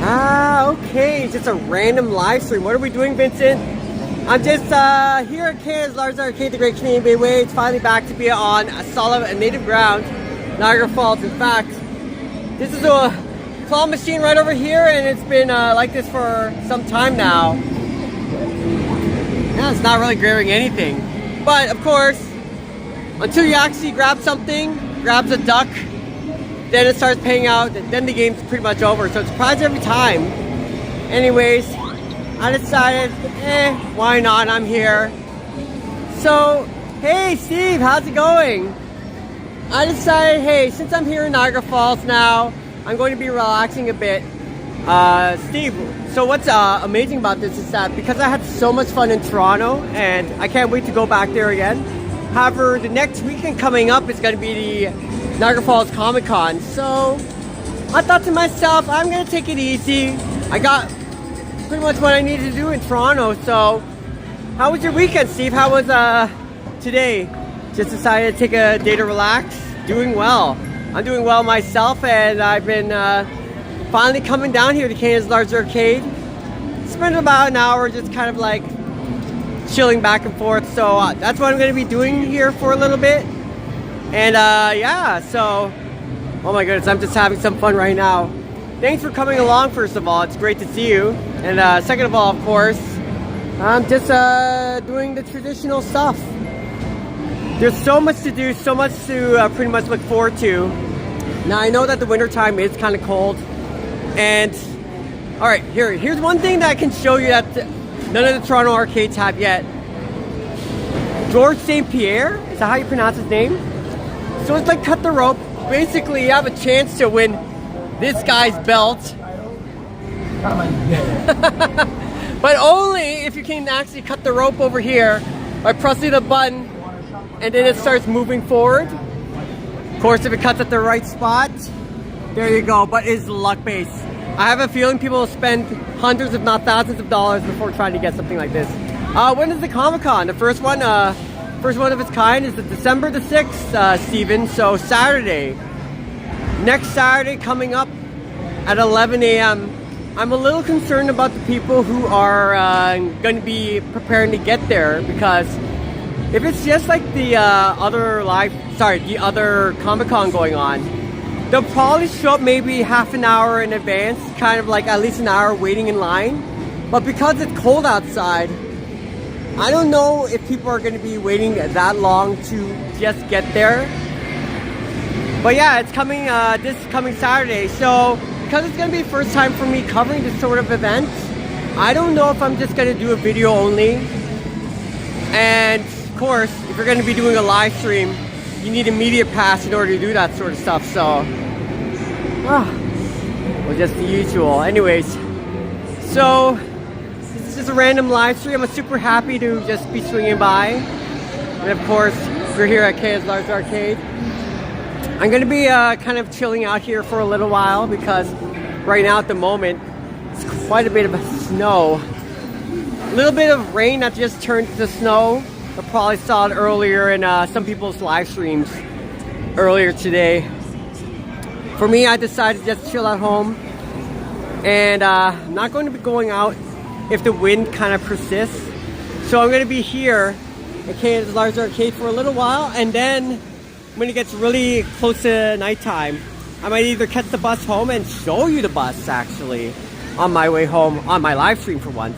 Okay, just a random live stream. What are we doing, Vincent? I'm just here at Canada's largest arcade, the Great Canadian Midway. It's finally back to be on a solid and native ground, Niagara Falls. In fact, this is a claw machine right over here, and it's been like this for some time now. Yeah, it's not really grabbing anything. But of course, until you actually grab something, grabs a duck, then it starts paying out, then the game's pretty much over. So it's a prize every time. Anyways, I decided, why not? I'm here. So, hey Steve, how's it going? I decided, hey, since I'm here in Niagara Falls now, I'm going to be relaxing a bit. Steve, so what's amazing about this is that because I had so much fun in Toronto, and I can't wait to go back there again. However, the next weekend coming up is going to be the Niagara Falls Comic Con. So I thought to myself, I'm going to take it easy. I got pretty much what I needed to do in Toronto. So how was your weekend, Steve? How was today? Just decided to take a day to relax. Doing well. I'm doing well myself, and I've been finally coming down here to Canada's largest arcade. Spent about an hour just kind of like chilling back and forth. So that's what I'm going to be doing here for a little bit. And yeah, so oh my goodness, I'm just having some fun right now. Thanks for coming along, first of all. It's great to see you. And second of all, of course, I'm just doing the traditional stuff. There's so much to do, so much to pretty much look forward to. Now I know that the winter time is kind of cold, and all right, here's one thing that I can show you that none of the Toronto arcades have yet. George St. Pierre, is that how you pronounce his name? So it's like cut the rope. Basically, you have a chance to win this guy's belt. But only if you can actually cut the rope over here by pressing the button, and then it starts moving forward. Of course, if it cuts at the right spot, there you go. But it's luck-based. I have a feeling people will spend hundreds, if not thousands of dollars before trying to get something like this. When is the Comic-Con? The first one of its kind is the December the 6th, Steven. So Saturday. Next Saturday coming up at 11 a.m. I'm a little concerned about the people who are going to be preparing to get there, because if it's just like the other Comic-Con going on, they'll probably show up maybe half an hour in advance, kind of like at least an hour waiting in line. But because it's cold outside, I don't know if people are going to be waiting that long to just get there. But yeah, it's coming this coming Saturday. So because it's going to be the first time for me covering this sort of event, I don't know if I'm just going to do a video only. And of course, if you're going to be doing a live stream, you need a media pass in order to do that sort of stuff. So, well, just the usual. Anyways, so this is just a random live stream. I'm super happy to just be swinging by. And of course, we're here at Canada's largest arcade. I'm going to be kind of chilling out here for a little while, because right now at the moment, it's quite a bit of snow. A little bit of rain that just turned to snow. I probably saw it earlier in some people's live streams earlier today. For me, I decided to just chill at home, and I'm not going to be going out if the wind kind of persists. So I'm going to be here at Canada's largest arcade for a little while, and then when it gets really close to nighttime, I might either catch the bus home and show you the bus actually on my way home on my live stream for once,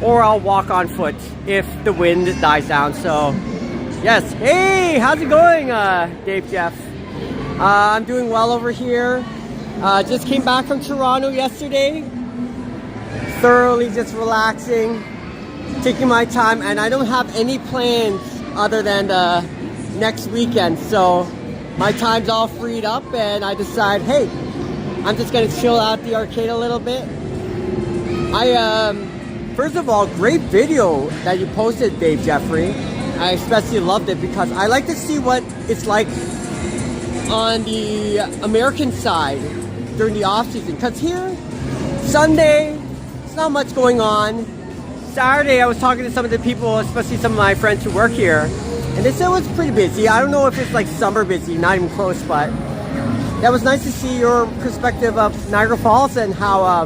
or I'll walk on foot if the wind dies down. So yes, hey, how's it going, Dave Jeff? I'm doing well over here. Just came back from Toronto yesterday, thoroughly just relaxing, taking my time, and I don't have any plans other than next weekend. So my time's all freed up, and I decide, hey, I'm just gonna chill out the arcade a little bit. First of all, great video that you posted, Dave Jeffrey. I especially loved it because I like to see what it's like on the American side during the off season. Because here, Sunday, it's not much going on. Saturday, I was talking to some of the people, especially some of my friends who work here, and they said it was pretty busy. I don't know if it's like summer busy, not even close, but that was nice to see your perspective of Niagara Falls and how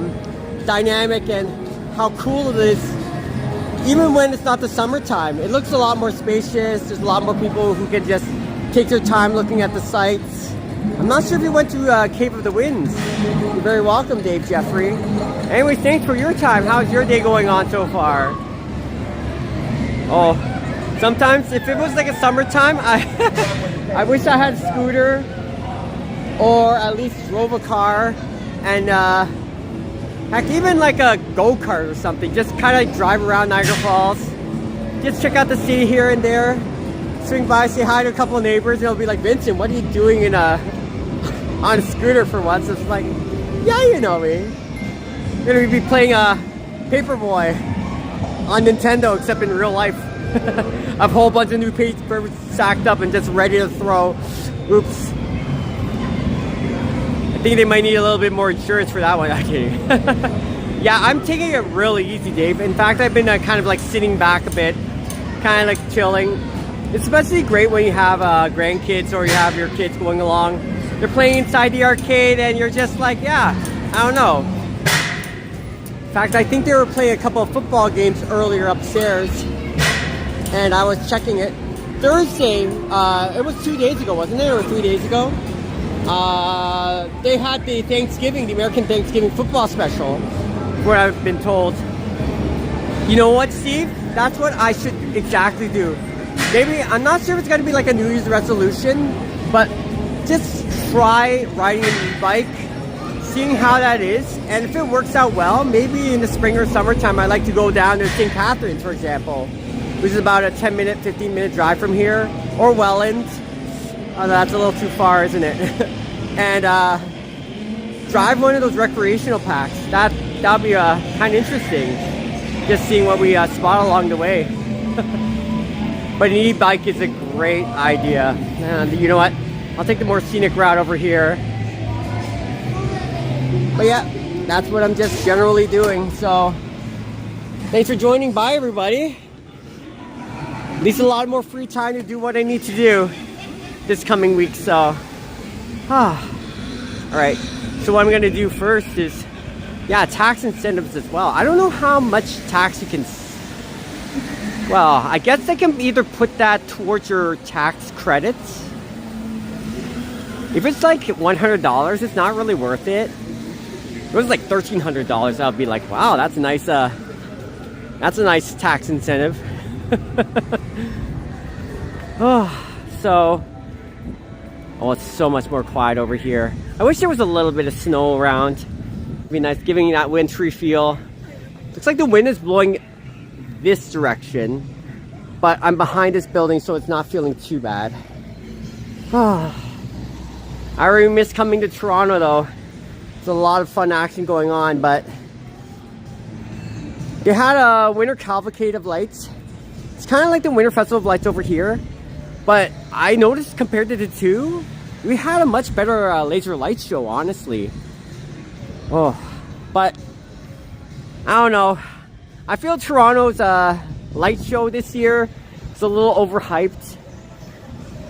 dynamic and how cool it is. Even when it's not the summertime, it looks a lot more spacious. There's a lot more people who can just take their time looking at the sights. I'm not sure if you went to Cave of the Winds. You're very welcome, Dave Jeffrey. Anyway, thanks for your time. How's your day going on so far? Oh, sometimes if it was like a summertime, I wish I had a scooter or at least drove a car and heck, even like a go-kart or something. Just kind of drive around Niagara Falls. Just check out the city here and there. Swing by, say hi to a couple of neighbors, and they'll be like, Vincent, what are you doing in on a scooter for once? It's like, yeah, you know me. I'm gonna be playing Paperboy on Nintendo, except in real life. I have a whole bunch of new papers stacked up and just ready to throw. Oops. I think they might need a little bit more insurance for that one, actually. Yeah, I'm taking it really easy, Dave. In fact, I've been kind of like sitting back a bit, kind of like chilling. It's especially great when you have grandkids or you have your kids going along. They're playing inside the arcade and you're just like, yeah, I don't know. In fact, I think they were playing a couple of football games earlier upstairs and I was checking it. Thursday, it was 2 days ago, wasn't it? Or 3 days ago? They had the American Thanksgiving football special, what I've been told. You know what, Steve? That's what I should exactly do. Maybe, I'm not sure if it's going to be like a New Year's resolution, but just try riding an e-bike, seeing how that is, and if it works out well, maybe in the spring or summertime I'd like to go down to St. Catharines, for example, which is about a 10-minute, 15-minute drive from here, or Welland. Oh, that's a little too far, isn't it? And drive one of those recreational packs. That'd be kind of interesting, just seeing what we spot along the way. But an e-bike is a great idea. And you know what? I'll take the more scenic route over here. But yeah, that's what I'm just generally doing. So thanks for joining by, everybody. At least a lot more free time to do what I need to do this coming week. So, all right. So what I'm going to do first is, yeah, tax incentives as well. I don't know how much tax you can. Well, I guess they can either put that towards your tax credits. If it's like $100, it's not really worth it. If it was like $1,300, I'd be like, wow, that's a nice tax incentive. Oh, it's so much more quiet over here. I wish there was a little bit of snow around. It'd be nice, giving that wintry feel. Looks like the wind is blowing this direction, but I'm behind this building, so it's not feeling too bad. I already miss coming to Toronto, though. There's a lot of fun action going on, but they had a winter cavalcade of lights. It's kind of like the Winter Festival of Lights over here, but I noticed compared to the two, we had a much better laser light show, honestly. But I don't know. I feel Toronto's light show this year is a little overhyped,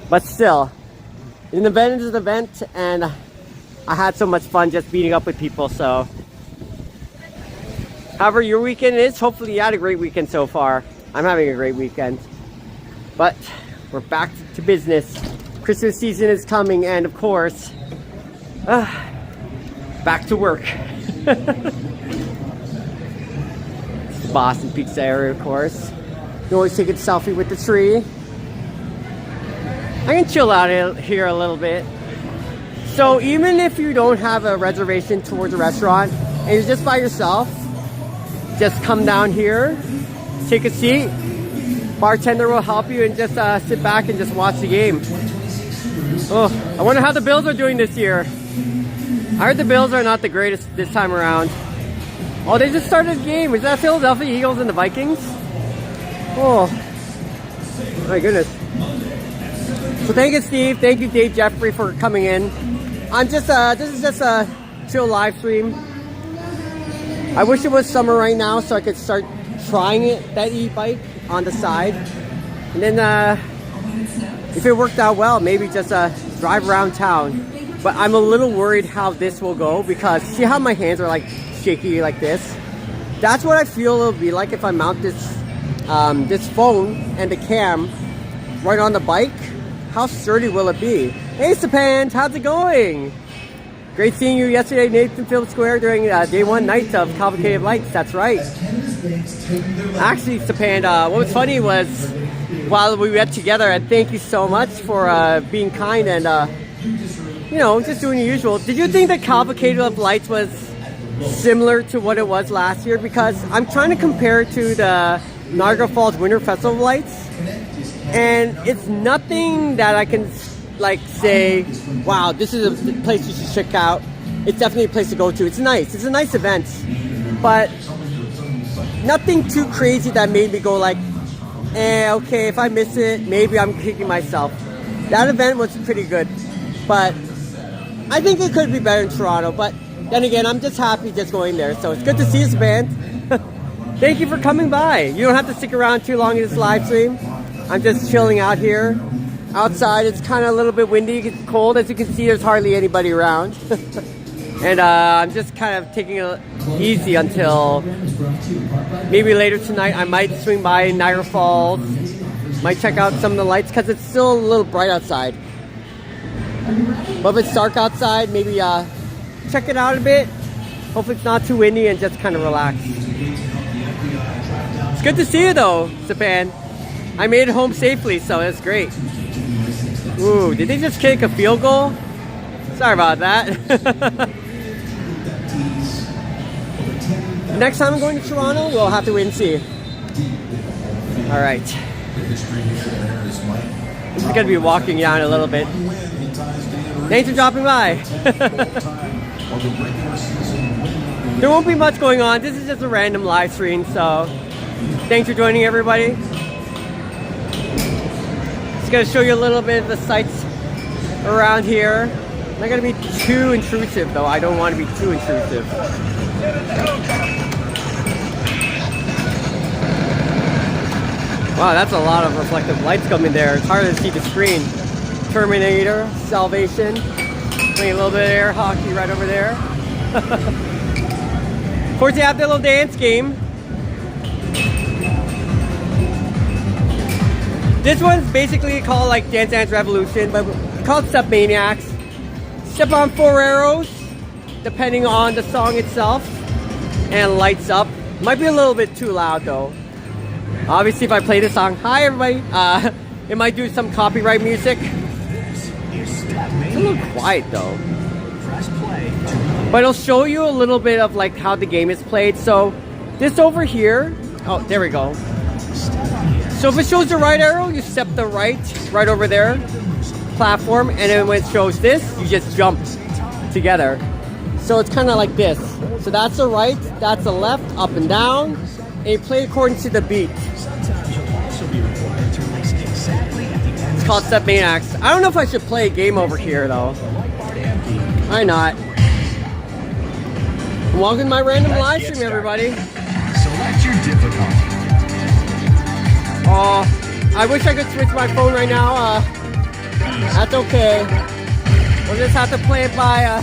but still, an event is an event, and I had so much fun just meeting up with people. So, however your weekend is, hopefully you had a great weekend so far. I'm having a great weekend, but we're back to business. Christmas season is coming, and of course, back to work. Boston Pizza area, of course. You always take a selfie with the tree. I can chill out here a little bit. So even if you don't have a reservation towards a restaurant and you're just by yourself, just come down here, take a seat. Bartender will help you and just sit back and just watch the game. Oh, I wonder how the Bills are doing this year. I heard the Bills are not the greatest this time around. Oh, they just started a game. Is that Philadelphia Eagles and the Vikings? Oh, my goodness. So thank you, Steve. Thank you, Dave Jeffrey, for coming in. I'm just, this is just a chill live stream. I wish it was summer right now so I could start trying that e-bike on the side. And then, if it worked out well, maybe just drive around town. But I'm a little worried how this will go because see how my hands are like shaky like this. That's what I feel it'll be like if I mount this this phone and the cam right on the bike. How sturdy will it be? Hey Stepand, how's it going? Great seeing you yesterday, Nathan Phillips Square, during day one night of Complicated Lights. That's right. Actually, Stepand, what was funny was while we met together, and thank you so much for being kind and you know, just doing the usual. Did you think that Complicated Lights was similar to what it was last year? Because I'm trying to compare it to the Niagara Falls Winter Festival Lights, and it's nothing that I can like say, wow, this is a place you should check out. It's definitely a place to go to. It's nice. It's a nice event, but nothing too crazy that made me go like, okay, if I miss it, maybe I'm kicking myself. That event was pretty good, but I think it could be better in Toronto. But then again, I'm just happy just going there. So it's good to see you, band. Thank you for coming by. You don't have to stick around too long in this live stream. I'm just chilling out here. Outside, it's kind of a little bit windy, it's cold. As you can see, there's hardly anybody around. And I'm just kind of taking it easy until maybe later tonight. I might swing by Niagara Falls, might check out some of the lights because it's still a little bright outside. But if it's dark outside, maybe check it out a bit. Hopefully it's not too windy and just kind of relax. It's good to see you though, Japan. I made it home safely, so that's great. Ooh, did they just kick a field goal? Sorry about that. Next time I'm going to Toronto, we'll have to wait and see. Alright. I'm just going to be walking down a little bit. Thanks for dropping by. There won't be much going on. This is just a random live stream, so thanks for joining, everybody. Just gonna show you a little bit of the sights around here. I'm not gonna be too intrusive though. I don't want to be too intrusive. Wow, that's a lot of reflective lights coming there. It's hard to see the screen. Terminator, Salvation. Playing a little bit of air hockey right over there. Of course, you have the little dance game. This one's basically called like Dance Dance Revolution, but it's called StepManiax. Step on 4 arrows, depending on the song itself, and lights up. Might be a little bit too loud though. Obviously, if I play this song, hi everybody, it might do some copyright music. It's a little quiet though. But it'll show you a little bit of like how the game is played. So this over here, oh, there we go. So if it shows the right arrow, you step the right over there, platform, and then when it shows this, you just jump together. So it's kind of like this. So that's the right, that's the left, up and down, and you play according to the beat. It's called StepManiax. I don't know if I should play a game over here though. Why not? Welcome to my random live stream, everybody. Select your difficulty. Oh, I wish I could switch my phone right now. That's okay. We'll just have to play it by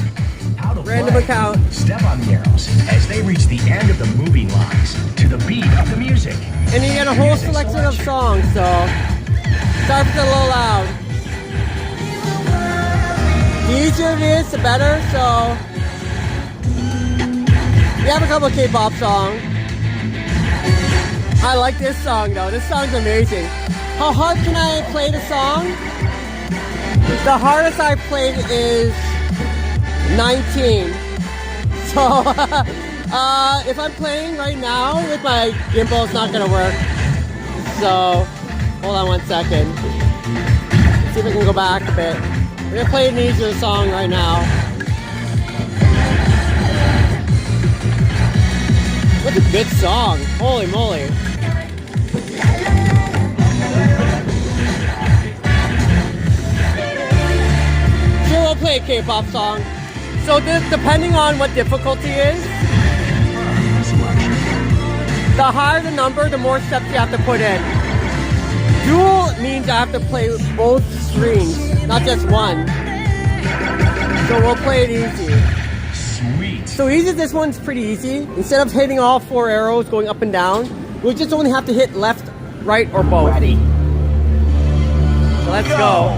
random account. Step on the arrows as they reach the end of the moving lines to the beat of the music. And you get a whole selection of songs, so sorry if it's a little loud. The easier it is, the better, so we have a couple of K-pop songs. I like this song though. This song's amazing. How hard can I play the song? The hardest I've played is 19. So if I'm playing right now with my gimbal, it's not gonna work. So hold on one second. Let's see if I can go back a bit. We're gonna play an easier song right now. What a good song. Holy moly. Sure, we'll play a K-pop song. So this, depending on what difficulty is, the higher the number, the more steps you have to put in. Dual means I have to play both screens, not just one. So we'll play it easy. Sweet. so easy. This one's pretty easy. Instead of hitting all 4 arrows going up and down, we just only have to hit left, right, or both. Ready. So let's go.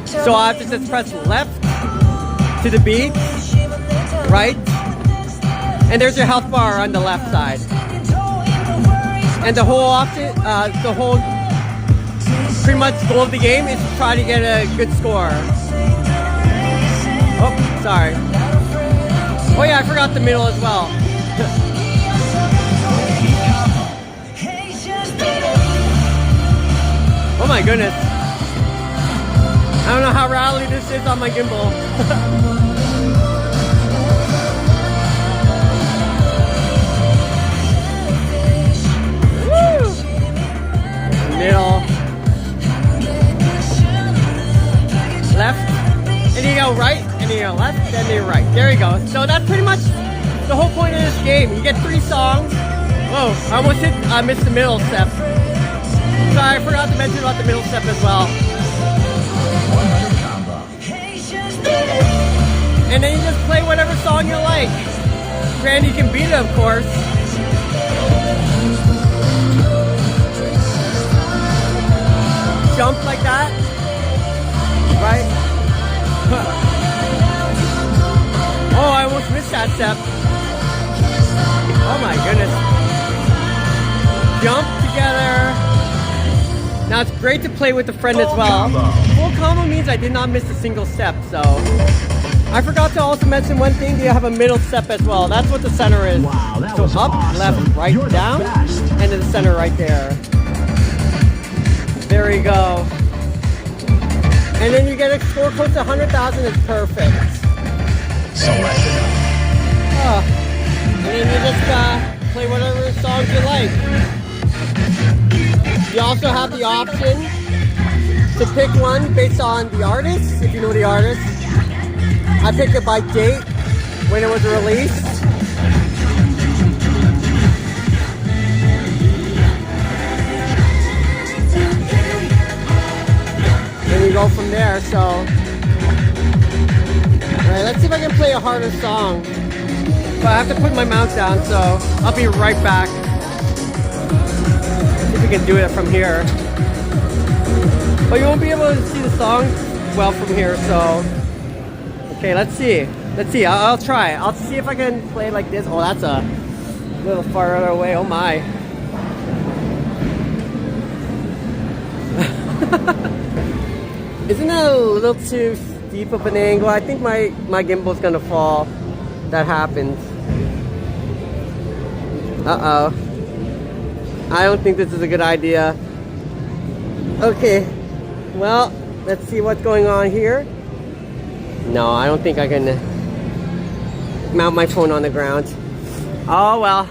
So I have to just press left to the beat, right, and there's your health bar on the left side. And the whole option, pretty much goal of the game is to try to get a good score. Oh, sorry. Oh yeah, I forgot the middle as well. Oh my goodness. I don't know how rally this is on my gimbal. Woo! Middle. Left. And you go right, and you go left, then you right. There you go. So that's pretty much the whole point of this game. You get 3 songs. Whoa, I almost missed the middle step. Sorry, I forgot to mention about the middle step as well. And then you just play whatever song you like. Granted, you can beat it, of course. Jump like that. Right? Oh, I almost missed that step. Oh my goodness. Jump together. Now it's great to play with a friend as well. Full combo means I did not miss a single step, so. I forgot to also mention one thing, you have a middle step as well. That's what the center is. Wow, that so was up, awesome. left, right, You're down, and to the center right there. There we go. And then you get a score close to 100,000, it's perfect. Selected. Oh. And then you just play whatever songs you like. You also have the option to pick one based on the artist, if you know the artist. I picked it by date, when it was released. And you go from there, so. Alright, let's see if I can play a harder song. But I have to put my mouse down, so I'll be right back. See if we can do it from here. But you won't be able to see the song well from here, so. Okay, let's see. Let's see. I'll try. I'll see if I can play like this. Oh, that's a little farther away. Oh my. Isn't that a little too steep of an angle? I think my gimbal's gonna fall. That happens. Uh-oh. I don't think this is a good idea. Okay. Well, let's see what's going on here. No, I don't think I can mount my phone on the ground. Oh well,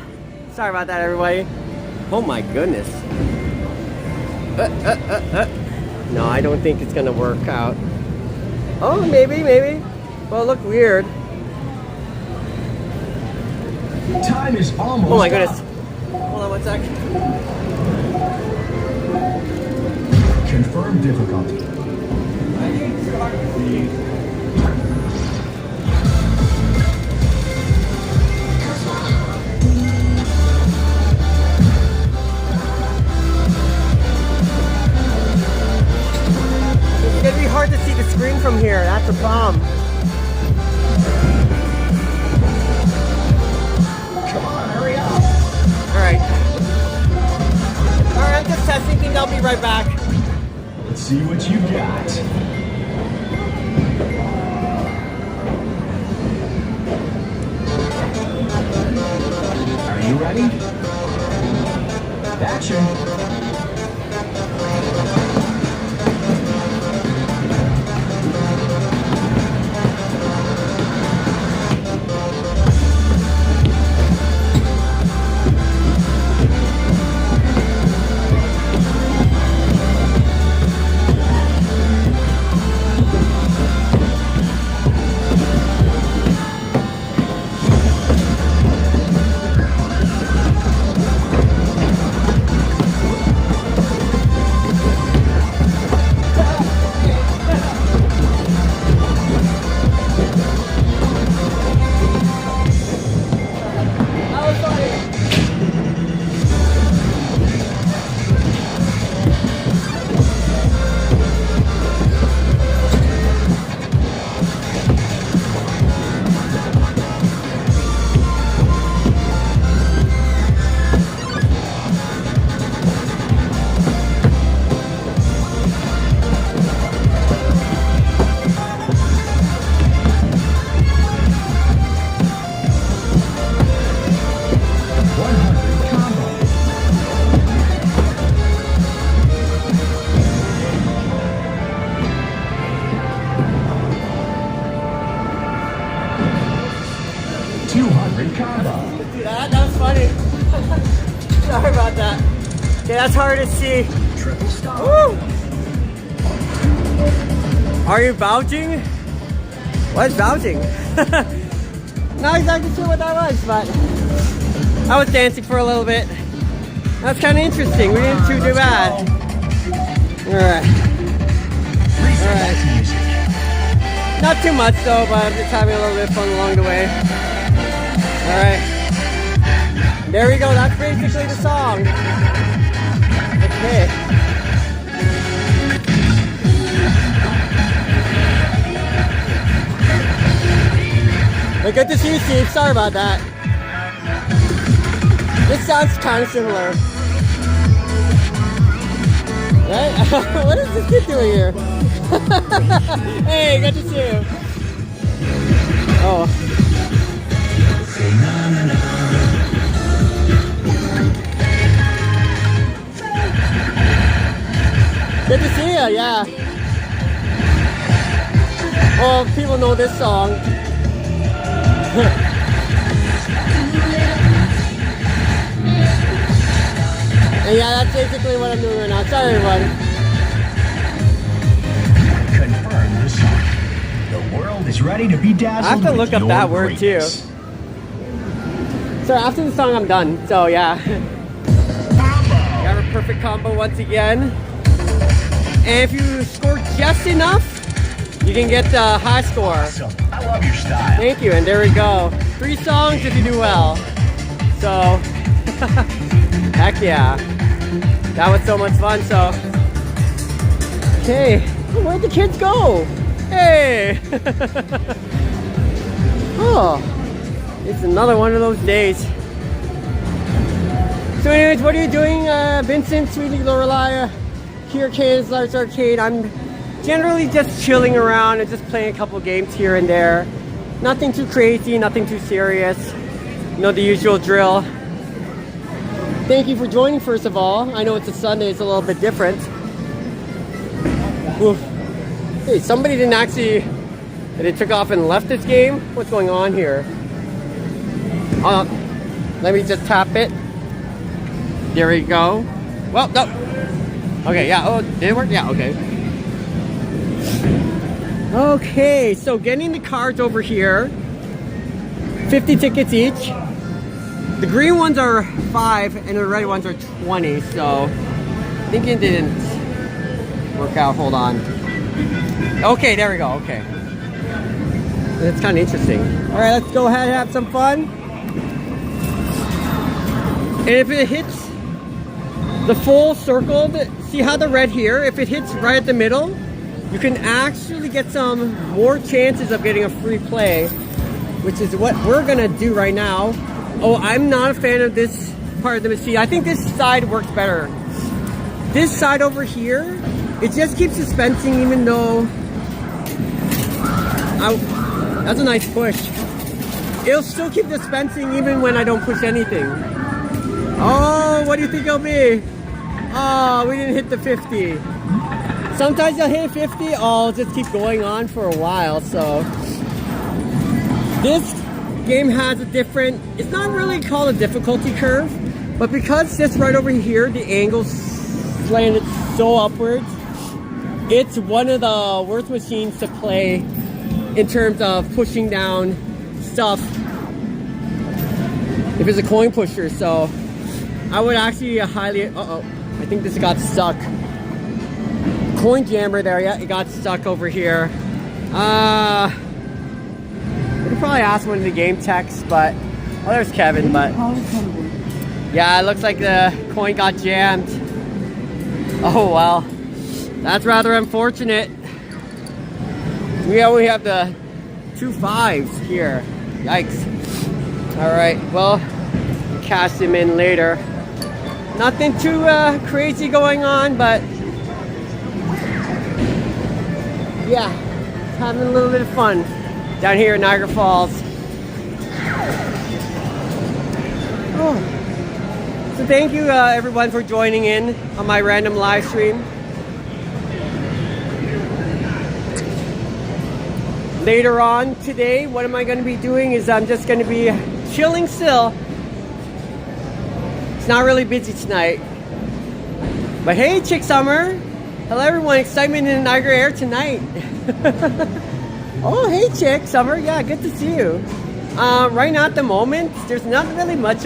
sorry about that, everybody. Oh my goodness. No, I don't think it's gonna work out. Oh, maybe. Well, it looked weird. Time is almost Oh my goodness. up. Hold on one sec. Confirm difficulty. It's gonna be hard to see the screen from here. That's a problem. Come on, hurry up. Alright. Alright, I'm just testing things. I'll be right back. Let's see what you got. Are you ready? Action. Good combo. See that? That was funny. Sorry about that. Okay, that's hard to see. Triple stop. Woo! Are you vouching? What is vouching? Not exactly sure what that was, but I was dancing for a little bit. That's kind of interesting. We didn't do too bad. Alright. Alright. Not too much though, but I'm just having a little bit of fun along the way. Alright. There we go. That's basically the song. Okay. But good to see you, Steve. Sorry about that. This sounds kind of similar. Right? What is this kid doing here? Hey, good to see you. Oh. Good to see you, yeah. Well, people know this song. And yeah, that's basically what I'm doing right now. Sorry, everyone. Confirm the song. The world is ready to be dazzled. I have to look with up that your word too. greatness. So after the song, I'm done. So yeah. Got a perfect combo once again. And if you score just enough, you can get the high score. Awesome. I love your style. Thank you, and there we go. 3 songs if you do well. So, heck yeah. That was so much fun, so. Okay, where'd the kids go? Hey! Oh, it's another one of those days. So anyways, what are you doing, Vincent, Sweetie, Lorelei, here at Canada's Large Arcade? I'm generally just chilling around and just playing a couple games here and there. Nothing too crazy, nothing too serious. You know, the usual drill. Thank you for joining, first of all. I know it's a Sunday, it's a little bit different. Oof. Hey, somebody didn't actually, they took off and left this game? What's going on here? Let me just tap it. There we go. Well, no. Okay, yeah, oh, did it work? Yeah, okay. Okay, so getting the cards over here. 50 tickets each. The green ones are 5 and the red ones are 20, so I think it didn't work out. Hold on. Okay, there we go. Okay. That's kind of interesting. All right, let's go ahead and have some fun. And if it hits the full circle, see how the red here, if it hits right at the middle, you can actually get some more chances of getting a free play, which is what we're gonna do right now. Oh, I'm not a fan of this part of the machine. I think this side works better. This side over here, it just keeps dispensing even though... that's a nice push. It'll still keep dispensing even when I don't push anything. Oh, what do you think it'll be? Oh, we didn't hit the 50. Sometimes you'll hit 50, I'll just keep going on for a while, so. This game has a different, it's not really called a difficulty curve, but because this right over here, the angle's slanted so upwards, it's one of the worst machines to play in terms of pushing down stuff if it's a coin pusher, so I would actually highly, I think this got stuck. Coin jammer there, yeah, it got stuck over here. We could probably ask one of the game techs, but oh, there's Kevin, but yeah, it looks like the coin got jammed. Oh well, that's rather unfortunate. We only have the 2 5s here. Yikes. All right, well, cash them in later. Nothing too crazy going on, but yeah, having a little bit of fun down here in Niagara Falls. Oh. So thank you everyone for joining in on my random live stream. Later on today, what am I going to be doing is I'm just going to be chilling still. It's not really busy tonight. But hey, Chick Summer. Hello everyone, excitement in Niagara Air tonight. Oh, hey Chick Summer, yeah, good to see you. Right now at the moment, there's not really much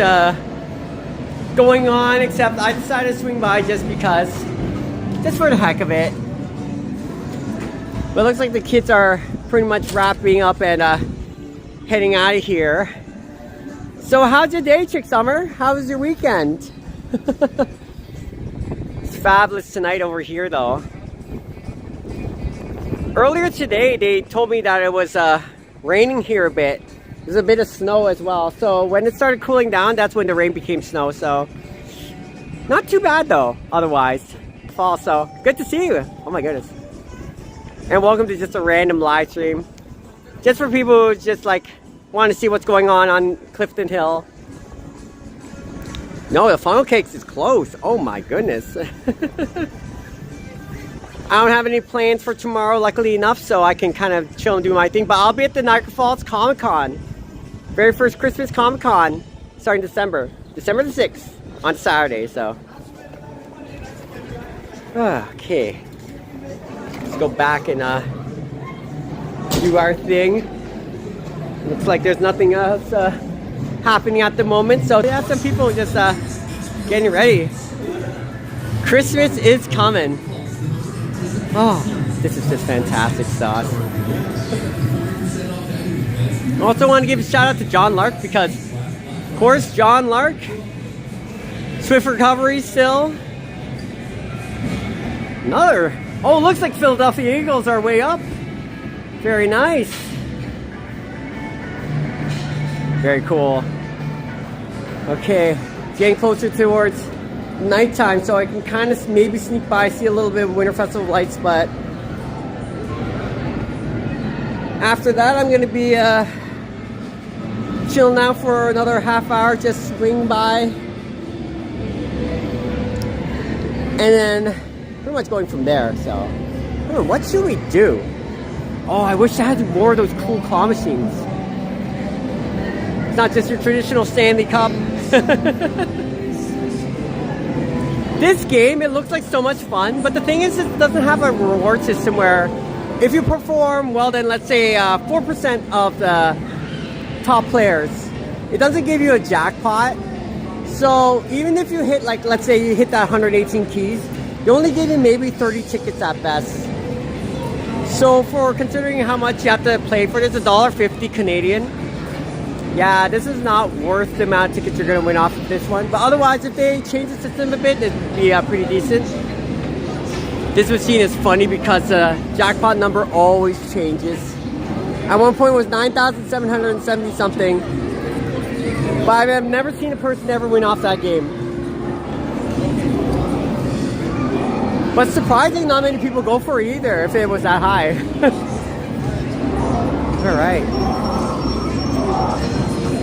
going on, except I decided to swing by just because, just for the heck of it. But it looks like the kids are pretty much wrapping up and heading out of here. So how's your day, Chick Summer? How was your weekend? It's fabulous tonight over here though. Earlier today they told me that it was raining here a bit. There's a bit of snow as well. So when it started cooling down, that's when the rain became snow. So not too bad though, otherwise. Fall, so good to see you. Oh my goodness. And welcome to just a random live stream. Just for people who just like want to see what's going on Clifton Hill. No, the funnel cakes is closed. Oh my goodness. I don't have any plans for tomorrow, luckily enough, so I can kind of chill and do my thing. But I'll be at the Niagara Falls Comic Con. Very first Christmas Comic Con, starting December the 6th on Saturday, so. Okay. Let's go back and do our thing. Looks like there's nothing else happening at the moment, so yeah, some people just getting ready. Christmas is coming. Oh, this is just fantastic sauce. I also want to give a shout out to John Lark because, of course, John Lark, swift recovery still. Another. Oh, looks like Philadelphia Eagles are way up. Very nice. Very cool. Okay, it's getting closer towards nighttime, so I can kind of maybe sneak by, see a little bit of Winter Festival lights, but after that I'm going to be chilling out for another half hour, just swing by, and then pretty much going from there. So what should we do? Oh, I wish I had more of those cool claw machines. It's not just your traditional Stanley Cup. This game, it looks like so much fun, but the thing is, it doesn't have a reward system where if you perform well, then let's say 4% of the top players, it doesn't give you a jackpot. So even if you hit, like, let's say you hit that 118 keys, they only give you maybe 30 tickets at best. So for considering how much you have to play for this, $1.50 Canadian. Yeah, this is not worth the amount of tickets you're going to win off of this one. But otherwise, if they change the system a bit, it'd be pretty decent. This machine is funny because the jackpot number always changes. At one point it was 9,770 something. But I've never seen a person ever win off that game. But surprising, not many people go for it either if it was that high. Alright.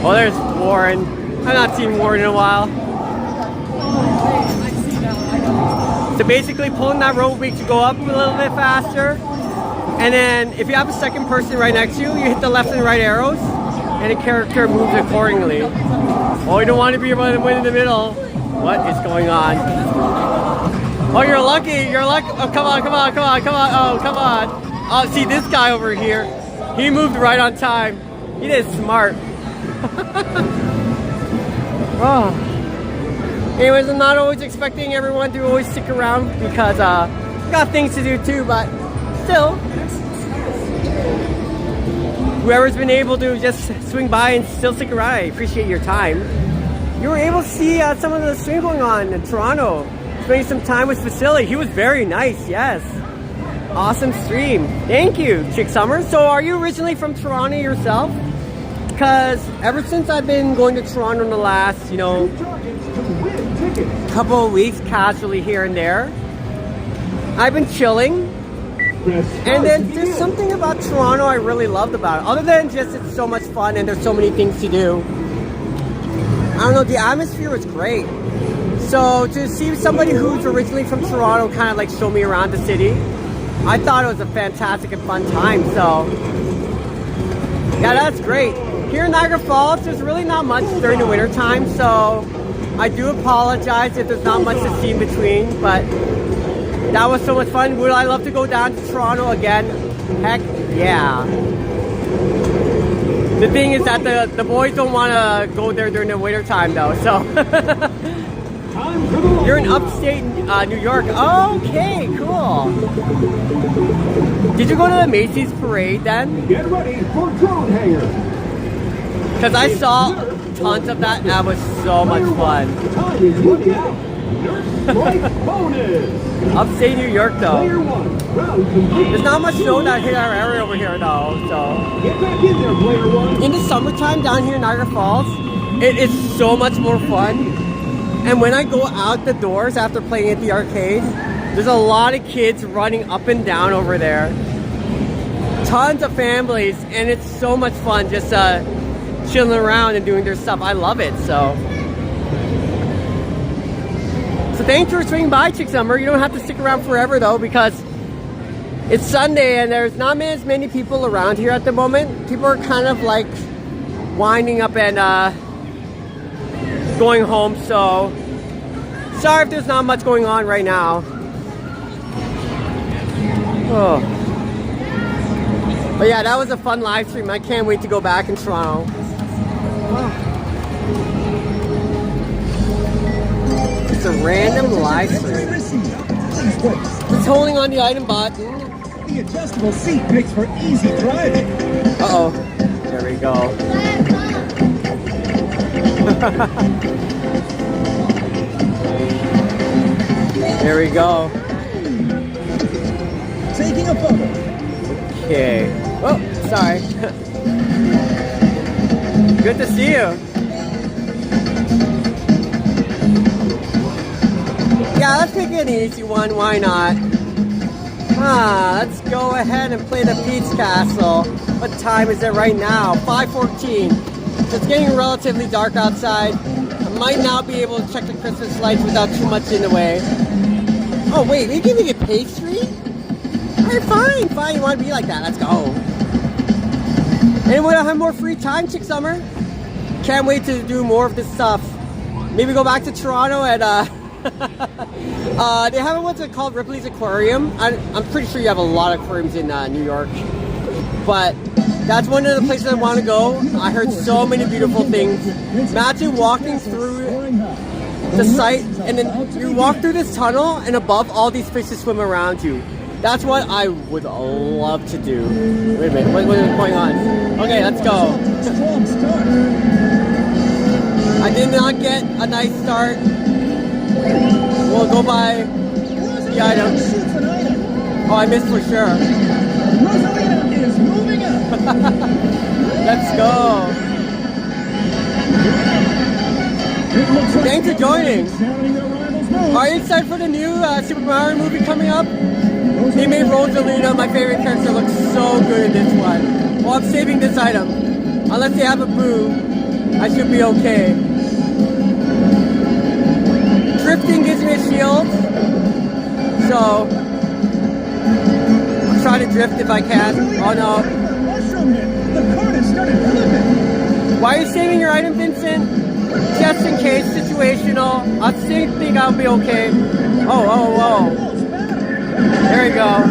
Oh, there's Warren. I've not seen Warren in a while. So basically pulling that rope makes you go up a little bit faster. And then if you have a second person right next to you, you hit the left and right arrows and the character moves accordingly. Oh, you don't want to be able to win in the middle. What is going on? Oh, you're lucky. You're lucky. Oh, come on, come on, come on, come on. Oh, come on. Oh, see this guy over here. He moved right on time. He did smart. Oh. Anyways, I'm not always expecting everyone to always stick around because got things to do too, but still, whoever's been able to just swing by and still stick around, I appreciate your time. You were able to see some of the stream going on in Toronto, spending some time with Facility. He was very nice, yes. Awesome stream. Thank you, Chick Summer. So are you originally from Toronto yourself? Because ever since I've been going to Toronto in the last, couple of weeks, casually here and there, I've been chilling. And then there's something about Toronto I really loved about it. Other than just it's so much fun and there's so many things to do. I don't know, the atmosphere was great. So to see somebody who's originally from Toronto kind of like show me around the city, I thought it was a fantastic and fun time. So yeah, that's great. here in Niagara Falls, there's really not much during the winter time, so I do apologize if there's not much to see in between, but that was so much fun. Would I love to go down to Toronto again? Heck yeah. The thing is that the boys don't want to go there during the winter time though, so. You're in upstate New York. Okay, cool. Did you go to the Macy's parade then? Get ready for drone hanger. Because I saw tons of that and that was so much fun. Time is running out. Nurse strike bonus. Upstate New York though. Player 1. Round complete. There's not much snow that hit our area over here though, so. Get back in there, player 1. In the summertime down here in Niagara Falls, it is so much more fun. And when I go out the doors after playing at the arcade, there's a lot of kids running up and down over there. Tons of families, and it's so much fun just chilling around and doing their stuff. I love it, so thanks for swinging by, Chick Summer. You don't have to stick around forever though, because it's Sunday and there's not as many people around here at the moment. People are kind of like winding up and going home, so sorry if there's not much going on right now. Oh. But yeah, that was a fun live stream. I can't wait to go back in Toronto. Oh. It's a random live stream. Just holding on the item button. The adjustable seat makes for easy driving. Uh-oh. There we go. There we go. Taking a photo. Okay. Oh, sorry. Good to see you. Yeah, let's make it an easy one. Why not? Let's go ahead and play the Peach Castle. What time is it right now? 5:14. So it's getting relatively dark outside. I might not be able to check the Christmas lights without too much in the way. Oh wait, we can make it pastry? Alright, fine, you want to be like that, let's go. And when I have more free time, Chick Summer, can't wait to do more of this stuff. Maybe go back to Toronto and they have what's it called, Ripley's Aquarium. I'm pretty sure you have a lot of aquariums in New York, but that's one of the places I want to go. I heard so many beautiful things. Imagine walking through the site and then you walk through this tunnel and above all these fishes swim around you. That's what I would love to do. Wait a minute, what is going on? Okay, let's go. I did not get a nice start. We'll go by the item. Oh, I missed for sure. Rosalina is moving up. Let's go. Thanks for joining. Are you excited for the new Super Mario movie coming up? They made Rosalina, my favorite character, look so good in this one. Well, I'm saving this item. Unless they have a boo, I should be okay. Drifting gives me a shield, so I'll try to drift if I can. Oh no. Why are you saving your item, Vincent? Just in case, situational. I think I'll be okay. Oh. There we go.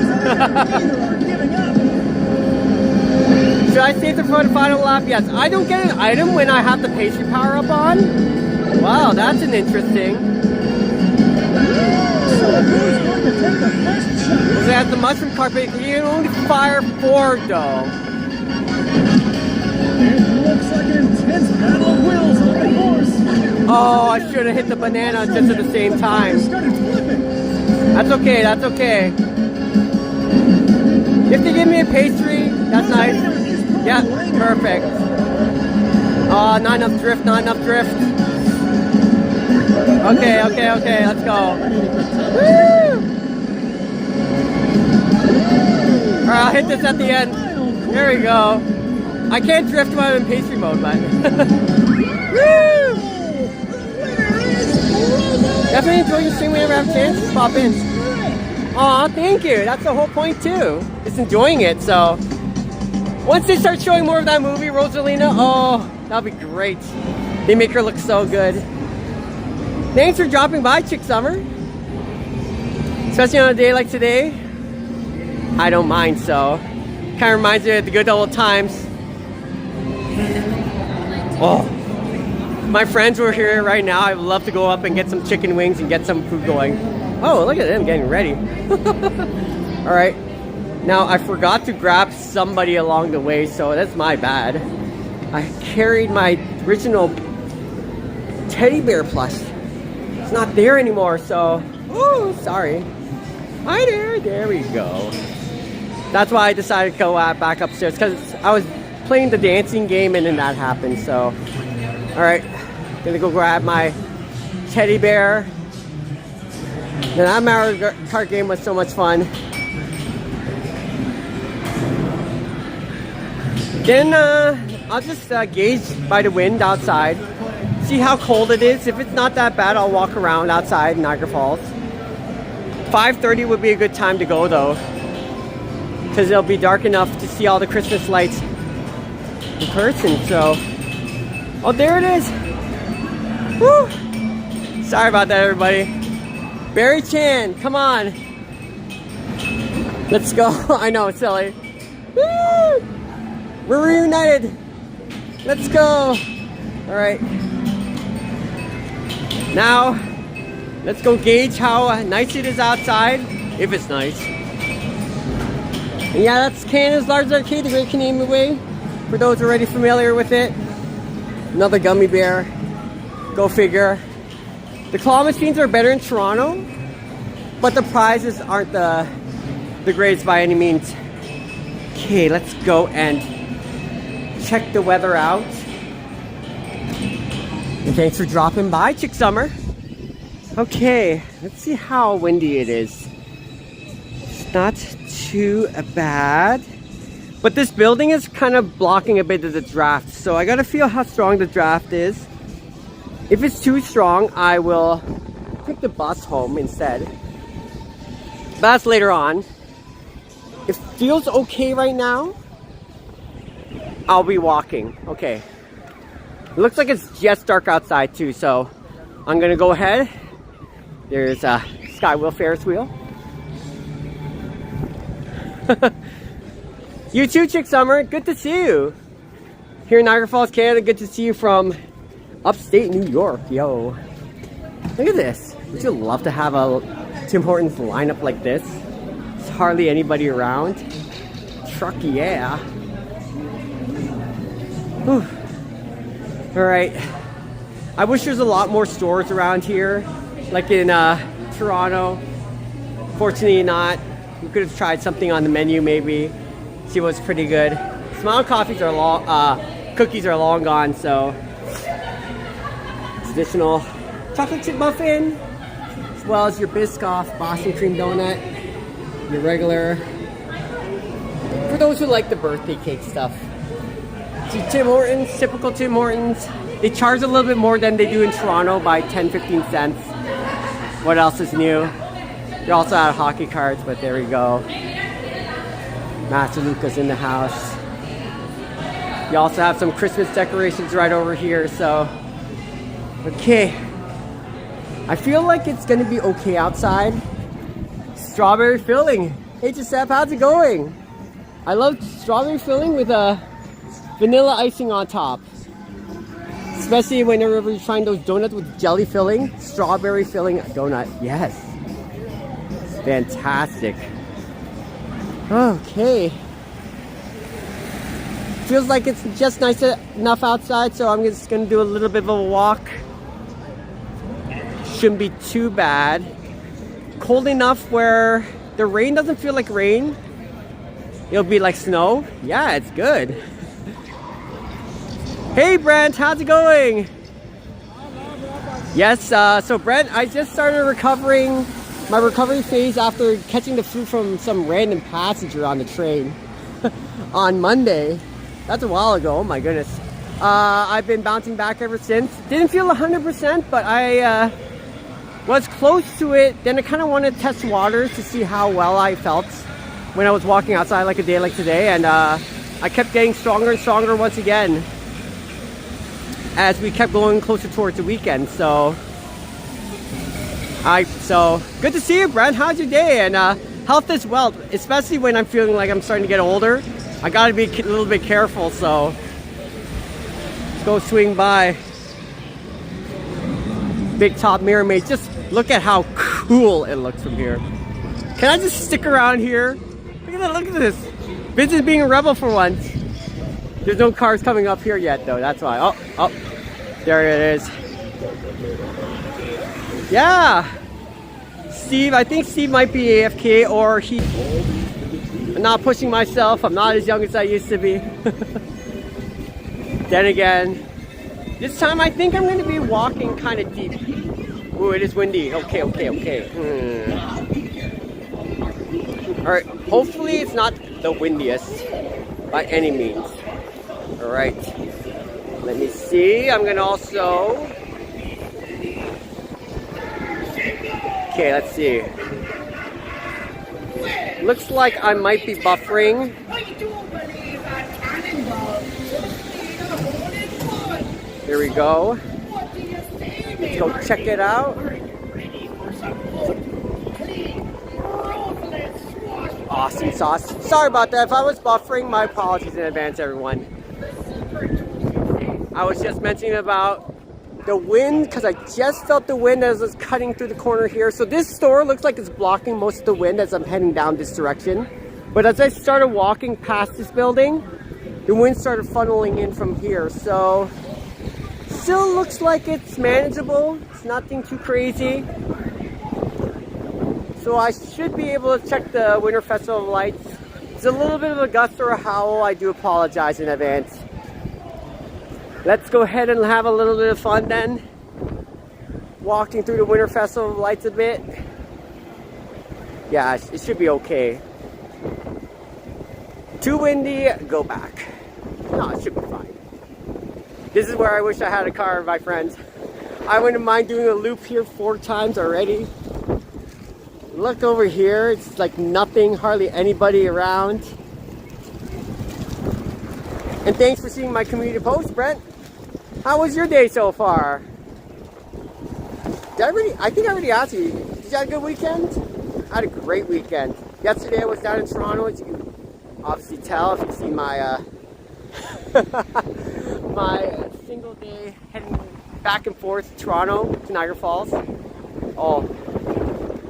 Should I save it for the final lap? Yes. I don't get an item when I have the pastry power up on. Wow, that's an interesting. Because it has the mushroom carpet, you can only fire 4 though. It looks like an intense battle of wills on the horse. Oh, I should have hit the banana just at the same time. That's okay, that's okay. If they give me a pastry, that's nice. Yeah, perfect. Oh, not enough drift, not enough drift. Okay, let's go. Woo! Alright, I'll hit this at the end. There we go. I can't drift while I'm in pastry mode, but. Woo! Definitely enjoy your stream whenever I have a chance. Just pop in. Aw, thank you. That's the whole point too. Just enjoying it, so. Once they start showing more of that movie, Rosalina, oh, that'll be great. They make her look so good. Thanks for dropping by, Chick Summer. Especially on a day like today. I don't mind, so. Kind of reminds me of the good old times. Oh, my friends were here right now. I'd love to go up and get some chicken wings and get some food going. Oh, look at them getting ready. All right. Now, I forgot to grab somebody along the way, so that's my bad. I carried my original teddy bear plush. It's not there anymore, so, ooh, sorry. Hi there, there we go. That's why I decided to go back upstairs, because I was playing the dancing game and then that happened, so. All right, gonna go grab my teddy bear. That Mario Kart game was so much fun. Then I'll just gauge by the wind outside, see how cold it is. If it's not that bad, I'll walk around outside Niagara Falls. 5:30 would be a good time to go though, because it'll be dark enough to see all the Christmas lights in person. So, oh, there it is. Woo! Sorry about that, everybody. Barry Chan, come on. Let's go. I know, it's silly. Woo! We're reunited. Let's go. All right. Now, let's go gauge how nice it is outside, if it's nice. And yeah, that's Canada's largest arcade, the Great Canadian Midway. For those already familiar with it. Another gummy bear. Go figure. The claw machines are better in Toronto, but the prizes aren't the greatest by any means. Okay, let's go and check the weather out. And thanks for dropping by, Chick Summer. Okay, let's see how windy it is. It's not too bad. But this building is kind of blocking a bit of the draft, so I gotta feel how strong the draft is. If it's too strong, I will take the bus home instead. But that's later on. It feels okay right now. I'll be walking. Okay. It looks like it's just dark outside too, so I'm gonna go ahead. There's a Skywheel Ferris wheel. You too, Chick Summer. Good to see you. Here in Niagara Falls, Canada. Good to see you from upstate New York. Yo. Look at this. Would you love to have a Tim Hortons lineup like this? There's hardly anybody around. Truck, yeah. Whew. All right. I wish there's a lot more stores around here, like in Toronto. Fortunately not. We could have tried something on the menu maybe. See what's pretty good. Smile cookies are long gone, so traditional chocolate chip muffin, as well as your Biscoff Boston cream donut, your regular. For those who like the birthday cake stuff. See, Tim Hortons, typical Tim Hortons. They charge a little bit more than they do in Toronto by 10-15 cents. What else is new? You're also out of hockey cards, but there we go. Master Luca's in the house. You also have some Christmas decorations right over here, so. Okay. I feel like it's gonna be okay outside. Strawberry filling. Hey Giuseppe, how's it going? I love strawberry filling with a vanilla icing on top. Especially whenever you're trying those donuts with jelly filling. Strawberry filling donut, yes. It's fantastic. Okay. Feels like it's just nice enough outside, so I'm just gonna do a little bit of a walk. Shouldn't be too bad. Cold enough where the rain doesn't feel like rain. It'll be like snow. Yeah, it's good. Hey Brent, how's it going? Yes, so Brent, I just started recovering my recovery phase after catching the flu from some random passenger on the train on Monday. That's a while ago, oh my goodness. I've been bouncing back ever since. Didn't feel 100%, but I was close to it. Then I kind of wanted to test waters to see how well I felt when I was walking outside like a day like today. And I kept getting stronger and stronger once again as we kept going closer towards the weekend. So good to see you, Brent. How's your day? And health is wealth, especially when I'm feeling like I'm starting to get older. I gotta be a little bit careful, so let's go swing by Big Top Mirror Maze. Just look at how cool it looks from here. Can I just stick around here? Look at that, look at this. Vince is being a rebel for once. There's no cars coming up here yet though, that's why. Oh, there it is. Yeah. Steve, I think Steve might be AFK, or I'm not pushing myself. I'm not as young as I used to be. Then again, this time I think I'm going to be walking kind of deep. Ooh, it is windy. Okay. Alright, hopefully it's not the windiest by any means. Alright, let me see. I'm going to also... Okay, let's see. Looks like I might be buffering. Here we go. Let's go check it out. Awesome sauce. Sorry about that. If I was buffering, my apologies in advance, everyone. I was just mentioning about the wind, because I just felt the wind as it's cutting through the corner here. So this store looks like it's blocking most of the wind as I'm heading down this direction. But as I started walking past this building, the wind started funneling in from here. So still looks like it's manageable. It's nothing too crazy. So I should be able to check the Winter Festival of Lights. It's a little bit of a gust or a howl. I do apologize in advance. Let's go ahead and have a little bit of fun then. Walking through the Winter Festival of Lights a bit. Yeah, it should be okay. Too windy, go back. No, it should be fine. This is where I wish I had a car, my friends. I wouldn't mind doing a loop here 4 times already. Look over here, it's like nothing, hardly anybody around. And thanks for seeing my community post, Brent. How was your day so far? I think I already asked you. Did you have a good weekend? I had a great weekend. Yesterday I was down in Toronto, as you can obviously tell if you've seen my my single day heading back and forth to Toronto to Niagara Falls. Oh,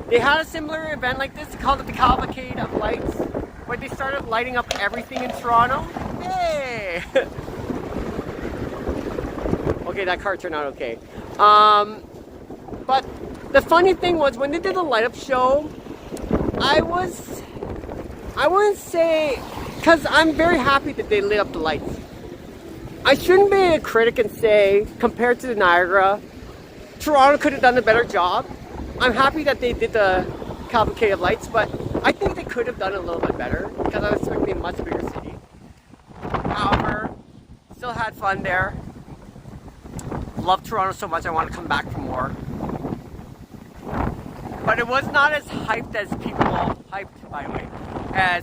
they had a similar event like this. They called it the Cavalcade of Lights, where they started lighting up everything in Toronto. Hey! Okay, that car turned out okay. But the funny thing was, when they did the light up show, I wouldn't say, because I'm very happy that they lit up the lights. I shouldn't be a critic and say, compared to the Niagara, Toronto could have done a better job. I'm happy that they did the Cavalcade of Lights, but I think they could have done it a little bit better, because I was expecting a much bigger city. However, still had fun there. Love Toronto so much, I want to come back for more. But it was not as hyped as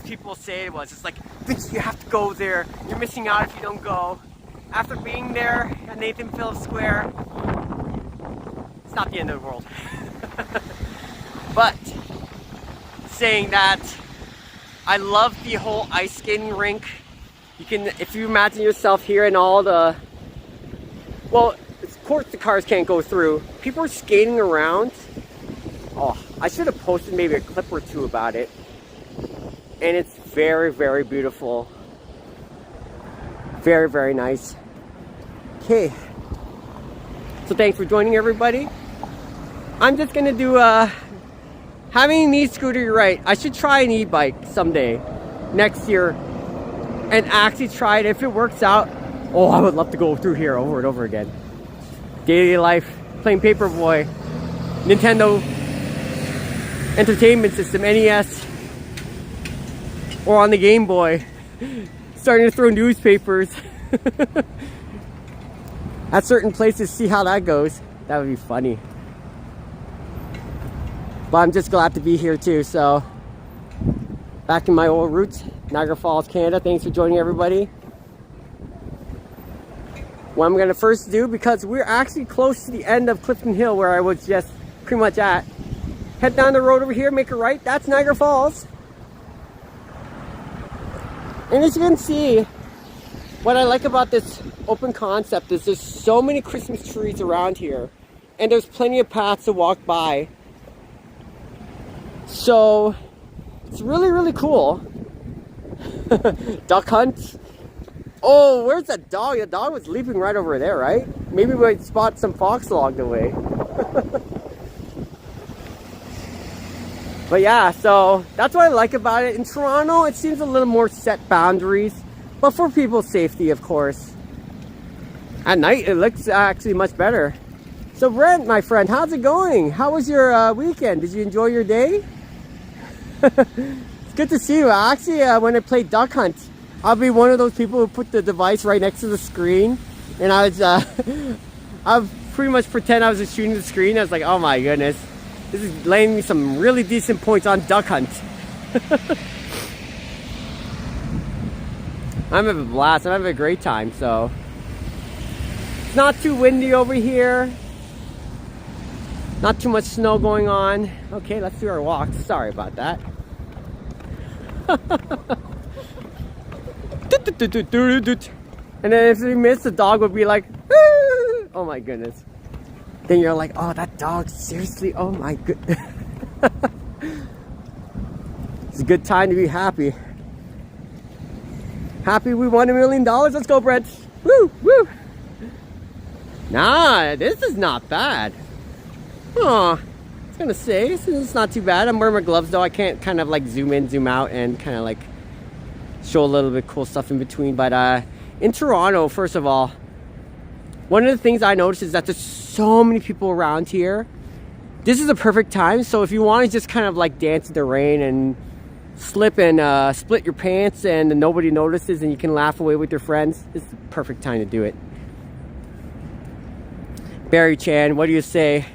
people say it was. It's like, Vince, you have to go there. You're missing out if you don't go. After being there at Nathan Phillips Square, it's not the end of the world. But saying that, I love the whole ice skating rink. You can, if you imagine yourself here and all the, well, of course the cars can't go through. People are skating around. Oh, I should have posted maybe a clip or 2 about it. And it's very, very beautiful. Very, very nice. Okay. So thanks for joining, everybody. I'm just gonna do having an e-scooter, you're right. I should try an e-bike someday, next year, and actually try it. If it works out, oh, I would love to go through here over and over again. Daily life, playing Paperboy, Nintendo Entertainment System, NES, or on the Game Boy, starting to throw newspapers at certain places, see how that goes. That would be funny. But I'm just glad to be here too, so Back in my old roots, Niagara Falls, Canada. Thanks for joining, everybody. What I'm gonna first do, because we're actually close to the end of Clifton Hill where I was just pretty much at. Head down the road over here, make a right. That's Niagara Falls. And as you can see, what I like about this open concept is there's so many Christmas trees around here, and there's plenty of paths to walk by. So it's really, really cool. Duck hunt. Oh, where's that dog? The dog was leaping right over there, right? Maybe we might spot some fox along the way. But yeah, so that's what I like about it. In Toronto, it seems a little more set boundaries, but for people's safety, of course. At night, it looks actually much better. So Brent, my friend, how's it going? How was your weekend? Did you enjoy your day? It's good to see you. Actually, when I play duck hunt, I'll be one of those people who put the device right next to the screen, and I was, I'll pretty much pretend I was just shooting the screen. I was like, oh my goodness, this is laying me some really decent points on duck hunt. I'm having a blast. I'm having a great time. So it's not too windy over here. Not too much snow going on. Okay, let's do our walk. Sorry about that. And then if we miss, the dog would be like, ah! Oh my goodness. Then you're like, oh, that dog, seriously, oh my goodness. It's a good time to be happy. Happy we won $1 million. Let's go, Brent. Woo, woo. Nah, this is not bad. Oh, I was gonna say, this is not too bad. I'm wearing my gloves though. I can't kind of like zoom in, zoom out, and kind of like show a little bit cool stuff in between. But in Toronto, first of all, one of the things I noticed is that there's so many people around here. This is a perfect time. So if you want to just kind of like dance in the rain and slip and split your pants and nobody notices and you can laugh away with your friends, this is the perfect time to do it. Barry Chan, what do you say?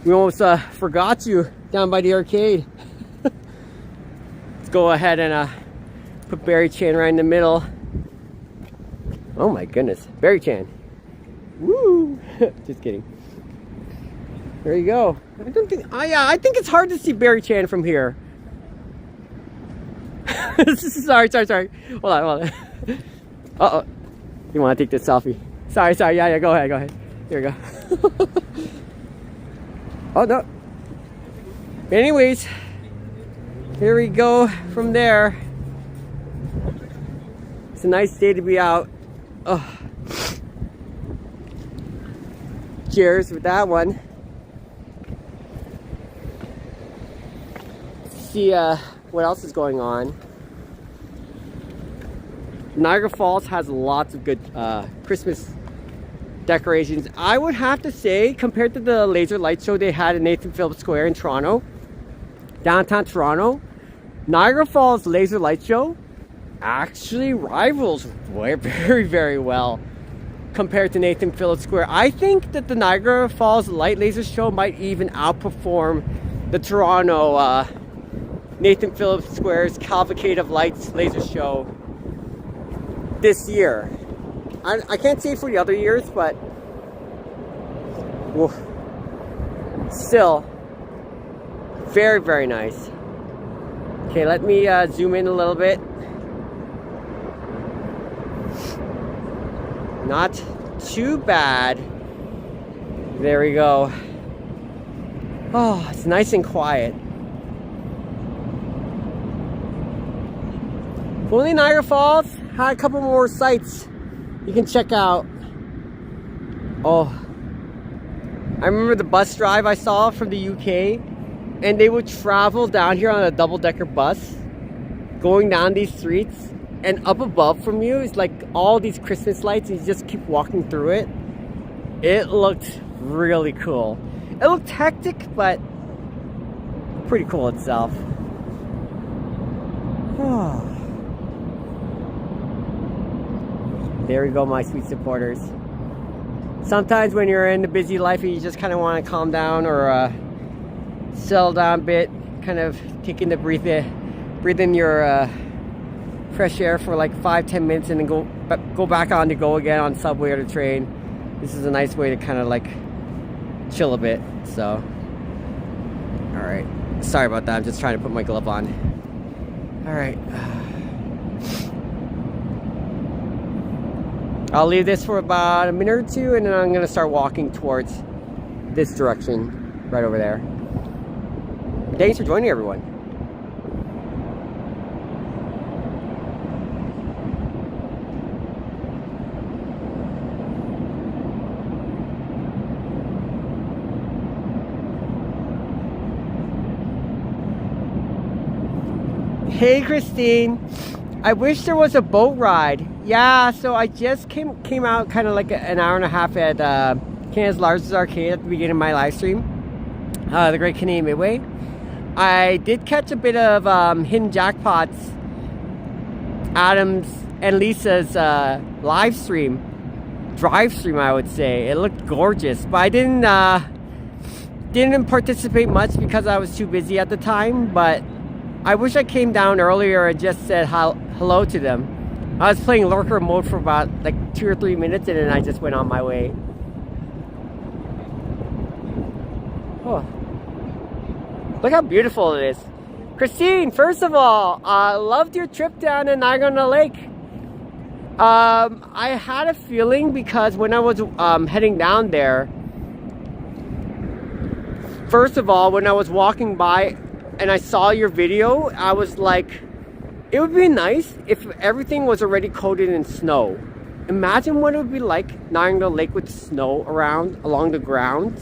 We almost forgot you down by the arcade. Let's go ahead and put Barry Chan right in the middle. Oh my goodness, Barry Chan. Woo! Just kidding. There you go. I don't think. Yeah, I think it's hard to see Barry Chan from here. sorry. Hold on. Uh-oh. You want to take this selfie? Sorry. Yeah. Go ahead. Here we go. Oh no. Anyways, here we go from there. It's a nice day to be out. Oh. Cheers with that one. Let's see what else is going on. Niagara Falls has lots of good Christmas decorations. I would have to say, compared to the laser light show they had in Nathan Phillips Square in Toronto, downtown Toronto, Niagara Falls laser light show actually rivals very, very well compared to Nathan Phillips Square. I think that the Niagara Falls light laser show might even outperform the Toronto Nathan Phillips Square's Cavalcade of Lights laser show this year. I can't say for the other years, but woof, still very, very nice. Okay, let me zoom in a little bit. Not too bad. There we go. Oh, it's nice and quiet. If only Niagara Falls had a couple more sites you can check out. Oh, I remember the bus drive I saw from the UK, and they would travel down here on a double-decker bus, going down these streets, and up above from you is like all these Christmas lights, and you just keep walking through it. It looked really cool. It looked hectic, but pretty cool itself. There we go, my sweet supporters. Sometimes when you're in the busy life and you just kind of want to calm down or settle down a bit, kind of taking the breathe breathe in your fresh air for like 5-10 minutes and then go back on to go again on subway or the train. This is a nice way to kind of like chill a bit. So, all right. Sorry about that. I'm just trying to put my glove on. All right. I'll leave this for about a minute or two, and then I'm gonna start walking towards this direction right over there. Thanks for joining, everyone. Hey Christine, I wish there was a boat ride. Yeah, so I just came out kind of like an hour and a half at Canada's largest arcade at the beginning of my live stream, the Great Canadian Midway. I did catch a bit of hidden jackpots, Adam's and Lisa's live stream, drive stream I would say. It looked gorgeous, but I didn't participate much because I was too busy at the time, but I wish I came down earlier and just said hello to them. I was playing lurker mode for about like 2 or 3 minutes and then I just went on my way. Oh. Look how beautiful it is. Christine, first of all, I loved your trip down to Niagara Lake. I had a feeling because when I was heading down there, first of all, when I was walking by and I saw your video, I was like, it would be nice if everything was already coated in snow. Imagine what it would be like Niagara Lake with snow around along the ground.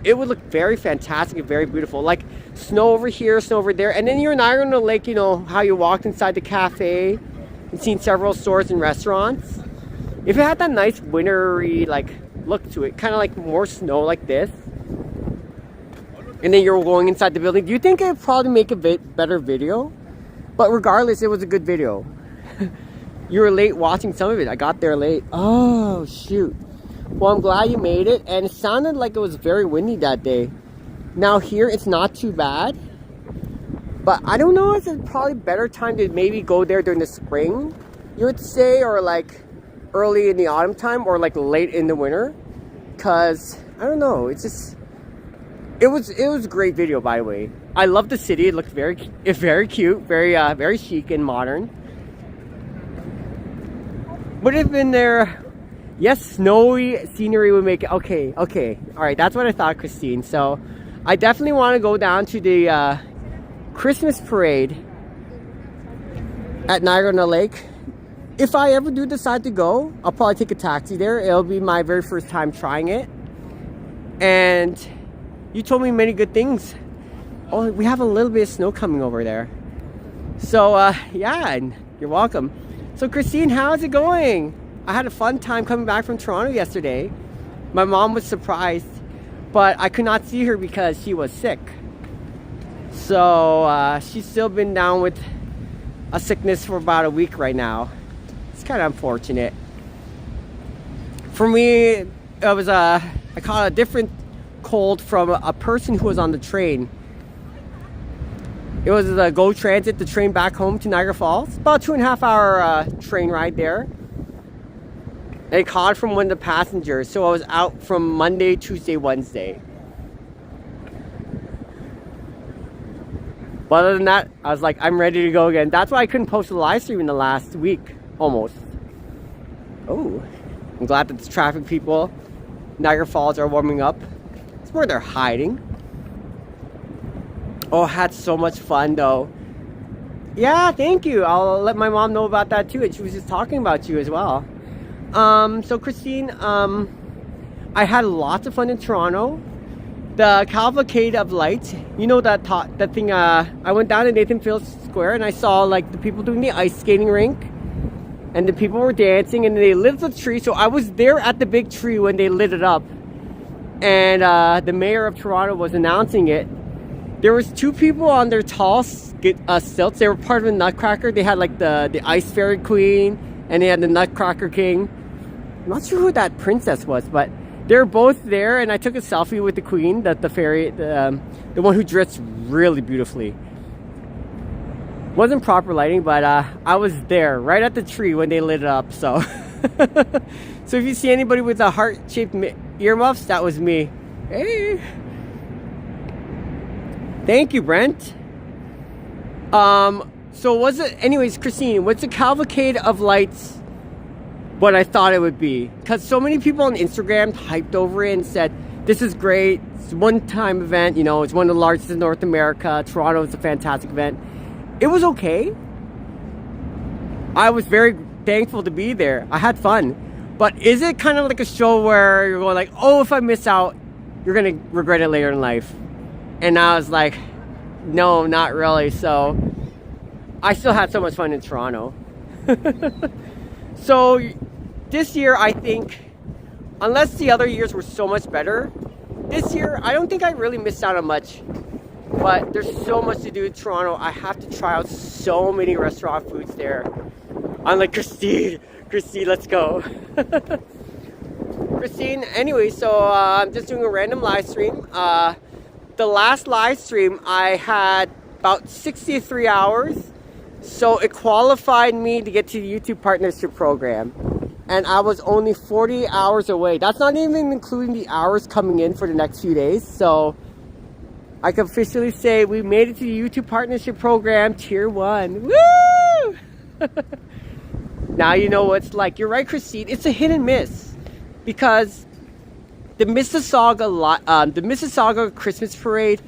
It would look very fantastic and very beautiful. Like snow over here, snow over there. And then you're in Niagara Lake, you know, how you walked inside the cafe and seen several stores and restaurants. If it had that nice wintry like look to it, kind of like more snow like this, and then you're going inside the building, do you think it would probably make a better video? But regardless, it was a good video. You were late watching some of it. I got there late. Oh, shoot. Well, I'm glad you made it. And it sounded like it was very windy that day. Now here, it's not too bad. But I don't know if it's probably better time to maybe go there during the spring, you would say, or like early in the autumn time, or like late in the winter. Because, I don't know, it's just... It was a great video, by the way. I love the city. It looked very cute, very chic and modern. Would have been there. Yes, snowy scenery would make it. Okay. All right, that's what I thought, Christine. So, I definitely want to go down to the Christmas parade at Niagara Lake. If I ever do decide to go, I'll probably take a taxi there. It'll be my very first time trying it, and you told me many good things. Oh, we have a little bit of snow coming over there. So, yeah, and you're welcome. So, Christine, how's it going? I had a fun time coming back from Toronto yesterday. My mom was surprised, but I could not see her because she was sick. So, she's still been down with a sickness for about a week right now. It's kind of unfortunate. For me, it was I caught a different cold from a person who was on the train. It was the Go Transit, the train back home to Niagara Falls. About 2.5 hour train ride there. I caught it from one of the passengers, so I was out from Monday, Tuesday, Wednesday. But other than that, I was like, I'm ready to go again. That's why I couldn't post a live stream in the last week, almost. Oh, I'm glad that the traffic people, Niagara Falls, are warming up. It's where they're hiding. Oh, I had so much fun though. Yeah, thank you. I'll let my mom know about that too. And she was just talking about you as well. So Christine, I had lots of fun in Toronto. The Cavalcade of Lights, you know that thing, I went down to Nathan Field Square and I saw like the people doing the ice skating rink. And the people were dancing and they lit the tree. So I was there at the big tree when they lit it up. And the mayor of Toronto was announcing it. There was 2 people on their tall stilts. They were part of the Nutcracker. They had like the Ice Fairy Queen and they had the Nutcracker King. I'm not sure who that princess was, but they were both there. And I took a selfie with the Queen, the fairy, the one who dressed really beautifully. Wasn't proper lighting, but I was there right at the tree when they lit it up. So, so if you see anybody with a heart-shaped earmuffs, that was me. Hey, thank you, Brent. So was it? Anyways, Christine, what's the cavalcade of lights? What I thought it would be, because so many people on Instagram hyped over it and said this is great. It's a one-time event. You know, it's one of the largest in North America. Toronto is a fantastic event. It was okay. I was very thankful to be there. I had fun. But is it kind of like a show where you're going like, oh, if I miss out, you're going to regret it later in life? And I was like, no, not really. So I still had so much fun in Toronto. So this year, I think, unless the other years were so much better, this year, I don't think I really missed out on much. But there's so much to do in Toronto. I have to try out so many restaurant foods there. I'm like, Christine, let's go. Christine, anyway, so I'm just doing a random live stream. The last live stream, I had about 63 hours. So it qualified me to get to the YouTube Partnership Program. And I was only 40 hours away. That's not even including the hours coming in for the next few days. So I can officially say we made it to the YouTube Partnership Program Tier 1. Woo! Now you know what it's like. You're right, Christine. It's a hit and miss. Because the Mississauga Christmas Parade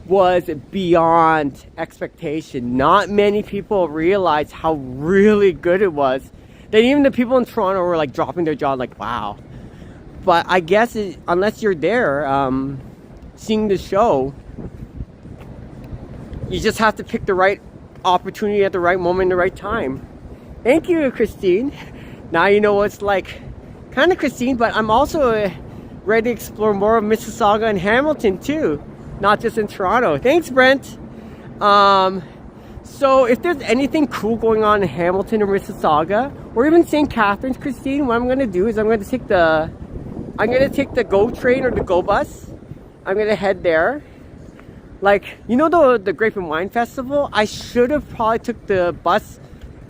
was beyond expectation. Not many people realized how really good it was. Then even the people in Toronto were like dropping their jaw like, wow. But I guess unless you're there seeing the show, you just have to pick the right opportunity at the right moment, the right time. Thank you, Christine. Now you know what it's like. Kind of Christine, but I'm also ready to explore more of Mississauga and Hamilton too. Not just in Toronto. Thanks, Brent. So if there's anything cool going on in Hamilton or Mississauga, or even St. Catharines, Christine, what I'm gonna do is I'm gonna take the GO train or the GO bus. I'm gonna head there. Like, you know the Grape and Wine Festival? I should have probably took the bus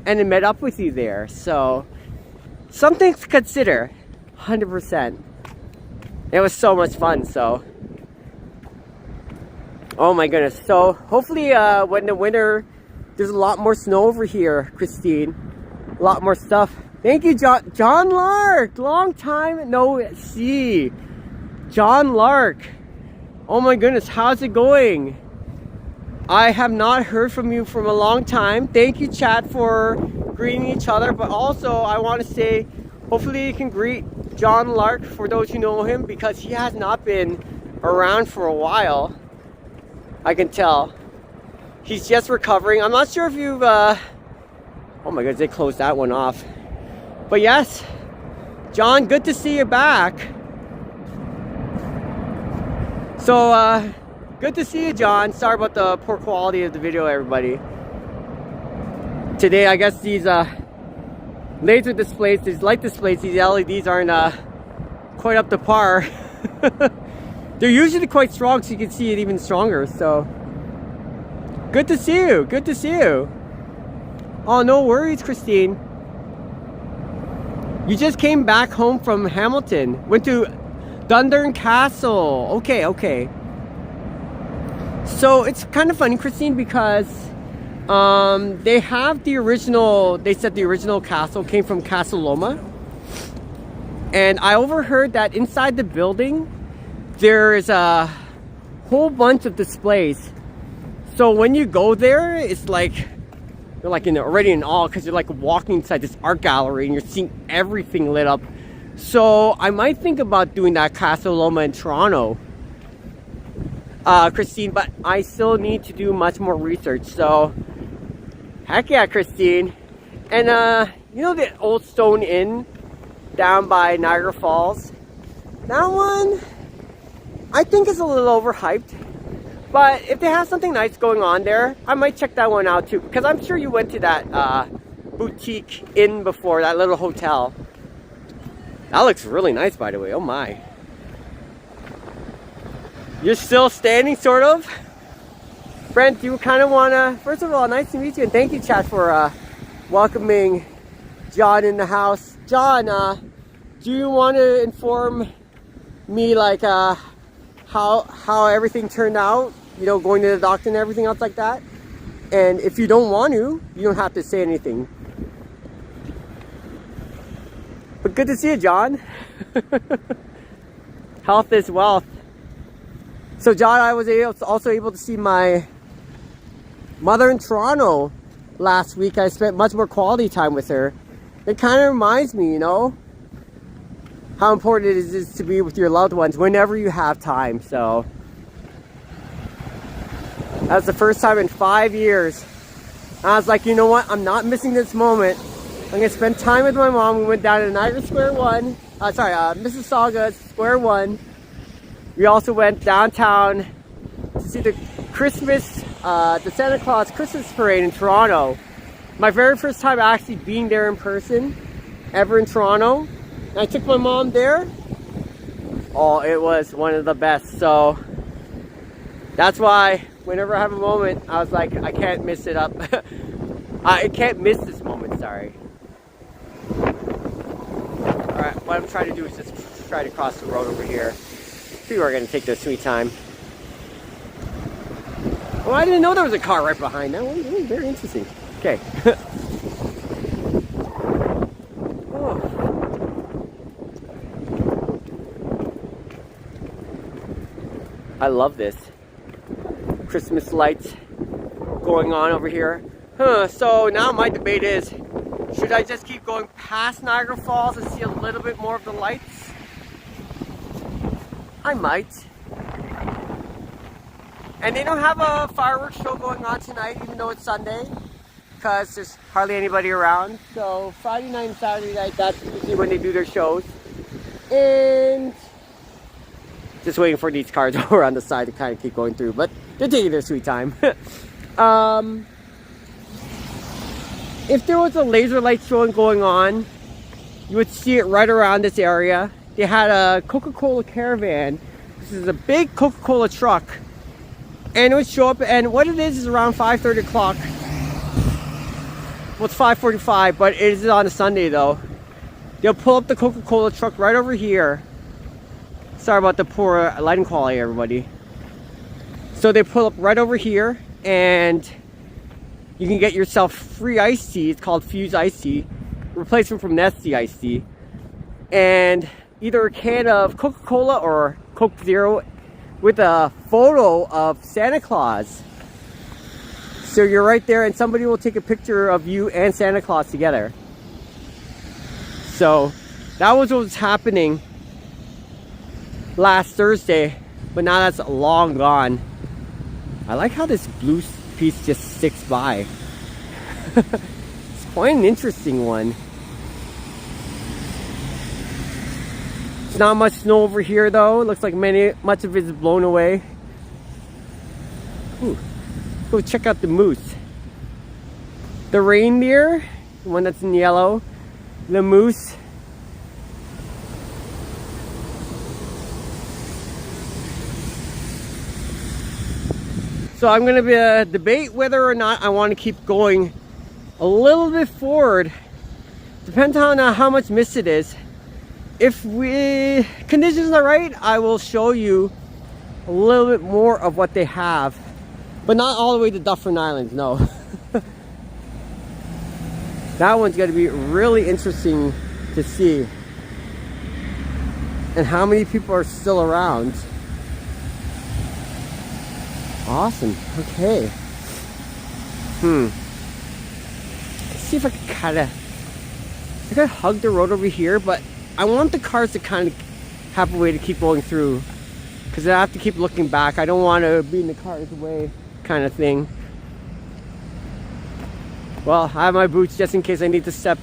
and then met up with you there. So something to consider. 100%. It was so much fun. So oh my goodness. So hopefully when the winter, there's a lot more snow over here, Christine. A lot more stuff. Thank you, John Lark. Long time no see. John Lark. Oh my goodness, how's it going? I have not heard from you for a long time. Thank you, chat, for greeting each other. But also, I want to say, hopefully you can greet John Lark for those who know him, because he has not been around for a while. I can tell. He's just recovering. I'm not sure if you've... oh my goodness, they closed that one off. But yes, John, good to see you back. So, good to see you, John. Sorry about the poor quality of the video, everybody. Today, I guess these laser displays, these light displays, these LEDs aren't quite up to par. They're usually quite strong, so you can see it even stronger. So, good to see you. Good to see you. Oh, no worries, Christine. You just came back home from Hamilton. Went to Dundurn Castle. Okay. So it's kind of funny, Christine, because they have the original, they said the original castle came from Castle Loma. And I overheard that inside the building, there is a whole bunch of displays. So when you go there, it's like, you're like already in awe, because you're like walking inside this art gallery and you're seeing everything lit up. So I might think about doing that Castle Loma in Toronto, Christine, but I still need to do much more research. So heck yeah, Christine. And you know the old Stone Inn down by Niagara Falls? That one, I think is a little overhyped. But if they have something nice going on there, I might check that one out too. Because I'm sure you went to that boutique inn before, that little hotel. That looks really nice, by the way. Oh my. You're still standing, sort of? Brent, do you kind of want to, first of all, nice to meet you, and thank you, chat, for welcoming John in the house. John, do you want to inform me, like, how everything turned out? You know, going to the doctor and everything else like that? And if you don't want to, you don't have to say anything. But good to see you, John. Health is wealth. So, John, I was also able to see my mother in Toronto last week. I spent much more quality time with her. It kind of reminds me, you know, how important it is to be with your loved ones whenever you have time. So that's the first time in 5 years. I was like, you know what? I'm not missing this moment. I'm gonna spend time with my mom. We went down to Niagara Mississauga Square One. We also went downtown to see the the Santa Claus Christmas parade in Toronto. My very first time actually being there in person, ever in Toronto. And I took my mom there. Oh, it was one of the best. So that's why whenever I have a moment, I was like, I can't miss it up. I can't miss this moment, sorry. Alright, what I'm trying to do is just try to cross the road over here. People are going to take their sweet time. Oh, I didn't know there was a car right behind that one. Oh, very interesting. Okay. Oh. I love this. Christmas lights going on over here. So now my debate is, should I just keep going past Niagara Falls and see a little bit more of the lights? I might. And they don't have a fireworks show going on tonight, even though it's Sunday, because there's hardly anybody around. So Friday night and Saturday night, that's usually when they do their shows. And just waiting for these cars over on the side to kind of keep going through, but they're taking their sweet time. If there was a laser light show going on, you would see it right around this area. They had a Coca-Cola caravan. This is a big Coca-Cola truck. And it would show up, and what it is around 5:30 o'clock. Well, it's 5:45, but it is on a Sunday though. They'll pull up the Coca-Cola truck right over here. Sorry about the poor lighting quality, everybody. So they pull up right over here, and you can get yourself free iced tea. It's called Fuse Iced Tea, replacement from Nestle Iced Tea, and either a can of Coca-Cola or Coke Zero with a photo of Santa Claus. So you're right there, and somebody will take a picture of you and Santa Claus together. So that was what was happening last Thursday, but now that's long gone. I like how this blue piece just sticks by. It's quite an interesting one. It's not much snow over here though. It looks like much of it is blown away. Ooh. Go check out the moose. The reindeer, the one that's in yellow. The moose. So I'm going to debate whether or not I want to keep going a little bit forward. Depends on how much mist it is. If conditions are right, I will show you a little bit more of what they have. But not all the way to Dufferin Islands, no. That one's going to be really interesting to see. And how many people are still around. Awesome. Okay. Let's see if I can kind of hug the road over here, but I want the cars to kind of have a way to keep going through, because I have to keep looking back. I don't want to be in the car's way kind of thing. Well, I have my boots just in case I need to step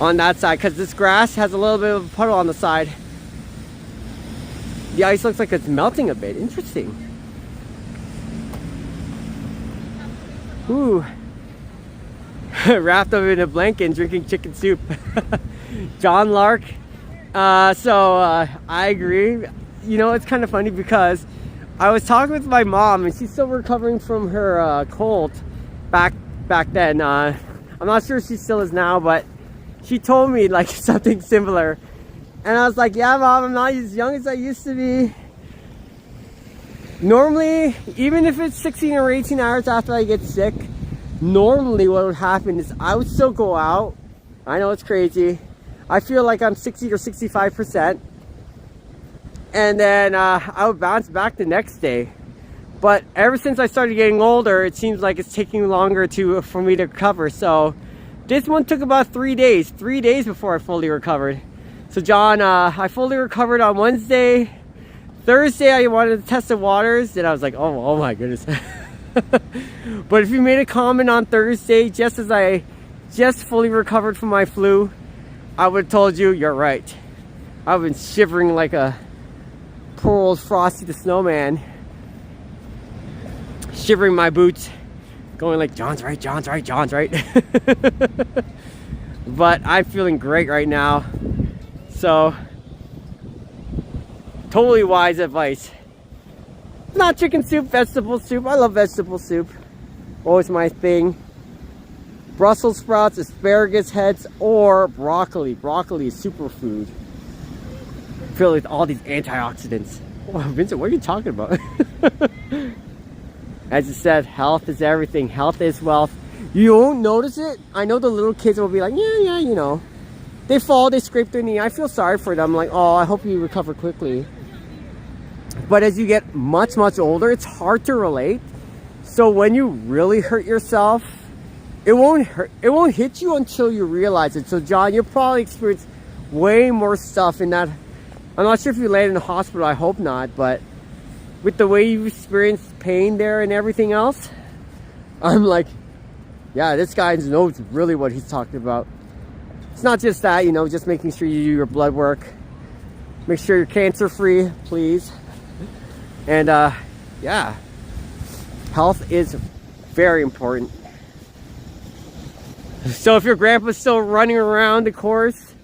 on that side, because this grass has a little bit of a puddle on the side. The ice looks like it's melting a bit. Interesting. Ooh. Wrapped up in a blanket and drinking chicken soup. John Lark. I agree. You know, it's kind of funny because I was talking with my mom, and she's still recovering from her cold back then. I'm not sure if she still is now, but she told me like something similar. And I was like, yeah, Mom, I'm not as young as I used to be. Normally, even if it's 16 or 18 hours after I get sick, normally what would happen is I would still go out. I know it's crazy. I feel like I'm 60 or 65%. And then I would bounce back the next day. But ever since I started getting older, it seems like it's taking longer for me to recover. So this one took about 3 days. 3 days before I fully recovered. So John, I fully recovered on Wednesday. Thursday, I wanted to test the waters, and I was like, oh my goodness. But if you made a comment on Thursday, just as I just fully recovered from my flu, I would have told you, you're right. I've been shivering like a poor old Frosty the Snowman. Shivering my boots, going like, John's right, John's right, John's right. But I'm feeling great right now. So, totally wise advice. Not chicken soup, vegetable soup. I love vegetable soup. Always my thing. Brussels sprouts, asparagus heads, or broccoli. Broccoli is superfood. Filled with all these antioxidants. Oh, Vincent, what are you talking about? As you said, health is everything. Health is wealth. You won't notice it. I know the little kids will be like, yeah, you know. They fall, they scrape their knee. I feel sorry for them. I'm like, oh, I hope you recover quickly. But as you get much, much older, it's hard to relate. So when you really hurt yourself, it won't hit you until you realize it. So John, you'll probably experience way more stuff in that. I'm not sure if you landed in the hospital. I hope not. But with the way you've experienced pain there and everything else, I'm like, yeah, this guy knows really what he's talking about. It's not just that, you know, just making sure you do your blood work. Make sure you're cancer free, please. And yeah, health is very important. So if your grandpa's still running around the course,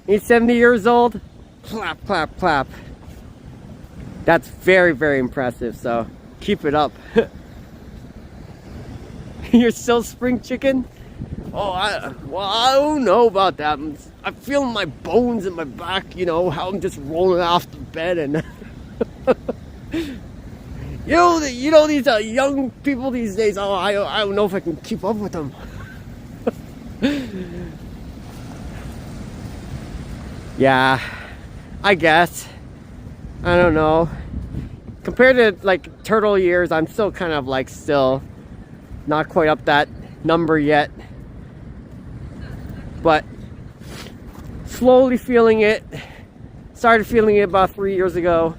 he's 70 years old, clap, clap, clap. That's very, very impressive. So keep it up. You're still spring chicken? Oh, I don't know about that. I'm feeling my bones in my back, you know, how I'm just rolling off the bed and you know these young people these days. Oh, I don't know if I can keep up with them. Yeah, I guess. I don't know. Compared to like turtle years, I'm still kind of like still not quite up that number yet. But slowly feeling it. Started feeling it about 3 years ago.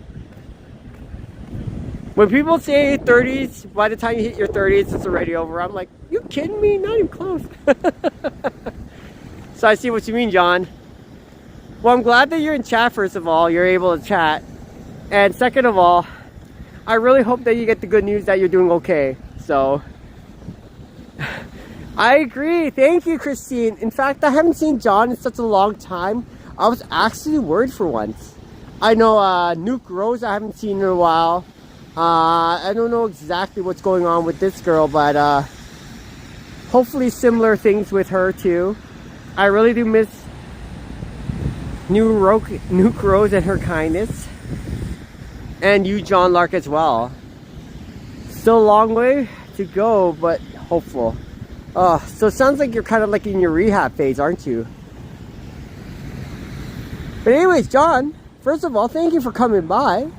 When people say 30s, by the time you hit your 30s, it's already over. I'm like, you kidding me? Not even close. So I see what you mean, John. Well, I'm glad that you're in chat, first of all. You're able to chat. And second of all, I really hope that you get the good news that you're doing okay. So I agree. Thank you, Christine. In fact, I haven't seen John in such a long time. I was actually worried for once. I know Nuke Rose I haven't seen in a while. I don't know exactly what's going on with this girl, but hopefully similar things with her too. I really do miss Nuke Rose and her kindness. And you, John Lark, as well. Still a long way to go, but hopeful. So it sounds like you're kind of like in your rehab phase, aren't you? But anyways, John, first of all, thank you for coming by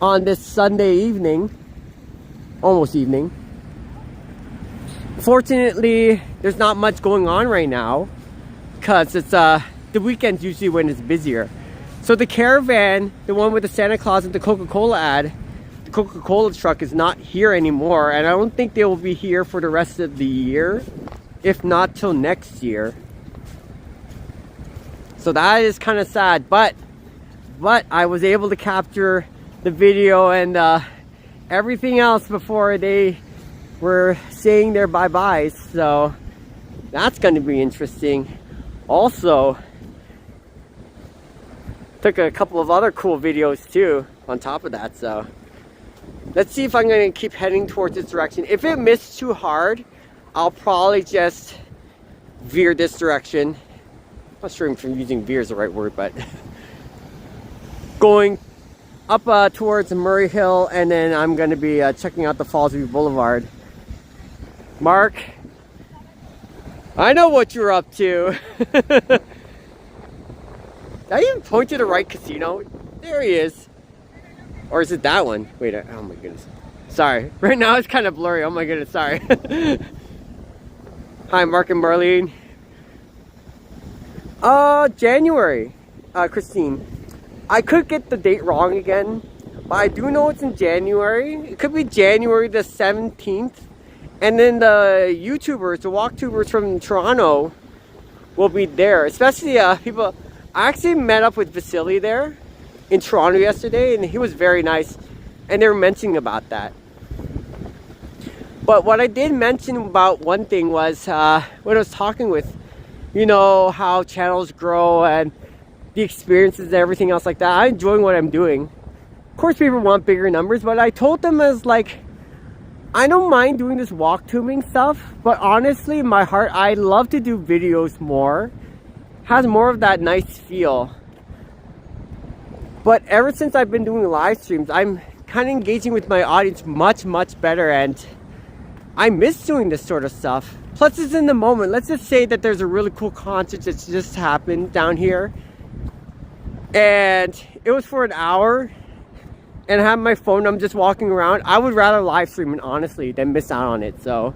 on this Sunday evening. Almost evening. Fortunately, there's not much going on right now because it's the weekend's usually when it's busier. So the caravan, the one with the Santa Claus and the Coca-Cola ad, the Coca-Cola truck is not here anymore, and I don't think they will be here for the rest of the year, if not till next year. So that is kind of sad, but I was able to capture the video and everything else before they were saying their bye-byes, so that's going to be interesting. Also, took a couple of other cool videos too on top of that, so let's see if I'm gonna keep heading towards this direction. If it missed too hard, I'll probably just veer this direction. I'm not sure if using veer is the right word, but going up towards Murray Hill, and then I'm gonna be checking out the Fallsview Boulevard. Mark, I know what you're up to. Did I even point to the right casino? There he is. Or is it that one? Wait, oh my goodness. Sorry. Right now it's kind of blurry. Oh my goodness, sorry. Hi, Mark and Marlene. January, Christine. I could get the date wrong again, but I do know it's in January. It could be January the 17th. And then the YouTubers, the walktubers from Toronto will be there. Especially people. I actually met up with Vasily there in Toronto yesterday, and he was very nice. And they were mentioning about that. But what I did mention about one thing was when I was talking with, you know, how channels grow and the experiences and everything else like that. I'm enjoying what I'm doing. Of course, people want bigger numbers, but I told them as like, I don't mind doing this walk tubing stuff, but honestly, in my heart, I love to do videos more. Has more of that nice feel. But ever since I've been doing live streams, I'm kind of engaging with my audience much better, and I miss doing this sort of stuff. Plus, it's in the moment. Let's just say that there's a really cool concert that's just happened down here, and it was for an hour, and I have my phone, I'm just walking around. I would rather live stream it, honestly, than miss out on it. So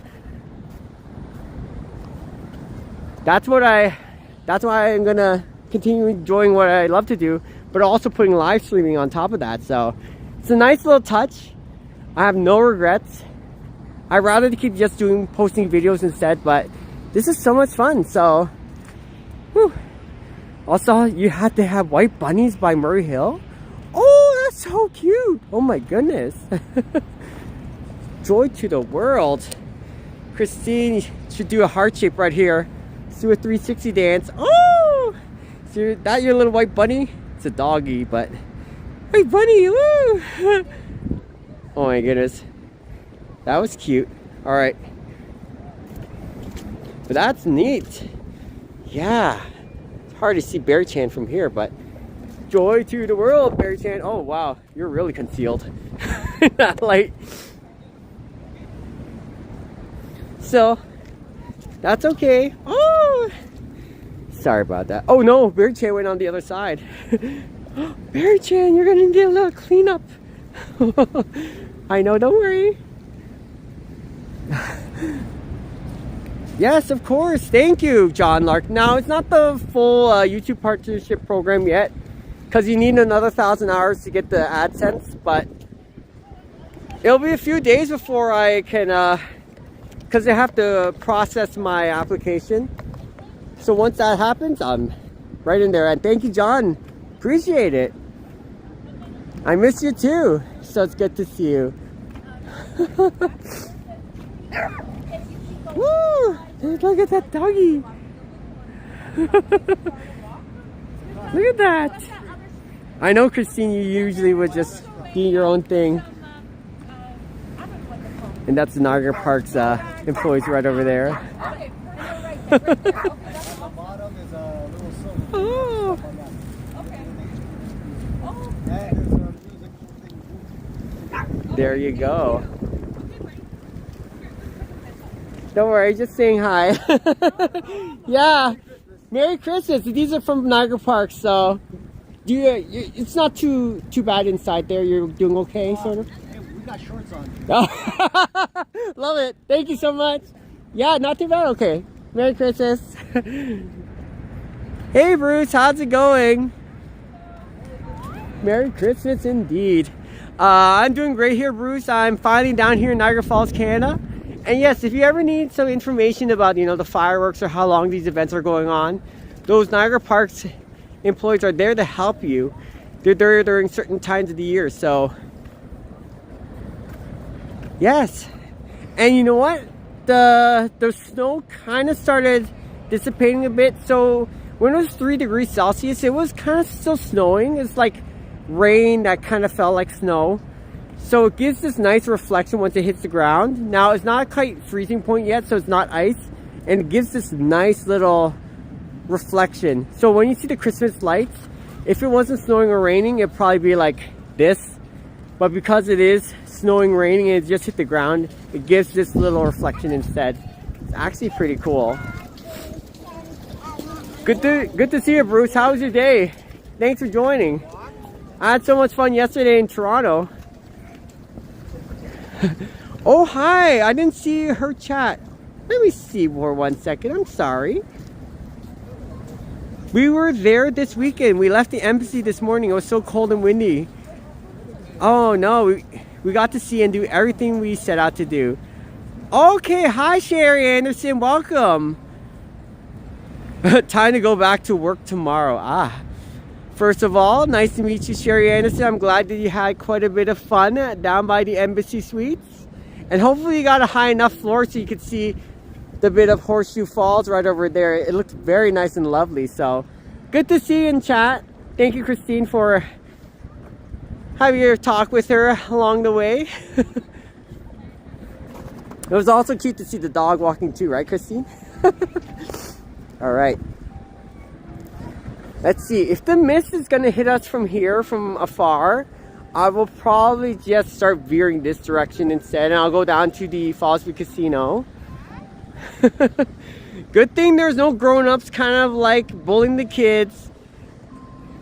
that's why I'm gonna continue enjoying what I love to do, but also putting live streaming on top of that. So it's a nice little touch. I have no regrets. I'd rather keep just posting videos instead, but this is so much fun. So whew. Also, you had to have white bunnies by Murray Hill. Oh, that's so cute. Oh my goodness. Joy to the world. Christine should do a heart shape right here. Let's do a 360 dance. Oh, so that your little white bunny? It's a doggy, but white bunny, woo. Oh my goodness. That was cute. All right. But that's neat. Yeah. It's hard to see Bear Chan from here, but joy to the world, Bear Chan. Oh wow, you're really concealed in that light. So that's okay. Oh, sorry about that. Oh no, Bear Chan went on the other side. Bear Chan, you're gonna need a little cleanup. I know, don't worry. Yes, of course. Thank you, John Lark. Now, it's not the full YouTube partnership program yet, because you need another 1,000 hours to get the AdSense, but it'll be a few days before I can, because they have to process my application. So once that happens, I'm right in there. And thank you, John. Appreciate it. I miss you too, so it's good to see you. Woo! Look at that doggy. Look at that. I know, Christine, you usually would just do your own thing. And that's the Niagara Parks employees right over there. Oh. There you go. Don't worry, just saying hi. Yeah, Merry Christmas. These are from Niagara Parks, so it's not too bad inside there. You're doing okay, sort of. We got shorts on. Oh. Love it. Thank you so much. Yeah, not too bad. Okay. Merry Christmas. Hey Bruce, how's it going? Merry Christmas indeed. I'm doing great here, Bruce. I'm finally down here in Niagara Falls, Canada. And yes, if you ever need some information about, you know, the fireworks or how long these events are going on, those Niagara Parks employees are there to help you. They're there during certain times of the year, so yes. And you know what? The snow kind of started dissipating a bit. So when it was 3 degrees Celsius, it was kind of still snowing. It's like rain that kind of felt like snow. So it gives this nice reflection once it hits the ground. Now it's not quite freezing point yet, so it's not ice, and it gives this nice little reflection. So when you see the Christmas lights, if it wasn't snowing or raining, it'd probably be like this. But because it is snowing, raining, and it just hit the ground, it gives this little reflection instead. It's actually pretty cool. Good to see you, Bruce. How was your day? Thanks for joining. I had so much fun yesterday in Toronto. Oh, hi. I didn't see her chat. Let me see for 1 second. I'm sorry. We were there this weekend. We left the embassy this morning. It was so cold and windy. Oh, no. We got to see and do everything we set out to do. Okay. Hi, Sherry Anderson. Welcome. Time to go back to work tomorrow. First of all, nice to meet you, Sherry Anderson. I'm glad that you had quite a bit of fun down by the Embassy Suites. And hopefully you got a high enough floor so you could see the bit of Horseshoe Falls right over there. It looked very nice and lovely. So good to see you in chat. Thank you, Christine, for having your talk with her along the way. It was also cute to see the dog walking too, right, Christine? All right. Let's see. If the mist is going to hit us from here, from afar, I will probably just start veering this direction instead. And I'll go down to the Fallsview Casino. Good thing there's no grown-ups kind of like bullying the kids,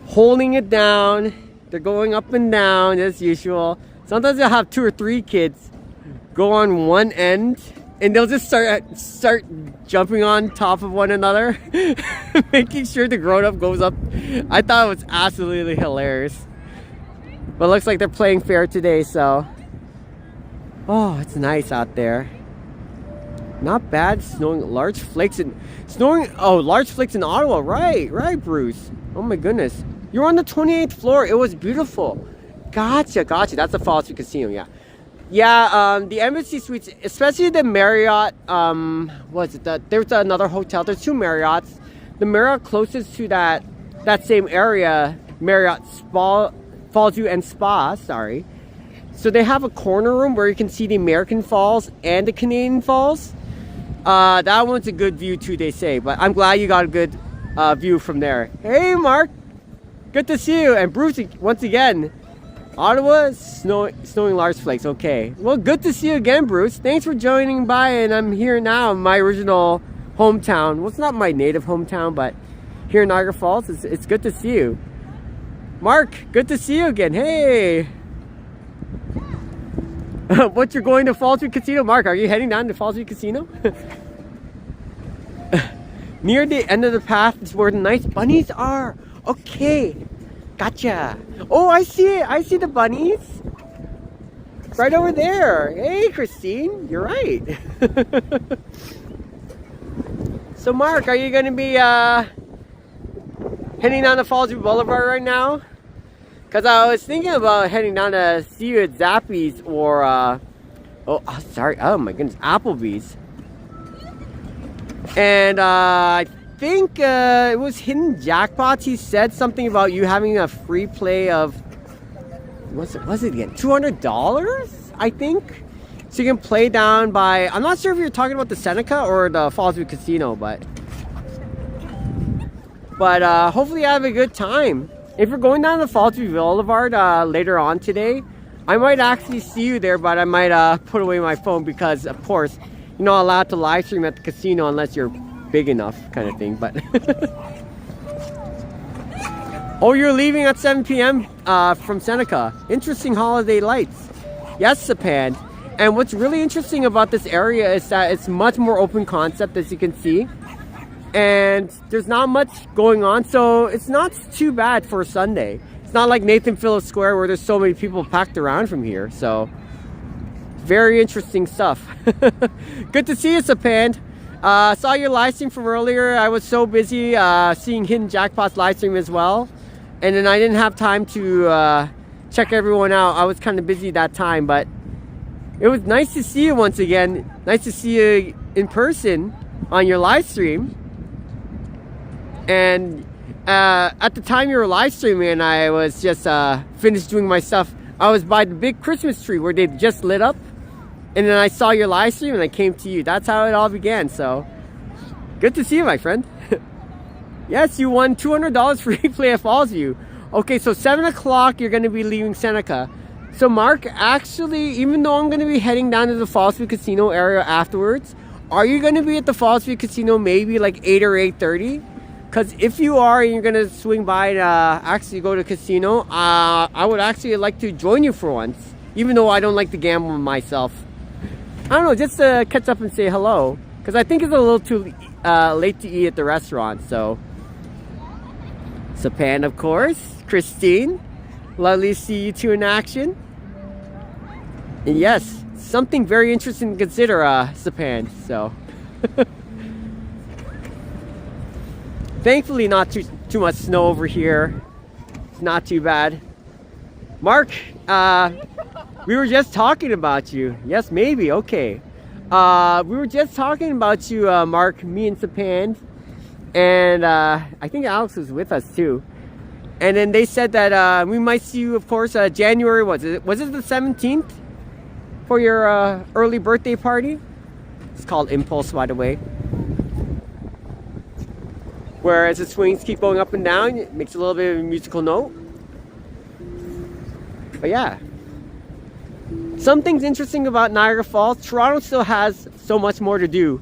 holding it down. They're going up and down as usual. Sometimes they'll have 2 or 3 kids go on one end, and they'll just start jumping on top of one another, making sure the grown-up goes up. I thought it was absolutely hilarious. But it looks like they're playing fair today, so. Oh, it's nice out there. Not bad. Snowing large flakes in large flakes in Ottawa. Right, Bruce. Oh my goodness. You're on the 28th floor. It was beautiful. Gotcha. That's the Fallsview Casino, yeah. Yeah, the Embassy Suites, especially the Marriott, there's another hotel. There's 2 Marriotts. The Marriott closest to that same area, Marriott Fallsview and Spa, sorry. So they have a corner room where you can see the American Falls and the Canadian Falls. That one's a good view too, they say. But I'm glad you got a good view from there. Hey, Mark. Good to see you. And Bruce, once again. Ottawa, snowing large flakes. Okay. Well, good to see you again, Bruce. Thanks for joining by, and I'm here now in my original hometown. Well, it's not my native hometown, but here in Niagara Falls, it's good to see you. Mark, good to see you again. Hey. What, you're going to Fallsview Casino? Mark, are you heading down to Fallsview Casino? Near the end of the path is where the nice bunnies are. Okay. Gotcha. Oh, I see it. I see the bunnies. Right over there. Hey, Christine. You're right. So, Mark, are you going to be heading down to Fallsview Boulevard right now? Because I was thinking about heading down to see you at Zappy's or, oh my goodness, Applebee's. And I think it was Hidden Jackpots. He said something about you having a free play of, what's it again? $200, I think. So you can play down by, I'm not sure if you're talking about the Seneca or the Fallsview Casino, but hopefully you have a good time. If you're going down to Fallsview Boulevard later on today, I might actually see you there, but I might put away my phone because, of course, you're not allowed to live stream at the casino unless you're big enough, kind of thing. But oh, you're leaving at 7 p.m. From Seneca. Interesting holiday lights. Yes, Sapan. And what's really interesting about this area is that it's much more open concept, as you can see. And there's not much going on, so it's not too bad for a Sunday. It's not like Nathan Phillips Square where there's so many people packed around from here. So very interesting stuff. Good to see you, Sapan. Saw your live stream from earlier. I was so busy seeing Hidden Jackpot's live stream as well. And then I didn't have time to check everyone out. I was kind of busy that time, but it was nice to see you once again. Nice to see you in person on your live stream. And at the time you were live streaming, I was just finished doing my stuff I was by the big Christmas tree where they just lit up. And then I saw your live stream and I came to you. That's how it all began. So, good to see you, my friend. Yes, you won $200 for replay at Fallsview. Okay, so 7 o'clock, you're going to be leaving Seneca. So, Mark, actually, even though I'm going to be heading down to the Fallsview Casino area afterwards, are you going to be at the Fallsview Casino maybe like 8 or 8:30? Because if you are and you're going to swing by to actually go to the casino, I would actually like to join you for once. Even though I don't like to gamble myself. I don't know, just to catch up and say hello. Because I think it's a little too late to eat at the restaurant, so. Sapan, of course. Christine. Lovely to see you two in action. And yes, something very interesting to consider, Sapan, so. Thankfully, not too much snow over here. It's not too bad. Mark, we were just talking about you. Yes, maybe. Okay. We were just talking about you, Mark, me and Sapan. And I think Alex was with us too. And then they said that we might see you, of course, January, was it the 17th? For your early birthday party? It's called Impulse, by the way. Whereas the swings keep going up and down, it makes a little bit of a musical note. But yeah. Something's interesting about Niagara Falls. Toronto still has so much more to do.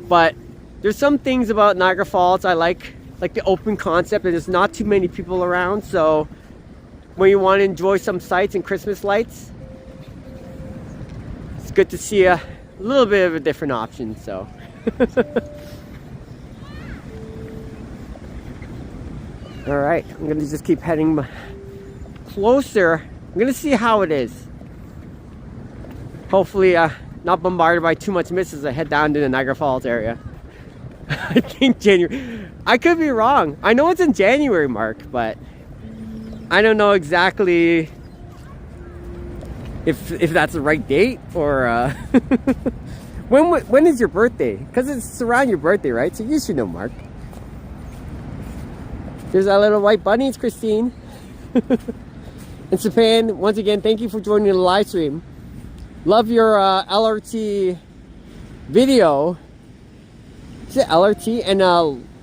But there's some things about Niagara Falls I like the open concept, and there's not too many people around. So when you want to enjoy some sights and Christmas lights, it's good to see a little bit of a different option. So. All right, I'm gonna just keep heading closer. I'm gonna see how it is. Hopefully, not bombarded by too much mist as I head down to the Niagara Falls area. I think January. I could be wrong. I know it's in January, Mark, but I don't know exactly if that's the right date or when is your birthday? Because it's around your birthday, right? So you should know, Mark. There's our little white bunnies, Christine. And Sapan, once again, thank you for joining the live stream. Love your LRT video. Is it LRT? And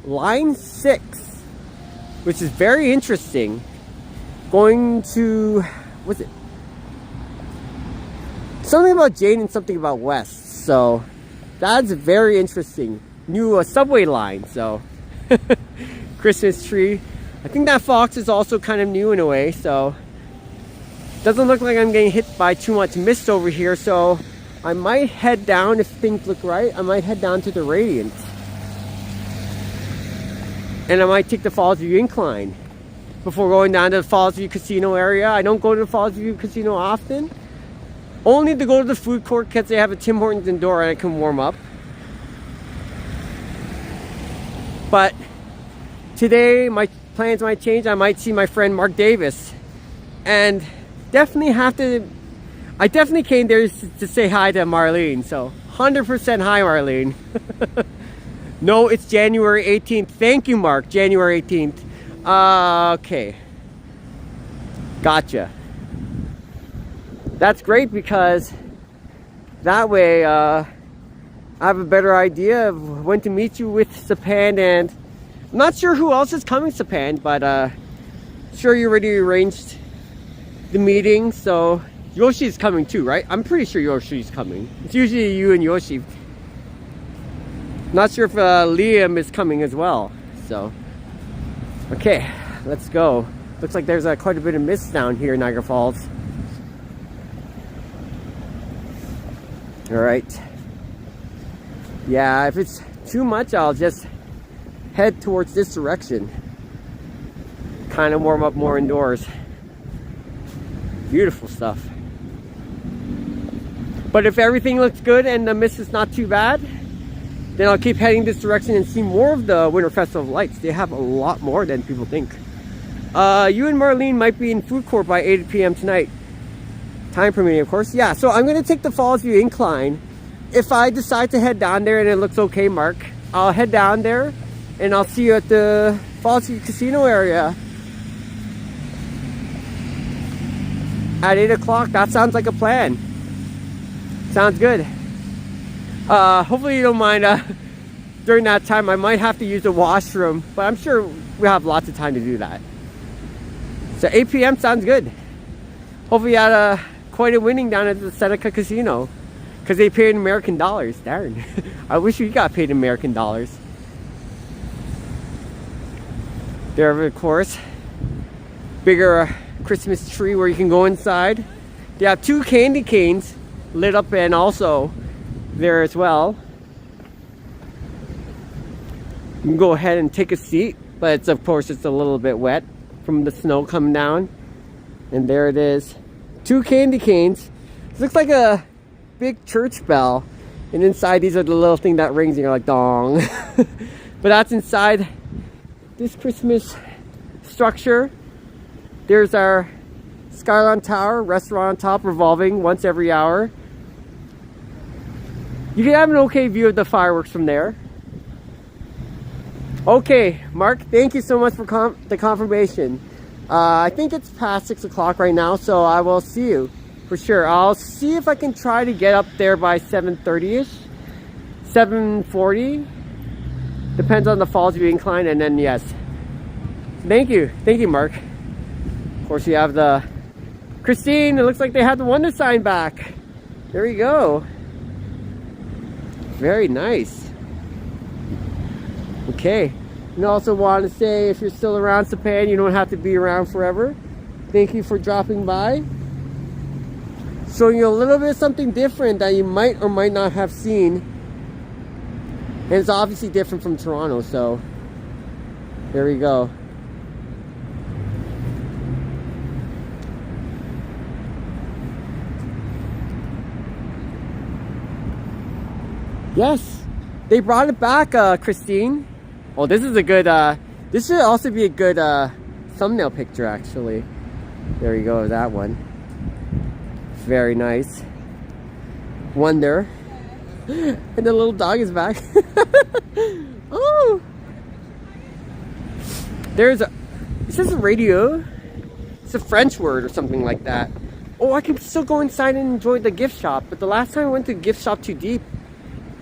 line 6, which is very interesting. Going to, what's it? Something about Jane and something about West. So that's very interesting. New subway line, so. Christmas tree. I think that fox is also kind of new in a way, so doesn't look like I'm getting hit by too much mist over here, so I might head down, if things look right, I might head down to the Radiant. And I might take the Fallsview Incline before going down to the Fallsview Casino area. I don't go to the Fallsview Casino often. Only to go to the food court because they have a Tim Hortons indoor and I can warm up. But today, my plans might change. I might see my friend Mark Davis. And I definitely came there to say hi to Marlene. So, 100% hi, Marlene. No, it's January 18th. Thank you, Mark. January 18th. Okay. Gotcha. That's great because that way I have a better idea of when to meet you with Sapan, and I'm not sure who else is coming, Sapan, but sure you already arranged the meeting, so Yoshi's coming too, right? I'm pretty sure Yoshi's coming. It's usually you and Yoshi. Not sure if Liam is coming as well, so. Okay, let's go. Looks like there's quite a bit of mist down here in Niagara Falls. All right. Yeah, if it's too much, I'll just head towards this direction. Kind of warm up more indoors. Beautiful stuff. But if everything looks good and the mist is not too bad, then I'll keep heading this direction and see more of the Winter Festival of Lights. They have a lot more than people think. You and Marlene might be in food court by 8 p.m. tonight. Time permitting, of course. Yeah, so I'm going to take the Fallsview Incline. If I decide to head down there and it looks okay, Mark, I'll head down there and I'll see you at the Fallsview Casino area at 8 o'clock. That sounds like a plan. Sounds good. Hopefully you don't mind. During that time, I might have to use the washroom, but I'm sure we have lots of time to do that. So 8 p.m. sounds good. Hopefully you had quite a winning down at the Seneca Casino, because they paid in American dollars. Darn. I wish we got paid in American dollars. There, of course, bigger Christmas tree where you can go inside. They have 2 candy canes lit up and also there as well. You can go ahead and take a seat, but it's, of course, it's a little bit wet from the snow coming down. And there it is. 2 candy canes. It looks like a big church bell. And inside, these are the little thing that rings and you're like, dong. But that's inside this Christmas structure. There's our Skyline Tower, restaurant on top, revolving once every hour. You can have an okay view of the fireworks from there. Okay, Mark, thank you so much for the confirmation. I think it's past 6 o'clock right now, so I will see you for sure. I'll see if I can try to get up there by 7:30ish, 7:40. Depends on the Fallsview Incline, and then yes. Thank you, Mark. Of course, you have the Christine. It looks like they have the Wonder sign back. There you go. Very nice. Okay. And I also want to say, if you're still around Japan, you don't have to be around forever. Thank you for dropping by. Showing you a little bit of something different that you might or might not have seen. And it's obviously different from Toronto, so there we go. Yes, they brought it back, Christine. Oh, this is a good, this should also be a good thumbnail picture, actually. There you go, that one. Very nice. Wonder. And the little dog is back. Oh! There's a, is this a radio? It's a French word or something like that. Oh, I can still go inside and enjoy the gift shop. But the last time I went to gift shop too deep,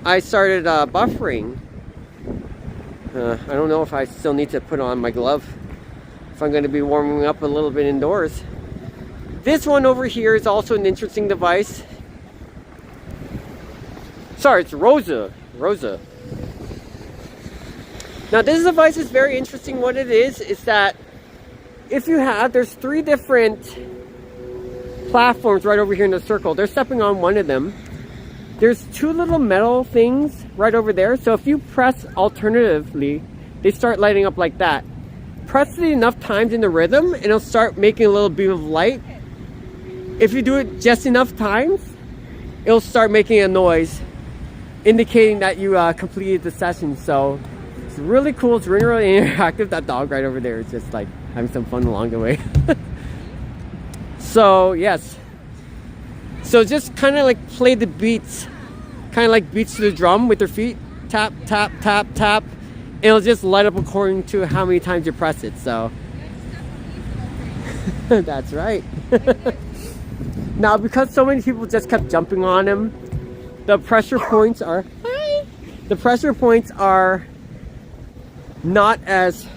I started buffering. I don't know if I still need to put on my glove if I'm going to be warming up a little bit indoors. This one over here is also an interesting device. Sorry, it's Roseaux. Now this device is very interesting. What it is that if you have, there's 3 different platforms right over here in the circle. They're stepping on one of them. There's 2 little metal things right over there. So if you press alternatively, they start lighting up like that. Press it enough times in the rhythm and it'll start making a little beam of light. If you do it just enough times, it'll start making a noise indicating that you completed the session. So it's really cool. It's really interactive. That dog right over there is just like having some fun along the way. So yes, so just kind of like play the beats, kind of like beats to the drum with your feet. Tap, tap, tap, tap. And it'll just light up according to how many times you press it. So that's right. Now, because so many people just kept jumping on him, the pressure points are not as,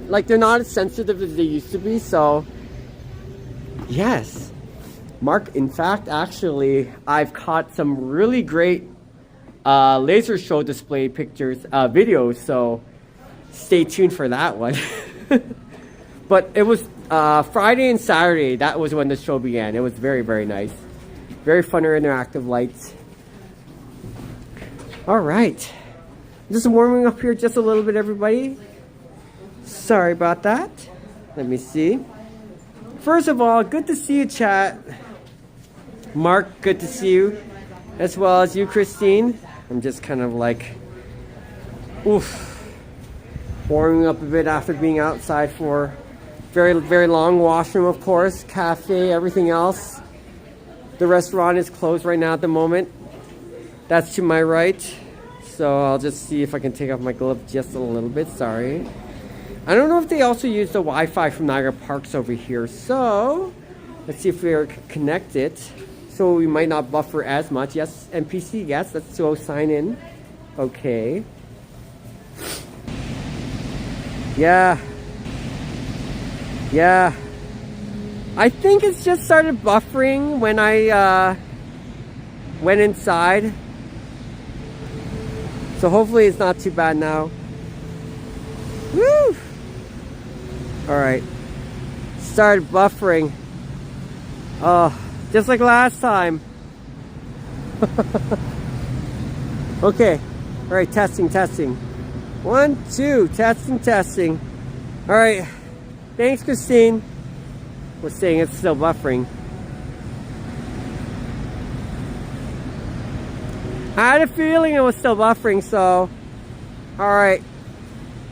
like, they're not as sensitive as they used to be. So yes, Mark, in fact, actually, I've caught some really great laser show display pictures, videos, so stay tuned for that one. But it was Friday and Saturday, that was when the show began. It was very, very nice. Very fun or interactive lights. All right. Just warming up here just a little bit, everybody. Sorry about that. Let me see. First of all, good to see you, chat. Mark, good to see you. As well as you, Christine. I'm just kind of like, oof. Warming up a bit after being outside for very, very long washroom, of course. Cafe, everything else. The restaurant is closed right now at the moment. That's to my right. So I'll just see if I can take off my glove just a little bit. Sorry. I don't know if they also use the Wi-Fi from Niagara Parks over here. So Let's see if we can connect it. So we might not buffer as much. Yes, NPC, yes, let's go sign in. Okay. Yeah. Yeah. I think it's just started buffering when I went inside. So hopefully it's not too bad now. Woo! Alright. Started buffering. Oh, just like last time. Okay. Alright, testing. 1, 2, testing. Alright. Thanks, Christine. We're saying it's still buffering. I had a feeling it was still buffering, so alright.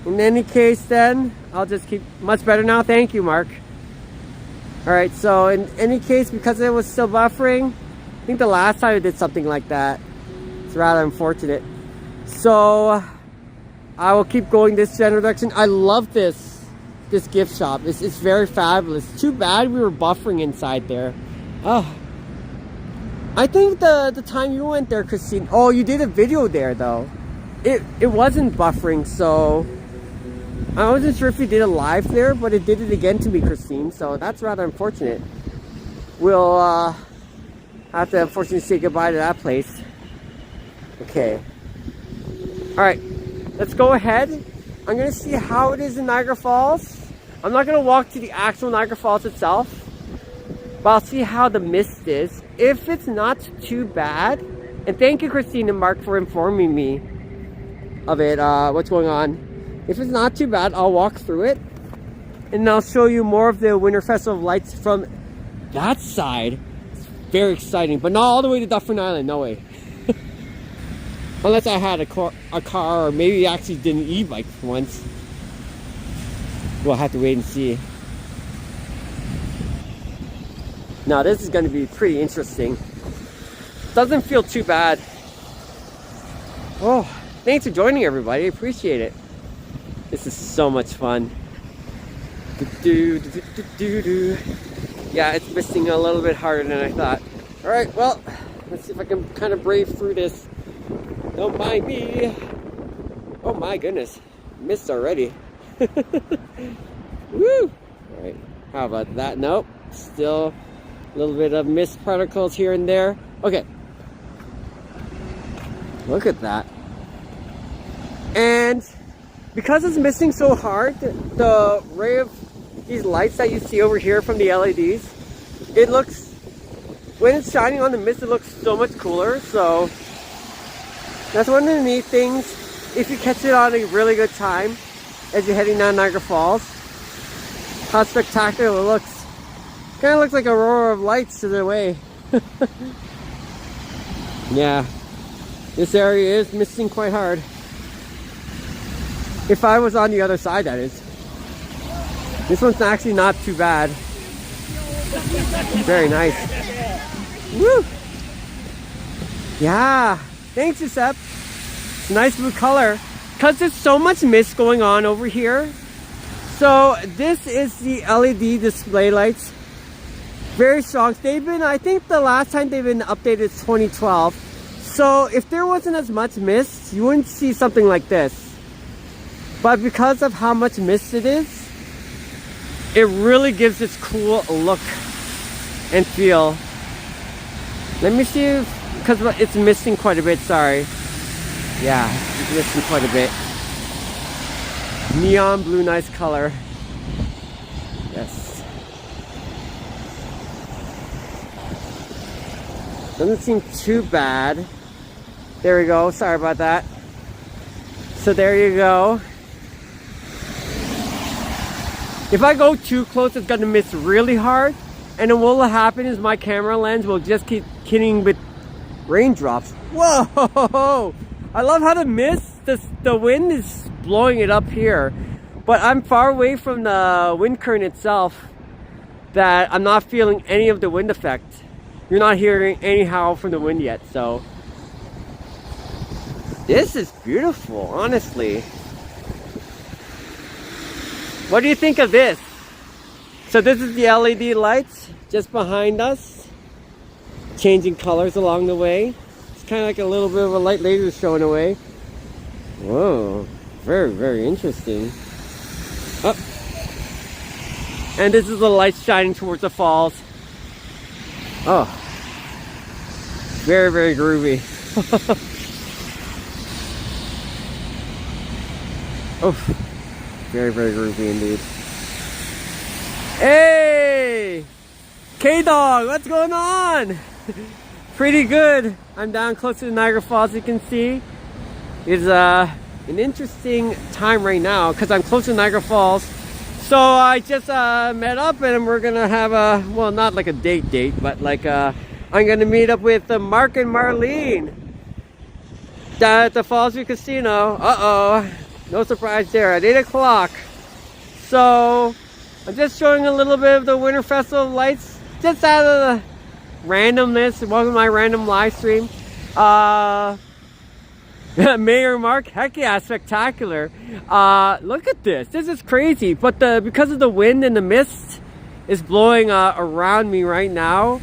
In any case then, I'll just keep much better now. Thank you, Mark. Alright, so in any case, because it was still buffering, I think the last time I did something like that. It's rather unfortunate. So I will keep going this general direction. I love this gift shop. It's very fabulous. Too bad we were buffering inside there. Oh, I think the time you went there, Christine, oh, you did a video there though. It wasn't buffering, so I wasn't sure if you did a live there, but it did it again to me, Christine, so that's rather unfortunate. We'll have to unfortunately say goodbye to that place. Okay. Alright, let's go ahead. I'm gonna see how it is in Niagara Falls. I'm not gonna walk to the actual Niagara Falls itself, but I'll see how the mist is. If it's not too bad, and thank you, Christine and Mark, for informing me of it, what's going on. If it's not too bad, I'll walk through it, and I'll show you more of the Winter Festival of Lights from that side. It's very exciting, but not all the way to Dufferin Island, no way. Unless I had a car, or maybe actually did an e-bike for once. We'll have to wait and see. Now this is going to be pretty interesting. Doesn't feel too bad. Oh, thanks for joining, everybody. I appreciate it. This is so much fun. Yeah, it's misting a little bit harder than I thought. Alright, well, let's see if I can kind of brave through this. Don't mind me. Oh my goodness. Missed already. Woo! Alright, how about that? Nope. Still a little bit of mist particles here and there. Okay. Look at that. And because it's misting so hard, the ray of these lights that you see over here from the LEDs, it looks, when it's shining on the mist, it looks so much cooler. So that's one of the neat things. If you catch it on a really good time as you're heading down Niagara Falls, how spectacular it looks. Kind of looks like a roar of lights to the way. Yeah, this area is misting quite hard. If I was on the other side, that is. This one's actually not too bad. Very nice. Woo! Yeah, thanks, Giuseppe. Nice blue color. Because there's so much mist going on over here. So this is the LED display lights. Very strong. They've been, I think the last time they've been updated is 2012. So if there wasn't as much mist, you wouldn't see something like this. But because of how much mist it is, it really gives this cool look and feel. Let me see if, because it's misting quite a bit, sorry. Yeah, it's misting quite a bit. Neon blue, nice color. Yes. Doesn't seem too bad. There we go, sorry about that. So there you go. If I go too close, it's gonna miss really hard. And then what will happen is my camera lens will just keep hitting with raindrops. Whoa! I love how the mist, the wind is blowing it up here. But I'm far away from the wind current itself that I'm not feeling any of the wind effect. You're not hearing any howl from the wind yet, so. This is beautiful, honestly. What do you think of this? So this is the LED lights. just behind us, changing colors along the way. It's kind of like a little bit of a light laser showing away. Whoa, very, very interesting. Oh. And this is the light shining towards the falls. Oh, very, very groovy. Oh, very, very groovy indeed. Hey, K-Dog, what's going on? Pretty good. I'm down close to the Niagara Falls, you can see. It's an interesting time right now because I'm close to Niagara Falls. So I just met up and we're gonna have a, well, not like a date, but like I'm gonna meet up with Mark and Marlene down at the Fallsview Casino. Uh-oh, no surprise there, at 8 o'clock. So I'm just showing a little bit of the Winter Festival lights, just out of the randomness. It wasn't my random live stream. Mayor Mark, heck yeah, spectacular. Look at this. This is crazy. But because of the wind and the mist is blowing around me right now,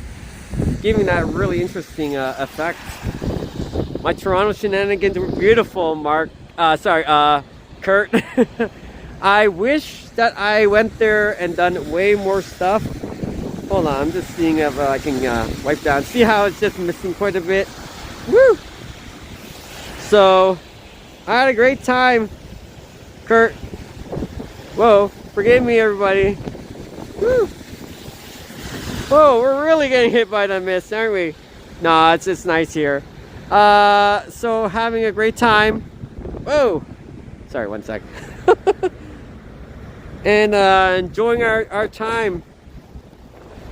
giving that really interesting effect. My Toronto shenanigans were beautiful, Mark. Kurt. I wish that I went there and done way more stuff. Hold on, I'm just seeing if I can wipe down. See how it's just missing quite a bit. Woo! So, I had a great time, Kurt. Whoa, forgive me, everybody. Woo! Whoa, we're really getting hit by the mist, aren't we? Nah, it's just nice here. So having a great time. Whoa! Sorry, one sec. And enjoying our time.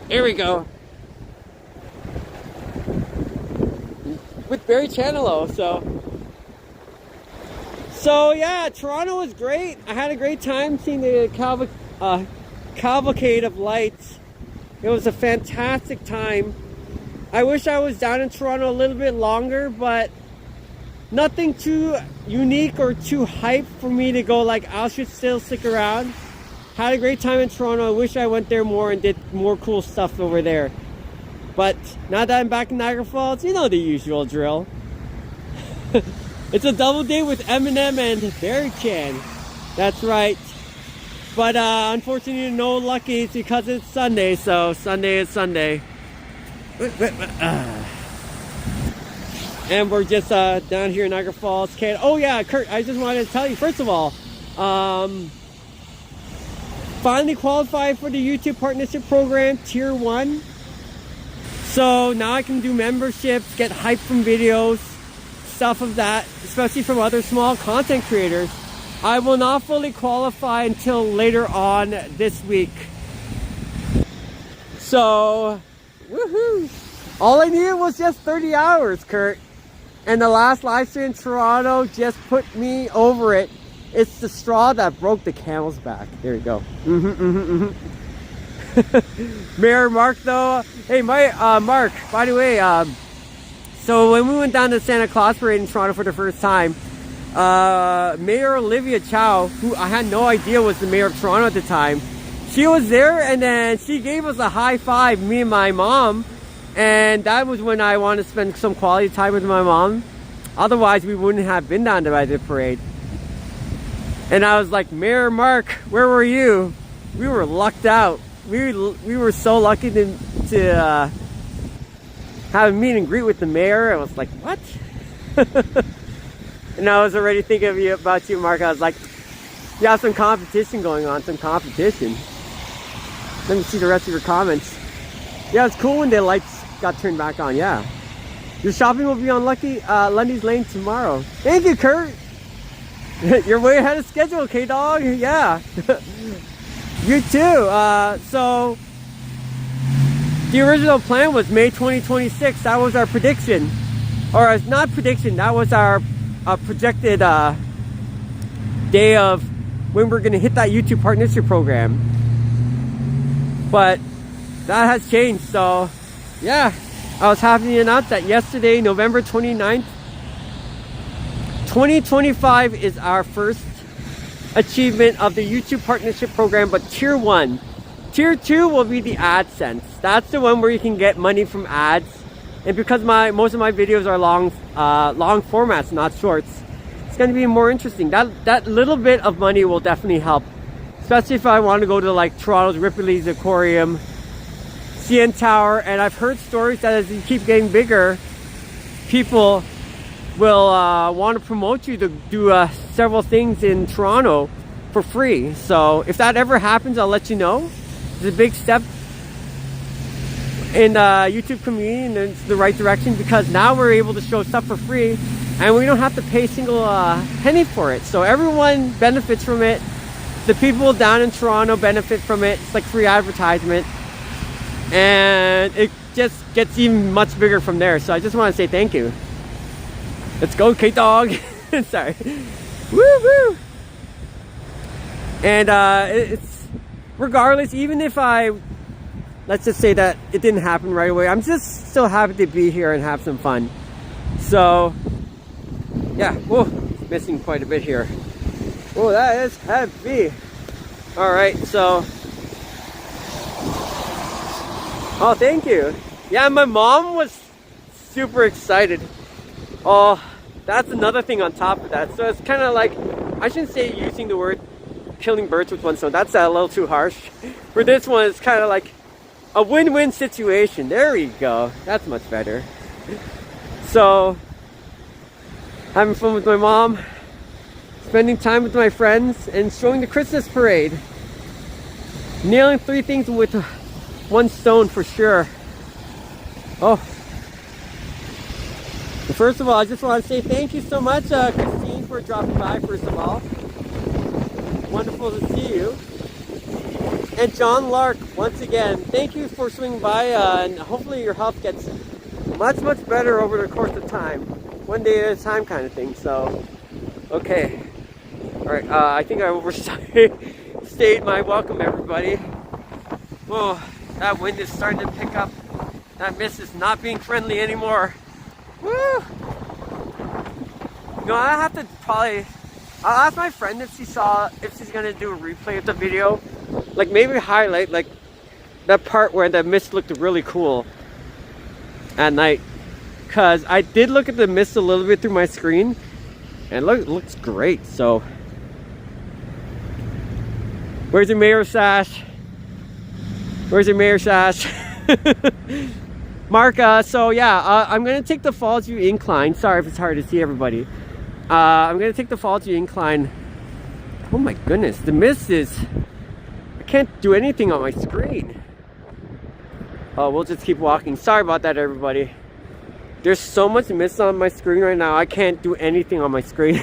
Here we go. With Barry Channelo, so yeah, Toronto was great. I had a great time seeing the cavalcade of lights. It was a fantastic time. I wish I was down in Toronto a little bit longer, but nothing too unique or too hype for me to go like I should still stick around. Had a great time in Toronto. I wish I went there more and did more cool stuff over there. But now that I'm back in Niagara Falls, you know the usual drill. It's a double date with Eminem and Barry Chan. That's right. But unfortunately, no luckies because it's Sunday. So Sunday is Sunday. And we're just down here in Niagara Falls, Canada. Oh yeah, Kurt, I just wanted to tell you, first of all, finally qualified for the YouTube Partnership Program, Tier 1. So now I can do memberships, get hype from videos, stuff of that, especially from other small content creators. I will not fully qualify until later on this week. So, woohoo! All I needed was just 30 hours, Kurt. And the last live stream in Toronto just put me over it. It's the straw that broke the camel's back. There you go. Mayor Mark, though. Hey, Mark, by the way, so when we went down to Santa Claus Parade in Toronto for the first time, Mayor Olivia Chow, who I had no idea was the mayor of Toronto at the time, she was there and then she gave us a high five, me and my mom. And that was when I wanted to spend some quality time with my mom. Otherwise, we wouldn't have been down to the parade. And I was like, Mayor Mark, where were you? We were lucked out. We were so lucky to have a meet and greet with the mayor. I was like, what? And I was already thinking about you, Mark. I was like, you have some competition going on, some competition. Let me see the rest of your comments. Yeah, it's cool when the lights got turned back on, yeah. Your shopping will be on Lundy's Lane tomorrow. Thank you, Kurt. You're way ahead of schedule, K-Dog. Yeah. You too. So, the original plan was May 2026. That was our prediction. Or not prediction, that was our projected day of when we're going to hit that YouTube Partnership Program. But that has changed, so yeah. I was happy to announce that yesterday, November 29th, 2025 is our first achievement of the YouTube Partnership Program, but Tier 1. Tier 2 will be the AdSense. That's the one where you can get money from ads. And because most of my videos are long formats, not shorts, it's going to be more interesting. That little bit of money will definitely help. Especially if I want to go to like Toronto's Ripley's Aquarium, CN Tower. And I've heard stories that as you keep getting bigger, people will want to promote you to do several things in Toronto for free. So if that ever happens, I'll let you know. It's a big step in the YouTube community, and it's the right direction, because now we're able to show stuff for free and we don't have to pay a single penny for it. So everyone benefits from it. The people down in Toronto benefit from it. It's like free advertisement, and it just gets even much bigger from there. So I just want to say thank you. Let's go, K-Dog. Sorry. Woo woo. And it's regardless, even if let's just say that it didn't happen right away, I'm just still happy to be here and have some fun. So yeah, whoa, missing quite a bit here. Oh, that is heavy. All right, so oh, thank you. Yeah, my mom was super excited. Oh, that's another thing on top of that. So it's kind of like, I shouldn't say using the word killing birds with one stone. That's a little too harsh. For this one, it's kind of like a win-win situation. There we go. That's much better. So, having fun with my mom, spending time with my friends, and showing the Christmas parade. Nailing 3 things with 1 stone for sure. Oh. First of all, I just want to say thank you so much, Christine, for dropping by, first of all. Wonderful to see you. And John Lark, once again, thank you for swinging by, and hopefully your health gets much, much better over the course of time. One day at a time kind of thing, so, okay. Alright, I think I overstayed my welcome, everybody. Whoa, that wind is starting to pick up. That mist is not being friendly anymore. Woo! You know, I have to probably, I'll ask my friend if she's gonna do a replay of the video. Like maybe highlight like that part where the mist looked really cool at night. Cause I did look at the mist a little bit through my screen, and it looks great. So where's your mayor sash? Where's your mayor sash? Mark, so yeah, I'm gonna take the Fallsview Incline. Sorry if it's hard to see everybody. I'm gonna take the Fallsview Incline. Oh my goodness, the mist is, I can't do anything on my screen. Oh, we'll just keep walking. Sorry about that, everybody. There's so much mist on my screen right now, I can't do anything on my screen.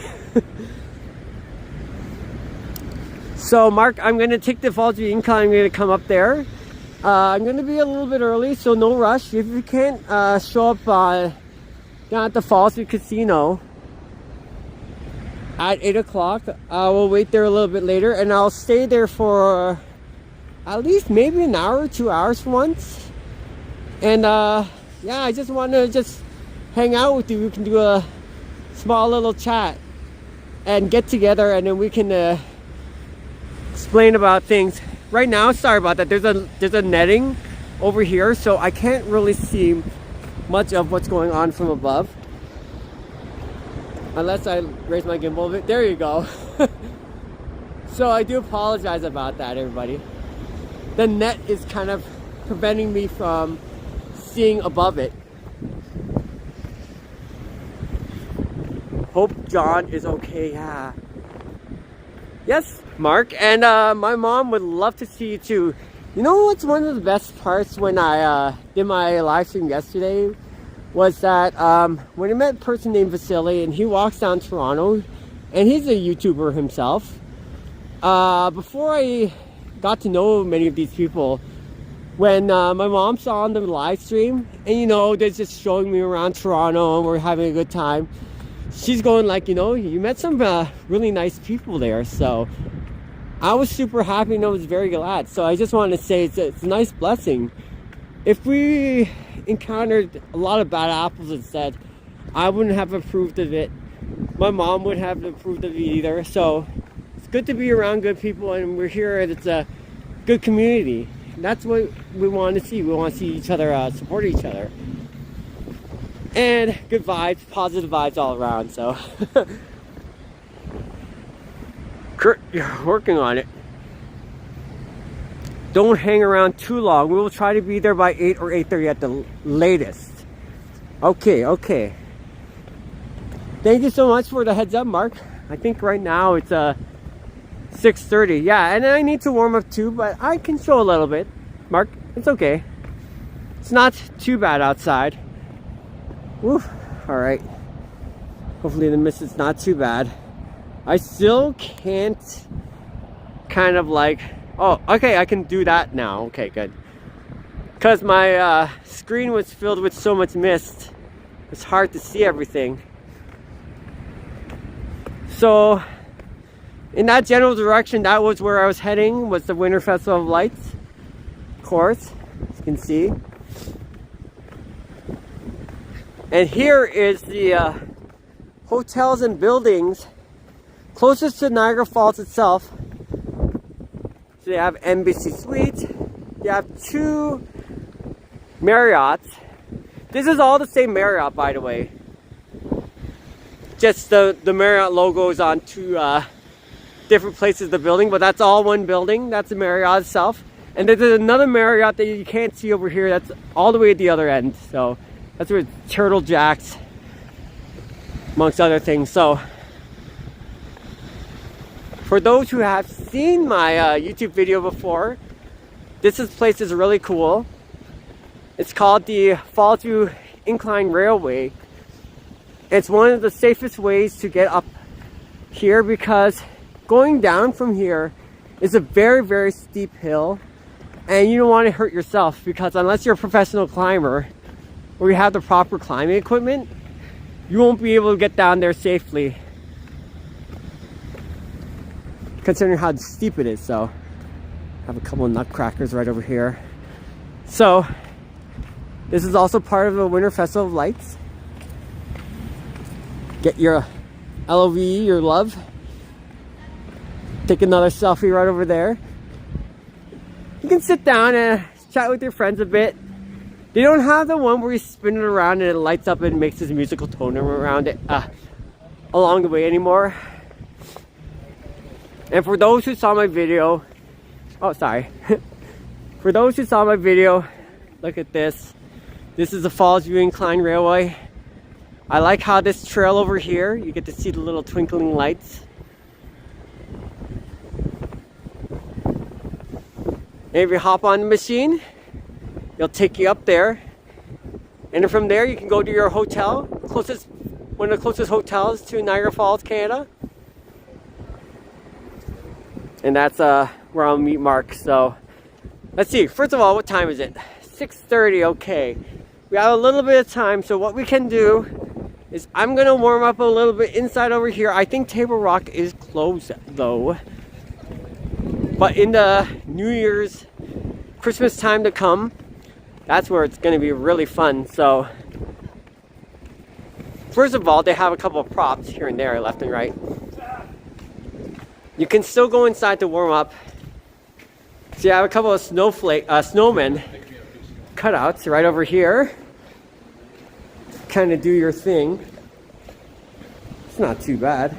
So Mark, I'm gonna take the Fallsview Incline. I'm gonna come up there. I'm going to be a little bit early, so no rush. If you can't show up down at the Fallsview Casino at 8 o'clock, we'll wait there a little bit later, and I'll stay there for at least maybe an hour or 2 hours for once. And yeah, I just want to hang out with you. We can do a small little chat and get together, and then we can explain about things. Right now, sorry about that, there's a netting over here, so I can't really see much of what's going on from above. Unless I raise my gimbal a bit. There you go. So I do apologize about that, everybody. The net is kind of preventing me from seeing above it. Hope John is okay, yeah. Yes, Mark, and my mom would love to see you too. You know what's one of the best parts when I did my live stream yesterday was that when I met a person named Vasily, and he walks down Toronto, and he's a YouTuber himself. Before I got to know many of these people, when my mom saw on the live stream, and you know, they're just showing me around Toronto and we're having a good time, she's going like, you know, you met some really nice people there. So I was super happy and I was very glad. So I just wanted to say it's a nice blessing. If we encountered a lot of bad apples instead, I wouldn't have approved of it. My mom wouldn't have approved of it either. So it's good to be around good people, and we're here and it's a good community. That's what we want to see. We want to see each other support each other. And good vibes, positive vibes all around, so. Kurt, you're working on it. Don't hang around too long. We will try to be there by 8 or 8:30 at the latest. Okay, okay. Thank you so much for the heads up, Mark. I think right now it's 6:30. Yeah, and I need to warm up too, but I can show a little bit. Mark, it's okay. It's not too bad outside. Woo, all right. Hopefully the mist is not too bad. I still can't kind of like, oh, okay, I can do that now. Okay, good. Because my screen was filled with so much mist, it's hard to see everything. So, in that general direction, that was where I was heading, was the Winter Festival of Lights course, as you can see. And here is the hotels and buildings closest to Niagara Falls itself. So they have Embassy Suites. They have 2 Marriotts. This is all the same Marriott, by the way. Just the Marriott logo is on 2 different places of the building, but that's all one building. That's the Marriott itself. And there's another Marriott that you can't see over here. That's all the way at the other end. So that's where Turtle Jacks, amongst other things. So for those who have seen my YouTube video before, this place is really cool. It's called the Fallsview Incline Railway. It's one of the safest ways to get up here because going down from here is a very, very steep hill, and you don't want to hurt yourself because unless you're a professional climber or you have the proper climbing equipment, you won't be able to get down there safely considering how steep it is. So I have a couple of nutcrackers right over here. So this is also part of the Winter Festival of Lights. Get your LOV, your love. Take another selfie right over there. You can sit down and chat with your friends a bit. They don't have the one where you spin it around and it lights up and makes this musical tone around it along the way anymore. And for those who saw my video, oh sorry. For those who saw my video, look at this. This is the Fallsview Incline Railway. I like how this trail over here, you get to see the little twinkling lights. And if you hop on the machine, it'll take you up there. And then from there, you can go to your hotel, one of the closest hotels to Niagara Falls, Canada. And that's where I'll meet Mark. So let's see. First of all, what time is it? 6:30. Okay. We have a little bit of time. So what we can do is I'm going to warm up a little bit inside over here. I think Table Rock is closed though. But in the New Year's, Christmas time to come, that's where it's going to be really fun. So first of all, they have a couple of props here and there, left and right. You can still go inside to warm up. So you have a couple of snowmen cutouts right over here. Kind of do your thing. It's not too bad.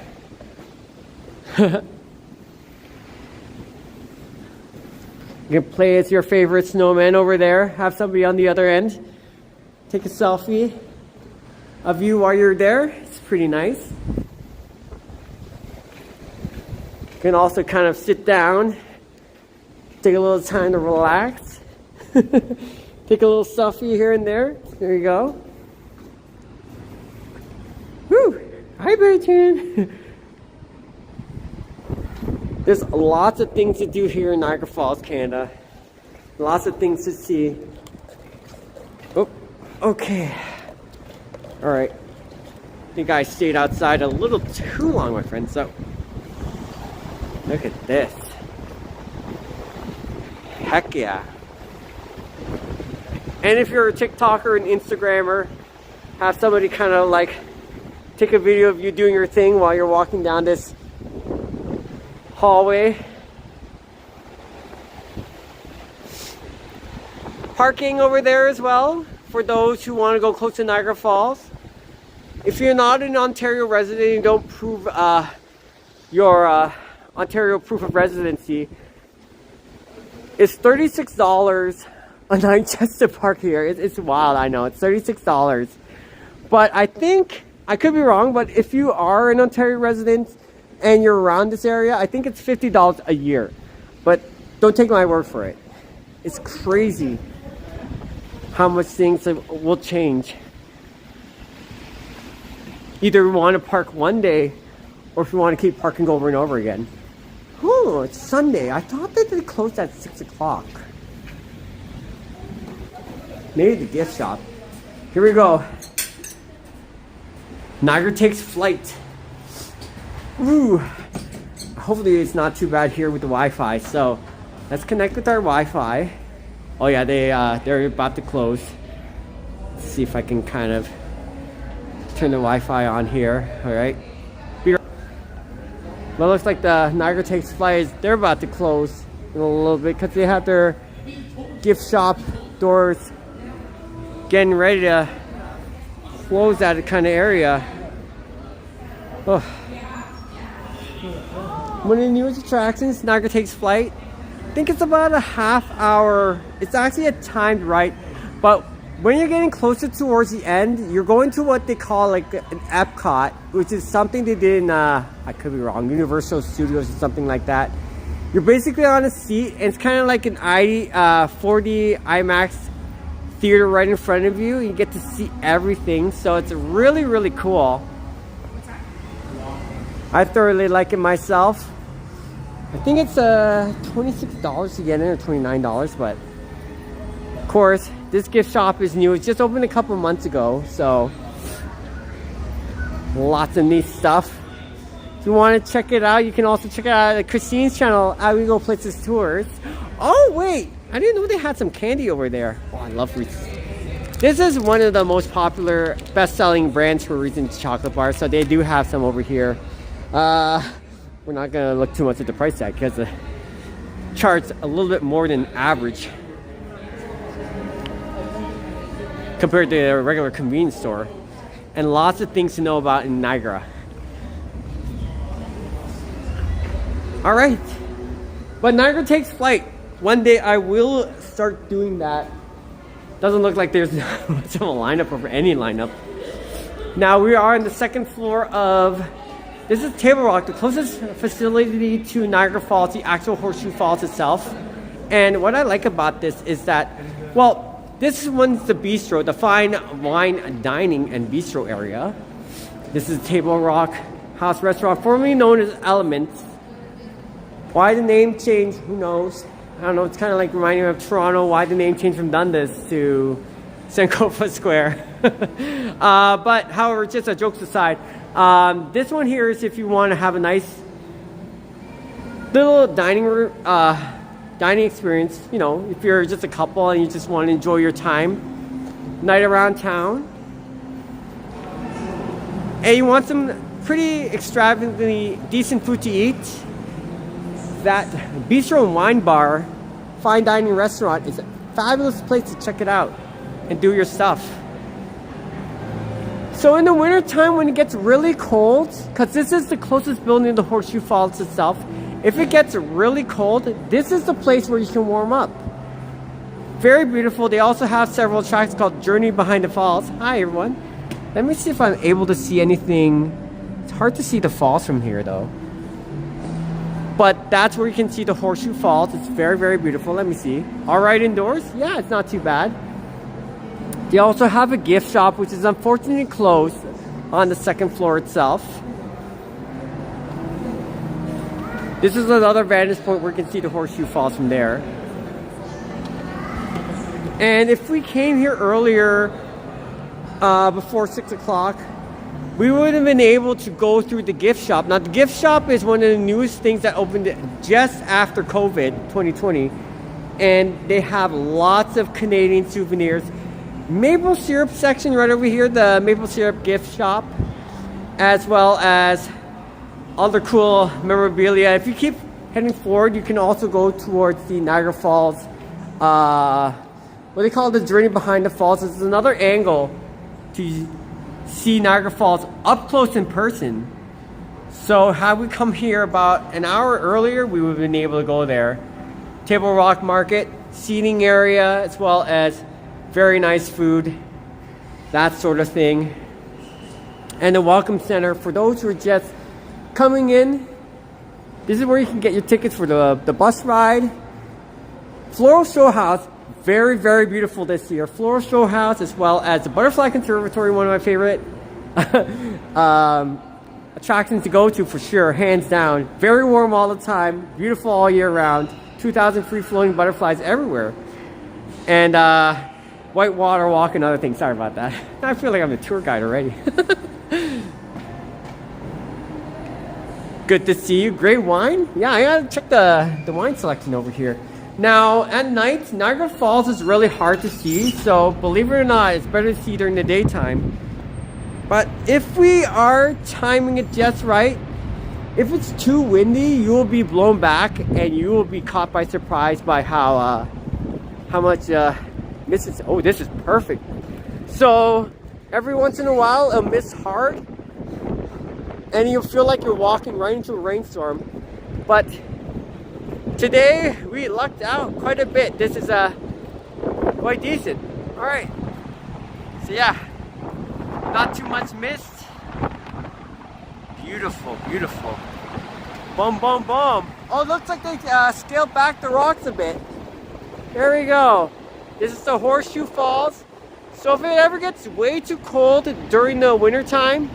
You can play as your favorite snowman over there. Have somebody on the other end. Take a selfie of you while you're there. It's pretty nice. You can also kind of sit down. Take a little time to relax. Take a little selfie here and there. There you go. Woo! Hi, Bertrand. There's lots of things to do here in Niagara Falls, Canada. Lots of things to see. Oh, okay. All right. I think I stayed outside a little too long, my friend. So, look at this. Heck yeah. And if you're a TikToker and Instagrammer, have somebody kind of like take a video of you doing your thing while you're walking down this hallway. parking over there as well for those who want to go close to Niagara Falls. If you're not an Ontario resident, you don't prove your Ontario proof of residency, it's $36 a night just to park here. It's wild, I know. It's $36. But I think, I could be wrong, but if you are an Ontario resident and you're around this area, I think it's $50 a year. But don't take my word for it. It's crazy how much things will change. Either we want to park one day, or if you want to keep parking over and over again. Oh, it's Sunday. I thought that they closed at 6 o'clock. Maybe the gift shop. Here we go. Niagara takes flight. Ooh. Hopefully it's not too bad here with the Wi-Fi. So let's connect with our Wi-Fi. Oh yeah, they're about to close. Let's see if I can kind of turn the Wi-Fi on here. All right. Well, it looks like the Niagara takes flight. They're about to close in a little bit because they have their gift shop doors getting ready to close that kind of area. Oh. One of the newest attractions, Niagara takes flight. I think it's about a half hour. It's actually a timed ride, but when you're getting closer towards the end, you're going to what they call like an Epcot, which is something they did in, I could be wrong, Universal Studios or something like that. You're basically on a seat, and it's kind of like an 4D IMAX theater right in front of you. You get to see everything, so it's really, really cool. I thoroughly like it myself. I think it's $26 to get in, or $29, but of course, this gift shop is new. It just opened a couple months ago, so lots of neat stuff. If you want to check it out, you can also check it out at Christine's channel, at We Go Places Tours. Oh wait, I didn't know they had some candy over there. Oh, I love Reese's. This is one of the most popular, best-selling brands for Reese's chocolate bars, so they do have some over here. We're not gonna look too much at the price tag because the chart's a little bit more than average compared to a regular convenience store, and lots of things to know about in Niagara. All right, but Niagara takes flight. One day I will start doing that. Doesn't look like there's much of a lineup or any lineup. Now we are on the second floor of, this is Table Rock, the closest facility to Niagara Falls, the actual Horseshoe Falls itself. And what I like about this is that, well, this one's the Bistro, the fine wine dining and bistro area. This is Table Rock House Restaurant, formerly known as Elements. Why the name change, who knows? I don't know, it's kind of like reminding me of Toronto, why the name changed from Dundas to Sankofa Square. But however, just a jokes aside, this one here is if you want to have a nice little dining room, dining experience, you know, if you're just a couple and you just want to enjoy your time, night around town, and you want some pretty extravagantly decent food to eat, that Bistro and Wine Bar, fine dining restaurant is a fabulous place to check it out and do your stuff. So in the winter time when it gets really cold, because this is the closest building to the Horseshoe Falls itself, if it gets really cold, this is the place where you can warm up. Very beautiful. They also have several tracks called Journey Behind the Falls. Hi everyone. Let me see if I'm able to see anything. It's hard to see the falls from here though. But that's where you can see the Horseshoe Falls. It's very, very beautiful. Let me see. All right indoors? Yeah, it's not too bad. They also have a gift shop, which is unfortunately closed on the second floor itself. This is another vantage point where you can see the Horseshoe Falls from there. And if we came here earlier, before 6 o'clock, we would have been able to go through the gift shop. Now, the gift shop is one of the newest things that opened just after COVID 2020. And they have lots of Canadian souvenirs. Maple syrup section right over here, the maple syrup gift shop, as well as other cool memorabilia. If you keep heading forward, you can also go towards the Niagara Falls what they call the journey behind the falls. This is another angle to see Niagara Falls up close in person. So had we come here about an hour earlier, we would have been able to go there. Table Rock Market, seating area, as well as very nice food, that sort of thing. And the Welcome Center for those who are just coming in. This is where you can get your tickets for the bus ride. Floral Show House, very, very beautiful this year. Floral Show House, as well as the Butterfly Conservatory, one of my favorite attractions to go to for sure, hands down. Very warm all the time, beautiful all year round. 2,000 free-floating butterflies everywhere. And white water walk and other things. Sorry about that. I feel like I'm a tour guide already. Good to see you. Great wine. Yeah, I gotta check the wine selection over here. Now, at night, Niagara Falls is really hard to see, so believe it or not, it's better to see during the daytime. But if we are timing it just right, if it's too windy, you will be blown back and you will be caught by surprise by how much mist is. Oh, this is perfect. So every once in a while, it'll mist hard and you'll feel like you're walking right into a rainstorm. But today we lucked out quite a bit. This is quite decent. All right. So yeah, not too much mist. Beautiful, beautiful. Boom, boom, boom. Oh, it looks like they scaled back the rocks a bit. There we go. This is the Horseshoe Falls. So if it ever gets way too cold during the winter time,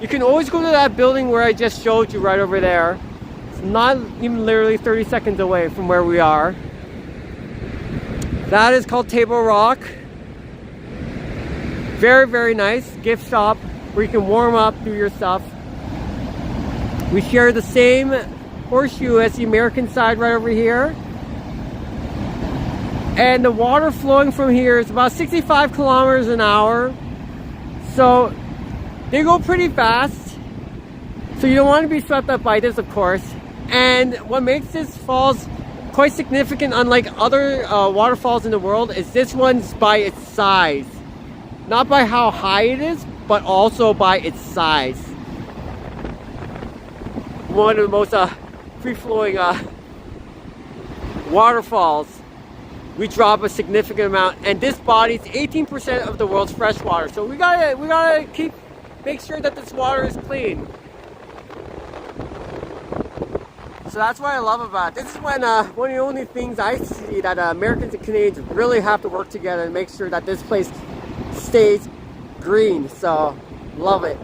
you can always go to that building where I just showed you right over there. It's not even literally 30 seconds away from where we are. That is called Table Rock. Very, very nice gift shop where you can warm up, do your stuff. We share the same horseshoe as the American side right over here. And the water flowing from here is about 65 kilometers an hour. So they go pretty fast. So you don't want to be swept up by this, of course. And what makes this falls quite significant, unlike other waterfalls in the world, is this one's by its size. Not by how high it is, but also by its size. One of the most free-flowing waterfalls. We drop a significant amount, and this body is 18% of the world's fresh water. So we gotta make sure that this water is clean. So that's what I love about it. This is when one of the only things I see that Americans and Canadians really have to work together and make sure that this place stays green. So love it.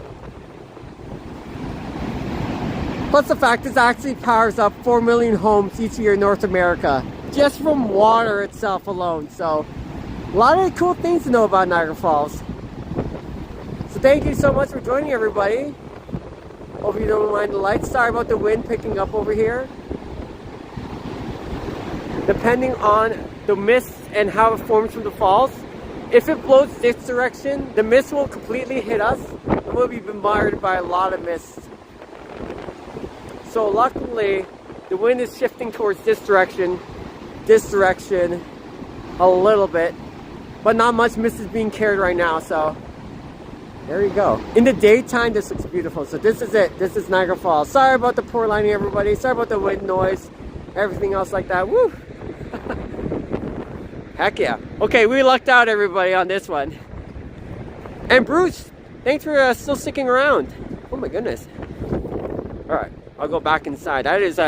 Plus the fact this actually powers up 4 million homes each year in North America, just from water itself alone. So a lot of cool things to know about Niagara Falls. So thank you so much for joining, everybody. Hope you don't mind the lights. Sorry about the wind picking up over here. Depending on the mist and how it forms from the falls, if it blows this direction, the mist will completely hit us and we'll be bombarded by a lot of mist. So luckily, the wind is shifting towards this direction a little bit, but not much mist is being carried right now, so there you go. In the daytime, this looks beautiful. So this is it. This is Niagara Falls. Sorry about the poor lighting, everybody. Sorry about the wind noise, everything else like that. Woo! Heck yeah. Okay, we lucked out, everybody, on this one. And Bruce, thanks for still sticking around. Oh my goodness. All right. I'll go back inside. That is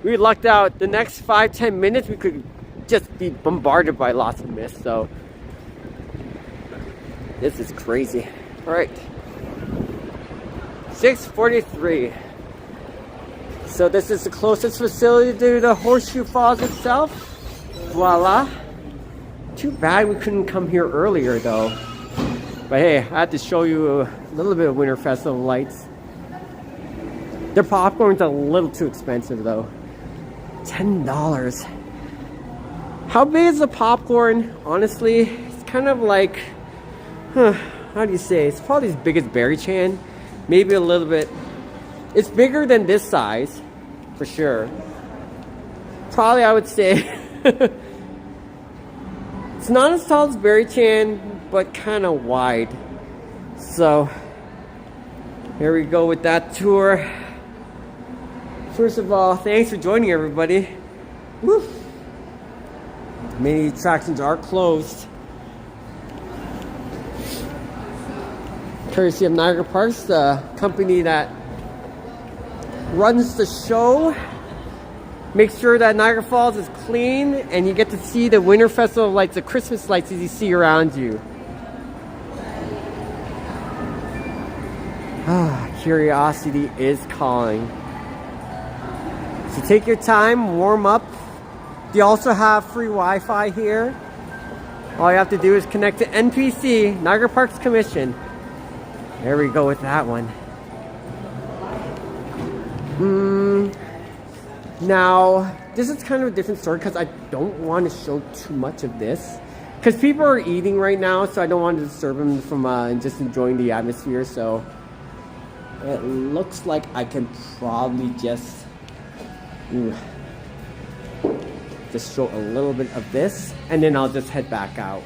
we lucked out. The next 5-10 minutes we could just be bombarded by lots of mist. So this is crazy. All right, 6:43. So this is the closest facility to the Horseshoe Falls itself. Voila. Too bad we couldn't come here earlier though. But hey, I had to show you a little bit of Winter Festival lights. Their popcorn's a little too expensive though. $10. How big is the popcorn? Honestly, it's kind of like, how do you say? It's probably as big as Berry Chan. Maybe a little bit. It's bigger than this size, for sure. Probably I would say It's not as tall as Berry Chan, but kind of wide. So here we go with that tour. First of all, thanks for joining, everybody. Woo. Many attractions are closed. Courtesy of Niagara Parks, the company that runs the show. Make sure that Niagara Falls is clean and you get to see the Winter Festival lights, the Christmas lights as you see around you. Curiosity is calling. So take your time, warm up. You also have free Wi-Fi here. All you have to do is connect to NPC, Niagara Parks Commission. There we go with that one. Now, this is kind of a different story because I don't want to show too much of this. Because people are eating right now, so I don't want to disturb them from just enjoying the atmosphere. So it looks like I can probably just show a little bit of this, and then I'll just head back out.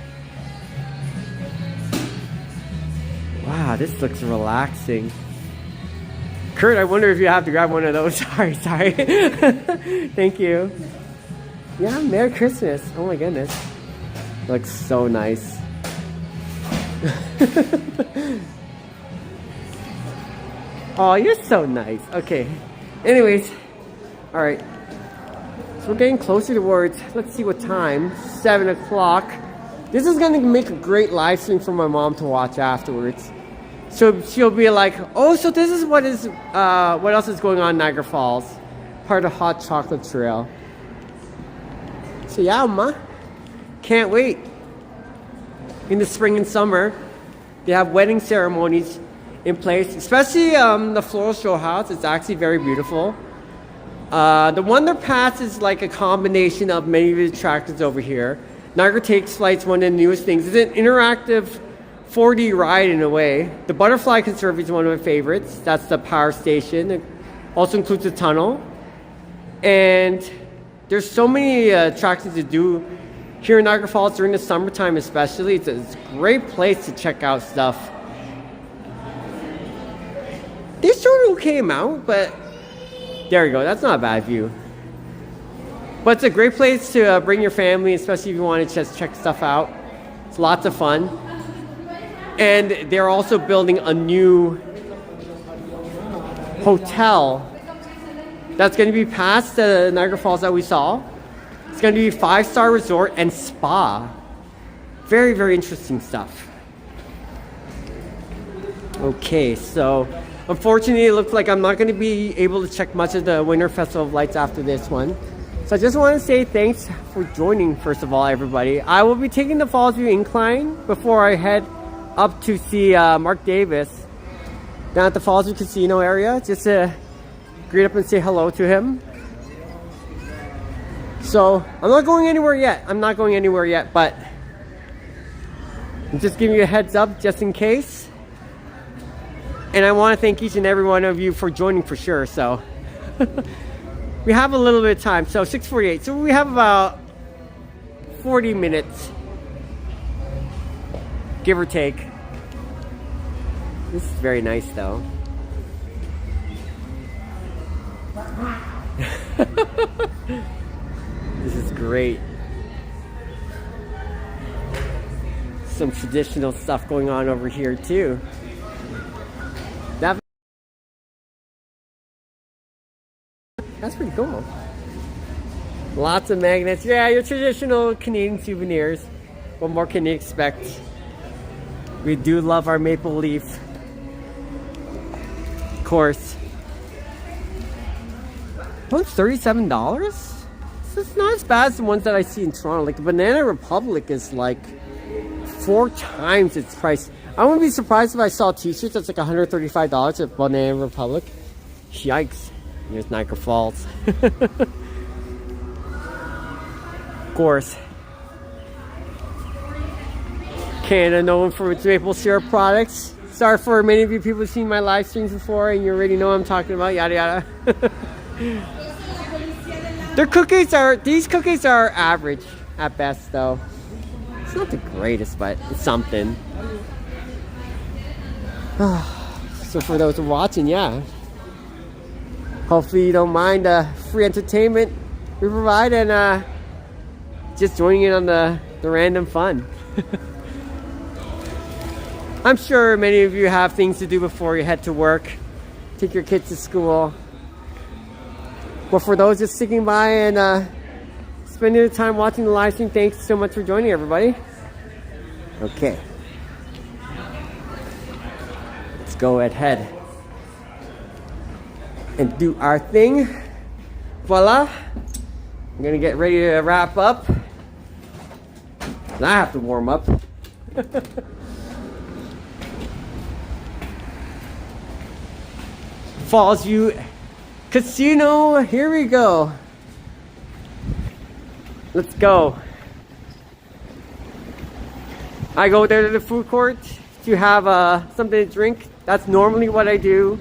Wow, this looks relaxing. Kurt, I wonder if you have to grab one of those. Sorry. Thank you. Yeah, Merry Christmas. Oh my goodness. Looks so nice. Oh, you're so nice. Okay. Anyways. Alright. So we're getting closer towards, let's see what time. 7 o'clock. This is going to make a great live stream for my mom to watch afterwards. So she'll be like, oh, so this is what else is going on in Niagara Falls. Part of Hot Chocolate Trail. So yeah, Ma. Can't wait. In the spring and summer, they have wedding ceremonies in place. Especially the floral show house. It's actually very beautiful. The Wonder Pass is like a combination of many of the attractions over here. Niagara Takes Flight's one of the newest things. It's an interactive 4D ride in a way. The Butterfly Conservatory is one of my favorites. That's the power station. It also includes a tunnel. And there's so many attractions to do here in Niagara Falls during the summertime especially. It's a great place to check out stuff. They showed an okay amount, but there you go. That's not a bad view. But it's a great place to bring your family, especially if you want to just check stuff out. It's lots of fun. And they're also building a new hotel that's going to be past the Niagara Falls that we saw. It's going to be a 5-star resort and spa. Very, very interesting stuff. Okay, so unfortunately it looks like I'm not going to be able to check much of the Winter Festival of Lights after this one. So I just want to say thanks for joining, first of all, everybody. I will be taking the Fallsview Incline before I head up to see Mark Davis down at the Fallsview Casino area, just to greet up and say hello to him. So I'm not going anywhere yet, but I'm just giving you a heads up just in case. And I want to thank each and every one of you for joining for sure. So we have a little bit of time. So 6:48. So we have about 40 minutes, give or take. This is very nice though. This is great. Some traditional stuff going on over here too. That's pretty cool. Lots of magnets. Yeah, your traditional Canadian souvenirs. What more can you expect? We do love our maple leaf. Of course. Oh, it's $37? So it's not as bad as the ones that I see in Toronto. Like the Banana Republic is like 4 times its price. I wouldn't be surprised if I saw t-shirts that's like $135 at Banana Republic. Yikes. Here's Niagara Falls. Of course. Canada, known for its maple syrup products. Sorry for many of you people who've seen my live streams before and you already know what I'm talking about, yada yada. These cookies are average at best though. It's not the greatest, but it's something. So for those who are watching, yeah. Hopefully you don't mind free entertainment we provide and just joining in on the random fun. I'm sure many of you have things to do before you head to work, take your kids to school. But for those just sticking by and spending the time watching the live stream, thanks so much for joining, everybody. Okay. Let's go ahead and do our thing. Voila. I'm gonna get ready to wrap up. And I have to warm up. Fallsview Casino, here we go. Let's go. I go there to the food court to have something to drink. That's normally what I do.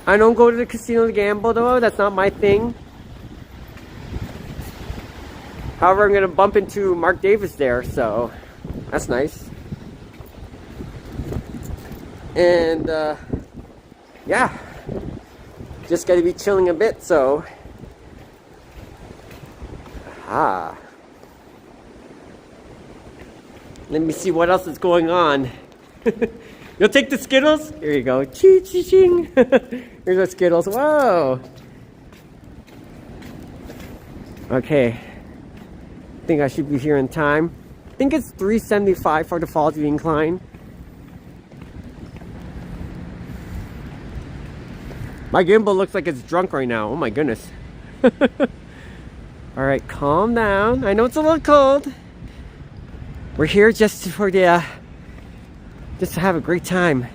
I don't go to the casino to gamble though, that's not my thing. However, I'm gonna bump into Mark Davis there, so that's nice. And yeah, just gotta be chilling a bit, so let me see what else is going on. You'll take the Skittles? Here you go. Ching. Here's our Skittles. Whoa. Okay. I think I should be here in time. I think it's 3:75 for the Fallsview Incline. My gimbal looks like it's drunk right now. Oh my goodness. Alright, calm down. I know it's a little cold. We're here just for the just to have a great time.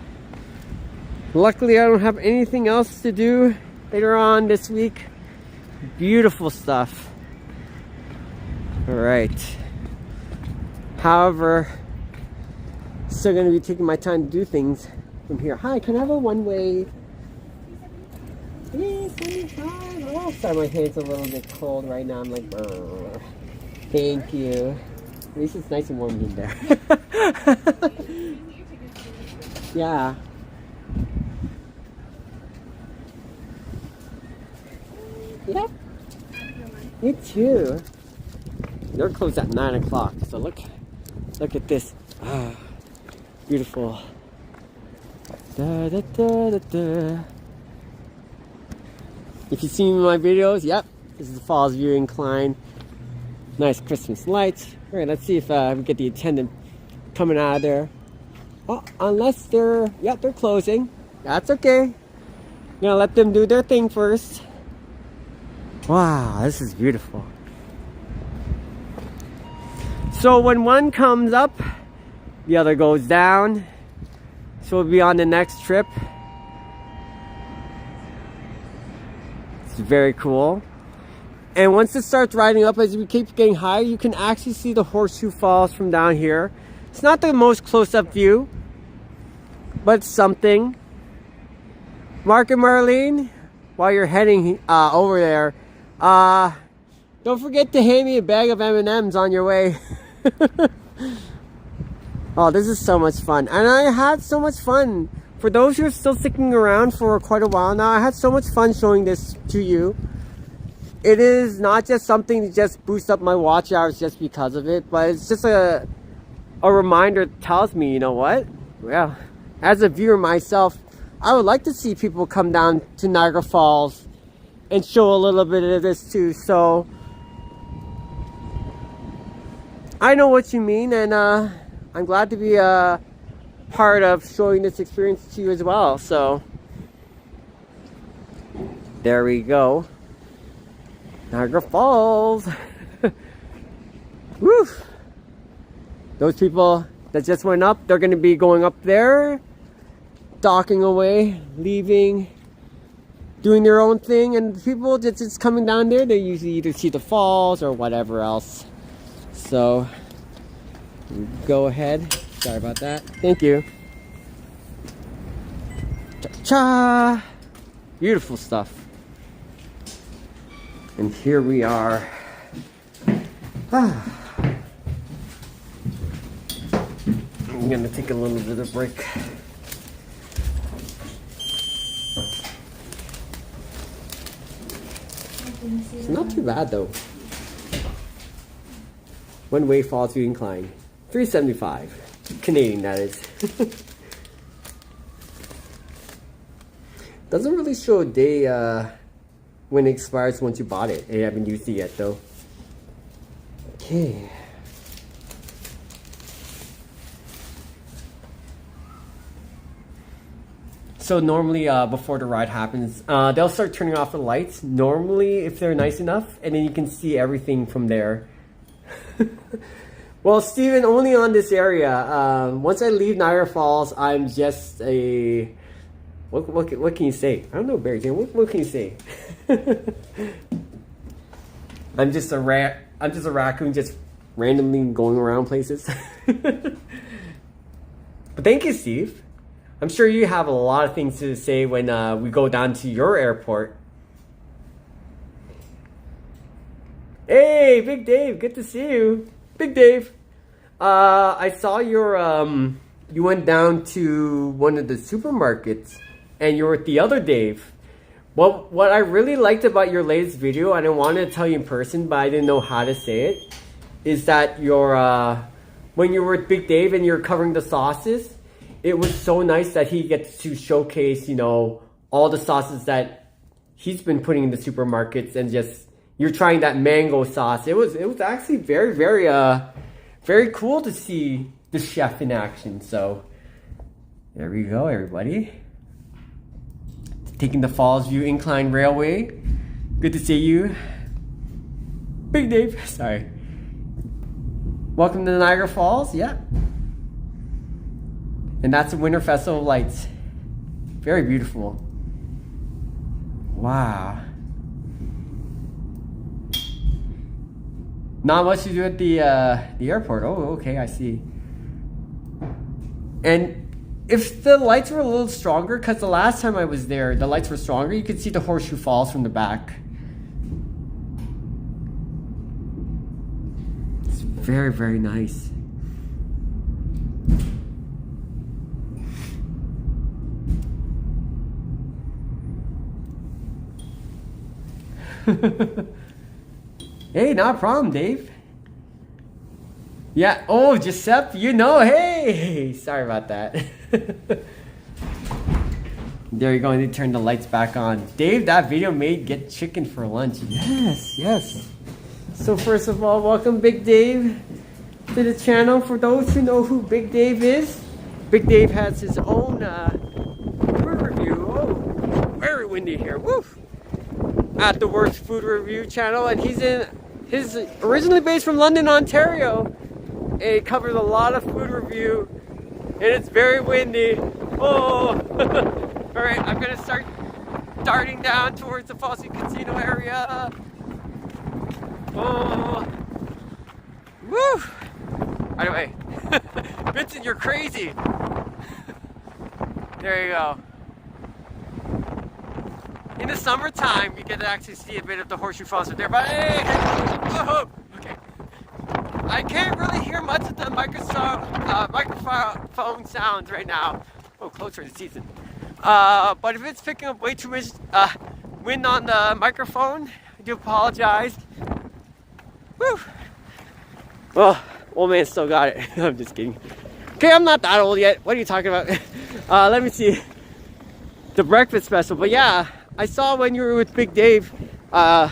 Luckily I don't have anything else to do later on this week. Beautiful stuff. Alright. However, still gonna be taking my time to do things from here. Hi, can I have a one-way? Yes, oh, sorry, my hand's a little bit cold right now. I'm like, brr. Thank you. At least it's nice and warm in there. Yeah. Yeah. You too. They're closed at 9 o'clock. So look at this. Ah, beautiful. Da, da, da, da, da. If you've seen my videos, yep, this is the Fallsview Incline. Nice Christmas lights. All right, let's see if we get the attendant coming out of there. Oh, unless they're closing. That's okay. I'm gonna let them do their thing first. Wow, this is beautiful. So when one comes up, the other goes down. So we'll be on the next trip. It's very cool. And once it starts riding up, as we keep getting higher, you can actually see the Horseshoe Falls from down here. It's not the most close-up view, but it's something. Mark and Marlene, while you're heading over there, don't forget to hand me a bag of M&Ms on your way. Oh, this is so much fun. And I had so much fun. For those who are still sticking around for quite a while now, I had so much fun showing this to you. It is not just something to just boost up my watch hours just because of it, but it's just a reminder that tells me, you know what? Well, as a viewer myself, I would like to see people come down to Niagara Falls and show a little bit of this too. So I know what you mean, and I'm glad to be a part of showing this experience to you as well. So there we go. Niagara Falls. Woo! Those people that just went up, they're going to be going up there, docking away, leaving, doing their own thing, and the people that's just coming down there, they usually either see the falls or whatever else. So go ahead. Sorry about that. Thank you. Cha-cha! Beautiful stuff. And here we are. gonna take a little bit of break. It's not too bad though. One way Fallsview Incline. $3.75. Canadian, that is. Doesn't really show a day when it expires once you bought it. I haven't used it yet though. Okay. So normally before the ride happens, they'll start turning off the lights, normally if they're nice enough, and then you can see everything from there. Well, Steven, only on this area. Once I leave Niagara Falls, I'm just a... What can you say? I don't know, Barry. What can you say? I'm just a raccoon just randomly going around places. But thank you, Steve. I'm sure you have a lot of things to say when we go down to your airport. Hey, Big Dave, good to see you. Big Dave. I saw your, you went down to one of the supermarkets and you were with the other Dave. Well, what I really liked about your latest video, and I wanted to tell you in person, but I didn't know how to say it, is that your, when you were with Big Dave and you're covering the sauces, it was so nice that he gets to showcase, you know, all the sauces that he's been putting in the supermarkets, and just you're trying that mango sauce. It was actually very, very, very cool to see the chef in action. So there we go, everybody. Taking the Fallsview Incline Railway. Good to see you, Big Dave. Sorry. Welcome to Niagara Falls. Yeah. And that's the Winter Festival of Lights. Very beautiful. Wow. Not much to do at the airport. Oh, okay, I see. And if the lights were a little stronger, because the last time I was there, the lights were stronger, you could see the Horseshoe Falls from the back. It's very, very nice. Hey, not a problem, Dave. Yeah, oh, Giuseppe, you know, hey, sorry about that. There you go, and they turn the lights back on. Dave, that video made get chicken for lunch. Yes, yes. So first of all, welcome Big Dave to the channel. For those who know who Big Dave is, Big Dave has his own food review. Oh, very windy here, woof. At the Worst Food Review channel, and he's originally based from London, Ontario. And he covers a lot of food review, and it's very windy. Oh, all right, I'm gonna start darting down towards the Fallsview Casino area. Oh, woo! By the way, Vincent, you're crazy. There you go. In the summertime, you get to actually see a bit of the Horseshoe Falls right there, but hey, whoa, okay. I can't really hear much of the microphone sounds right now. Oh, closer to the season. But if it's picking up way too much wind on the microphone, I do apologize. Woo. Well, old man still got it. I'm just kidding. Okay, I'm not that old yet. What are you talking about? Let me see. The breakfast special, but yeah. I saw when you were with Big Dave, when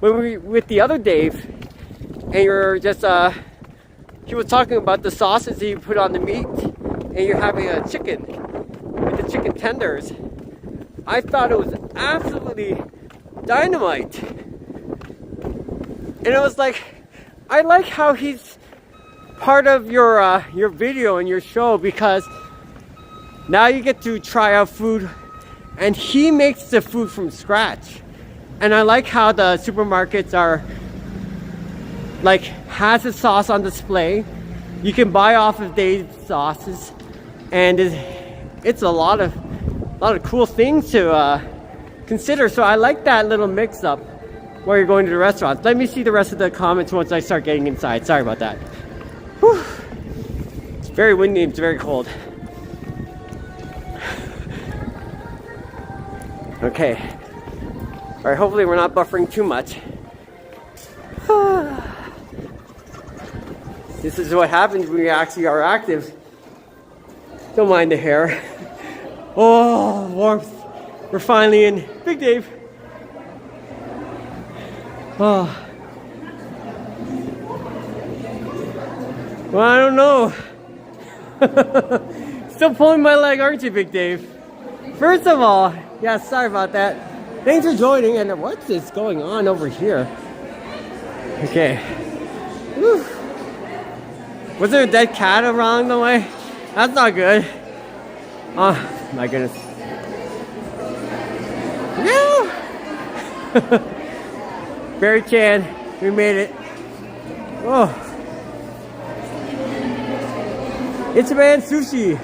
we were with the other Dave, and you're just, he was talking about the sauces that you put on the meat, and you're having a chicken, with the chicken tenders. I thought it was absolutely dynamite. And it was like, I like how he's part of your video and your show, because now you get to try out food. And he makes the food from scratch. And I like how the supermarkets are like, has the sauce on display. You can buy off of Dave's sauces, and it's a lot of cool things to consider. So I like that little mix up where you're going to the restaurants. Let me see the rest of the comments once I start getting inside. Sorry about that. Whew. very windy, it's very cold. Okay. Alright, hopefully we're not buffering too much. This is what happens when we actually are active. Don't mind the hair. Oh, warmth. We're finally in Big Dave. Oh. Well, I don't know. Still pulling my leg, aren't you, Big Dave? First of all, yeah, sorry about that. Thanks for joining. And what is going on over here? Okay. Whew. Was there a dead cat around the way? That's not good. Oh, my goodness. No! Barry Chan, we made it. Oh. It's a man sushi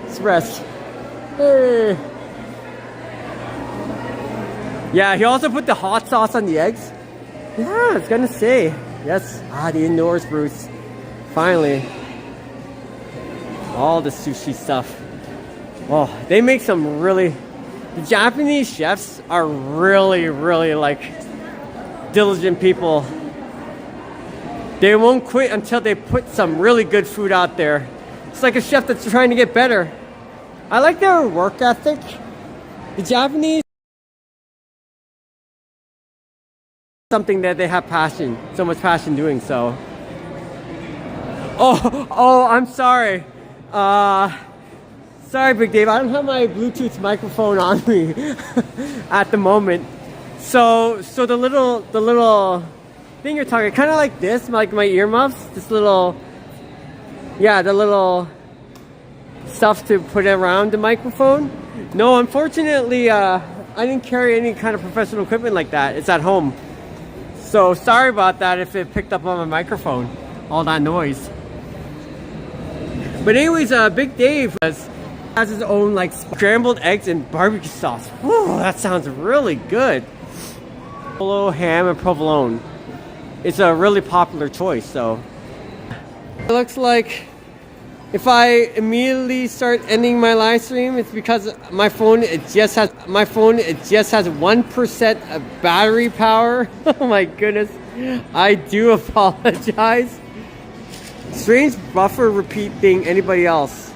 express. Hey. Yeah, he also put the hot sauce on the eggs. Yeah, I was gonna say. Yes. Ah, the indoors, Bruce. Finally. All the sushi stuff. Oh, they make some really... The Japanese chefs are really, really like diligent people. They won't quit until they put some really good food out there. It's like a chef that's trying to get better. I like their work ethic. The Japanese, something that they have passion, so much passion doing so. Oh, I'm sorry. Sorry, Big Dave. I don't have my Bluetooth microphone on me at the moment. So the little thing you're talking, kind of like this, like my earmuffs. This little, yeah, the little stuff to put around the microphone. No, unfortunately, I didn't carry any kind of professional equipment like that. It's at home. So sorry about that if it picked up on my microphone, all that noise. But anyways, Big Dave has his own like scrambled eggs and barbecue sauce. Whew, that sounds really good. Buffalo ham and provolone. It's a really popular choice. So it looks like if I immediately start ending my live stream, it's because my phone it just has 1% of battery power. Oh my goodness, I do apologize. Strange buffer repeat thing. Anybody else?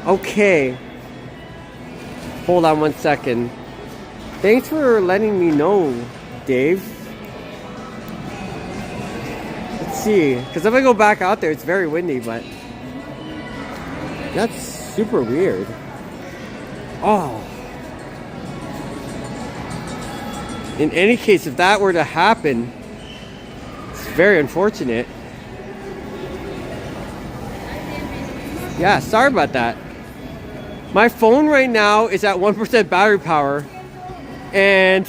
Okay. Hold on 1 second. Thanks for letting me know, Dave. Let's see. Because if I go back out there, it's very windy, but that's super weird. Oh. In any case, if that were to happen, it's very unfortunate. Yeah, sorry about that. My phone right now is at 1% battery power, and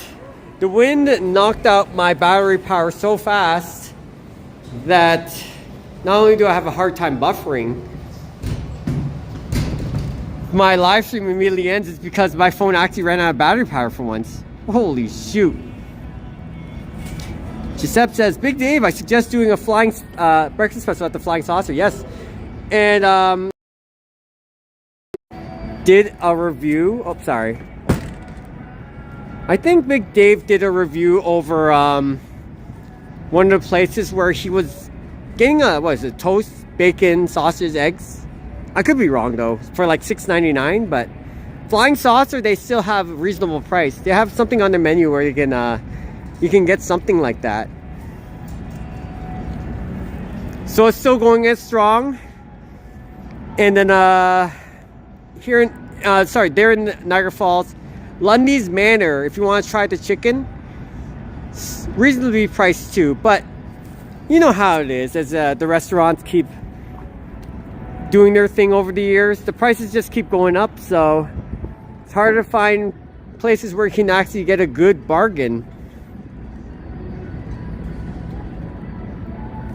the wind knocked out my battery power so fast that not only do I have a hard time buffering, my live stream immediately ends is because my phone actually ran out of battery power for once. Holy shoot. Giuseppe says, Big Dave, I suggest doing a flying breakfast special at the Flying Saucer. Yes. And did a review. Oh, sorry. I think Big Dave did a review over one of the places where he was getting what is it, toast, bacon, sausage, eggs. I could be wrong though, for like $6.99, but Flying Saucer, they still have a reasonable price. They have something on their menu where you can get something like that. So it's still going as strong. And then here in there in Niagara Falls, Lundy's Manor, if you want to try the chicken, it's reasonably priced too, but you know how it is as the restaurants keep doing their thing over the years. The prices just keep going up, so it's harder to find places where you can actually get a good bargain.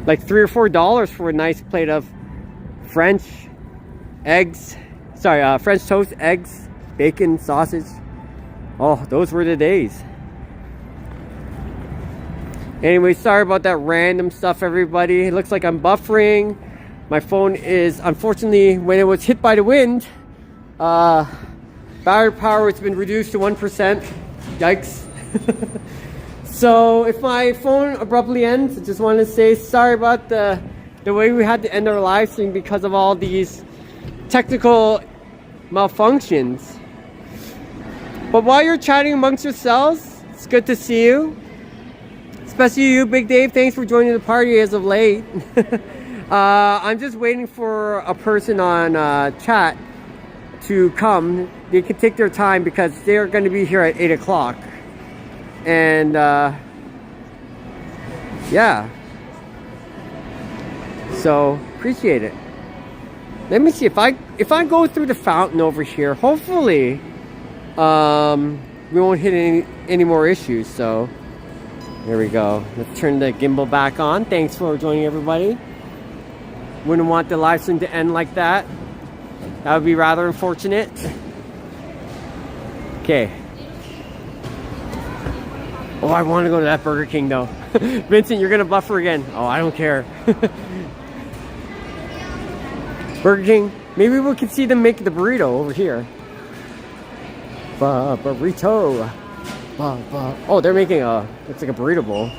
Like $3 or $4 for a nice plate of French toast, eggs, bacon, sausage. Oh, those were the days. Anyway, sorry about that random stuff, everybody. It looks like I'm buffering. My phone is, unfortunately, when it was hit by the wind, battery power has been reduced to 1%. Yikes. So if my phone abruptly ends, I just want to say sorry about the way we had to end our live stream because of all these technical malfunctions. But while you're chatting amongst yourselves, it's good to see you. Especially you, Big Dave. Thanks for joining the party as of late. I'm just waiting for a person on chat to come. They can take their time because they're going to be here at 8 o'clock. And yeah. So appreciate it. Let me see if I go through the fountain over here. Hopefully, we won't hit any more issues. So there we go. Let's turn the gimbal back on. Thanks for joining, everybody. Wouldn't want the live stream to end like that. That would be rather unfortunate. Okay. Oh, I want to go to that Burger King though. Vincent, you're gonna buffer again. Oh, I don't care. Burger King. Maybe we can see them make the burrito over here. Burrito. Oh, they're making it's like a burrito bowl.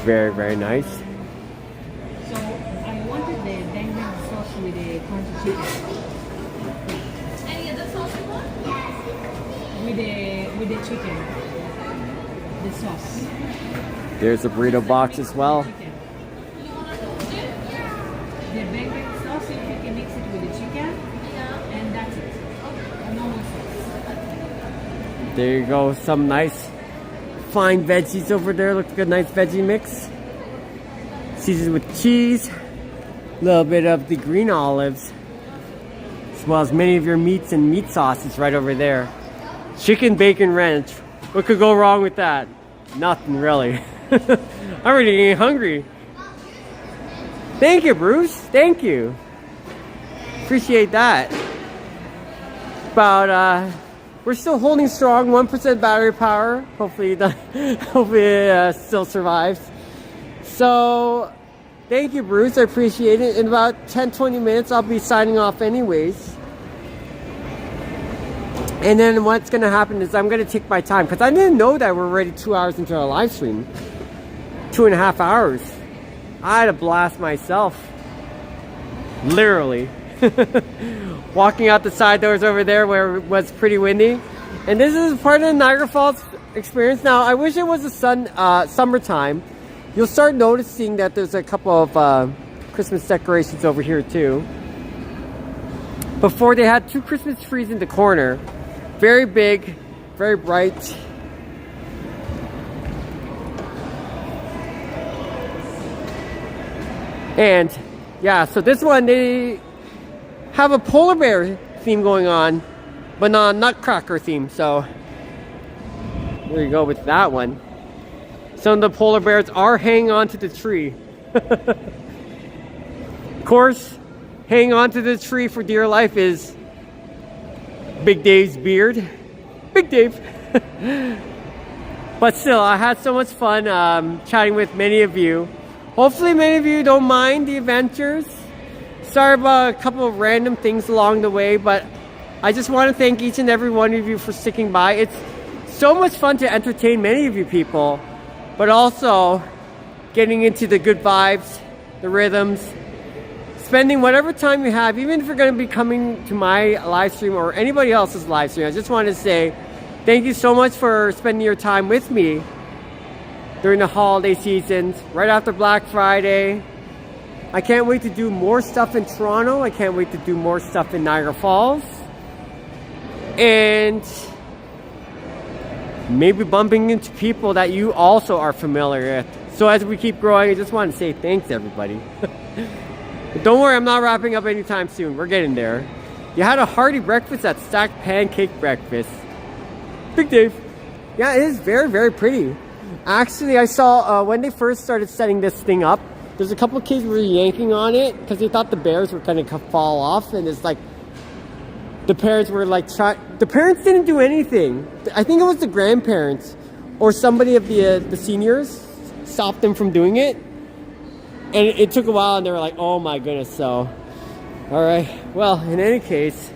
Very, very nice. So I wanted the dang sauce with the crunchy chicken. Any other sauce you want? With the chicken. The sauce. There's a burrito box as well. The bang sauce, if you can mix it with the chicken, and that's it. A normal sauce. There you go. Some nice fine veggies over there. Looks like a nice veggie mix. Seasoned with cheese. A little bit of the green olives. As well as many of your meats and meat sauces right over there. Chicken bacon ranch. What could go wrong with that? Nothing really. I'm already getting hungry. Thank you, Bruce. Thank you. Appreciate that. About we're still holding strong, 1% battery power. Hopefully it still survives. So thank you, Bruce. I appreciate it. In about 10-20 minutes I'll be signing off anyways. And then what's going to happen is I'm going to take my time because I didn't know that we're already 2 hours into our live stream. 2.5 hours. I had a blast myself. Literally. Walking out the side doors over there where it was pretty windy. And this is part of the Niagara Falls experience. Now, I wish it was summertime. You'll start noticing that there's a couple of Christmas decorations over here too. Before they had 2 Christmas trees in the corner. Very big, very bright. And yeah, so this one, they have a polar bear theme going on, but not a nutcracker theme. So there you go with that one. Some of the polar bears are hanging on to the tree. Of course, hanging on to the tree for dear life is Big Dave's beard. Big Dave. But still, I had so much fun chatting with many of you. Hopefully many of you don't mind the adventures. Sorry about a couple of random things along the way, but I just want to thank each and every one of you for sticking by. It's so much fun to entertain many of you people, but also getting into the good vibes, the rhythms, spending whatever time you have, even if you're going to be coming to my live stream or anybody else's live stream. I just want to say thank you so much for spending your time with me during the holiday seasons, right after Black Friday. I can't wait to do more stuff in Toronto. I can't wait to do more stuff in Niagara Falls. And maybe bumping into people that you also are familiar with. So as we keep growing, I just want to say thanks, everybody. But don't worry, I'm not wrapping up anytime soon. We're getting there. You had a hearty breakfast at Stacked Pancake Breakfast. Big Dave. Yeah, it is very, very pretty. Actually, I saw when they first started setting this thing up, there's a couple of kids who were yanking on it because they thought the bears were going to fall off. And it's like, the parents were like the parents didn't do anything. I think it was the grandparents or somebody of the seniors stopped them from doing it, and it took a while, and they were like, oh my goodness. So all right, well, in any case,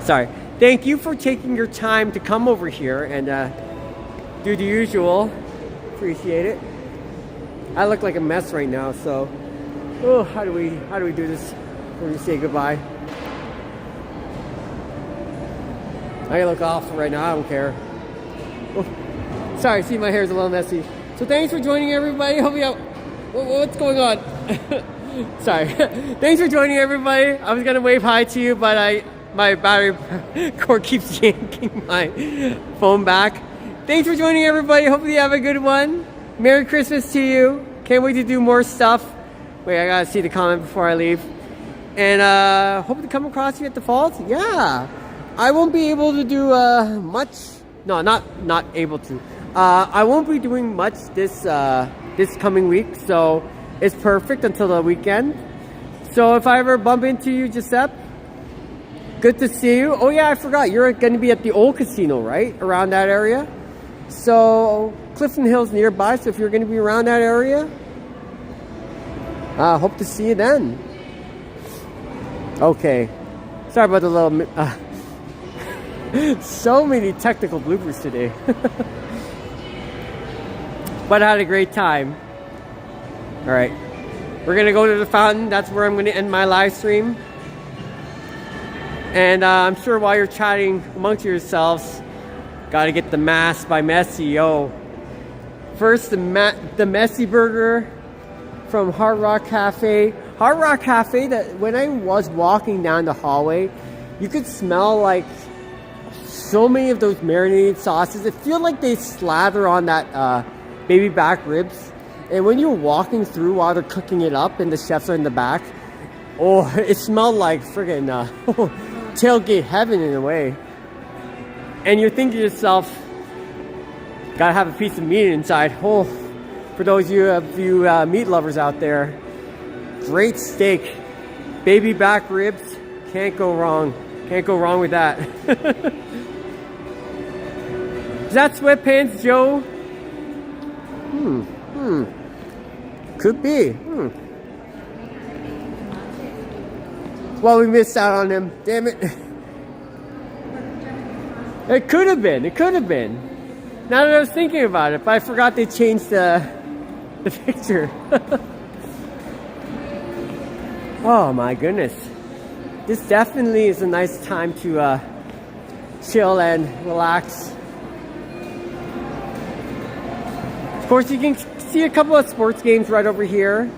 sorry, thank you for taking your time to come over here and do the usual. Appreciate it. I look like a mess right now, so oh, how do we do this when we say goodbye? I look awful right now. I don't care. Oh, sorry, see, my hair's a little messy. So thanks for joining, everybody. Hope you have, what's going on? Sorry. Thanks for joining, everybody. I was gonna wave hi to you, but my battery cord keeps yanking my phone back. Thanks for joining, everybody. Hopefully you have a good one. Merry Christmas to you. Can't wait to do more stuff. Wait, I gotta see the comment before I leave. And hope to come across you at the falls. Yeah, I won't be able to do much. No, not able to. I won't be doing much this coming week, so it's perfect until the weekend. So if I ever bump into you, Giuseppe, good to see you. Oh yeah, I forgot. You're going to be at the old casino, right? Around that area. So Clifton Hill's nearby. So if you're going to be around that area, hope to see you then. Okay. Sorry about the little... so many technical bloopers today. But I had a great time. All right. We're going to go to the fountain. That's where I'm going to end my live stream. And I'm sure while you're chatting amongst yourselves, got to get the Mass by Messy. Yo. First, the Messy Burger from Hard Rock Cafe. Hard Rock Cafe, that when I was walking down the hallway, you could smell like so many of those marinated sauces. It feels like they slather on that baby back ribs. And when you're walking through while they're cooking it up and the chefs are in the back, oh, it smelled like friggin' tailgate heaven in a way. And you're thinking to yourself, gotta have a piece of meat inside. Oh, for those of you meat lovers out there, great steak, baby back ribs, can't go wrong. Can't go wrong with that. Is that Sweatpants Joe? Could be. Well, we missed out on him. Damn it. It could have been. It could have been. Now that I was thinking about it, but I forgot they changed the picture. Oh my goodness. This definitely is a nice time to chill and relax. Of course, you can see a couple of sports games right over here.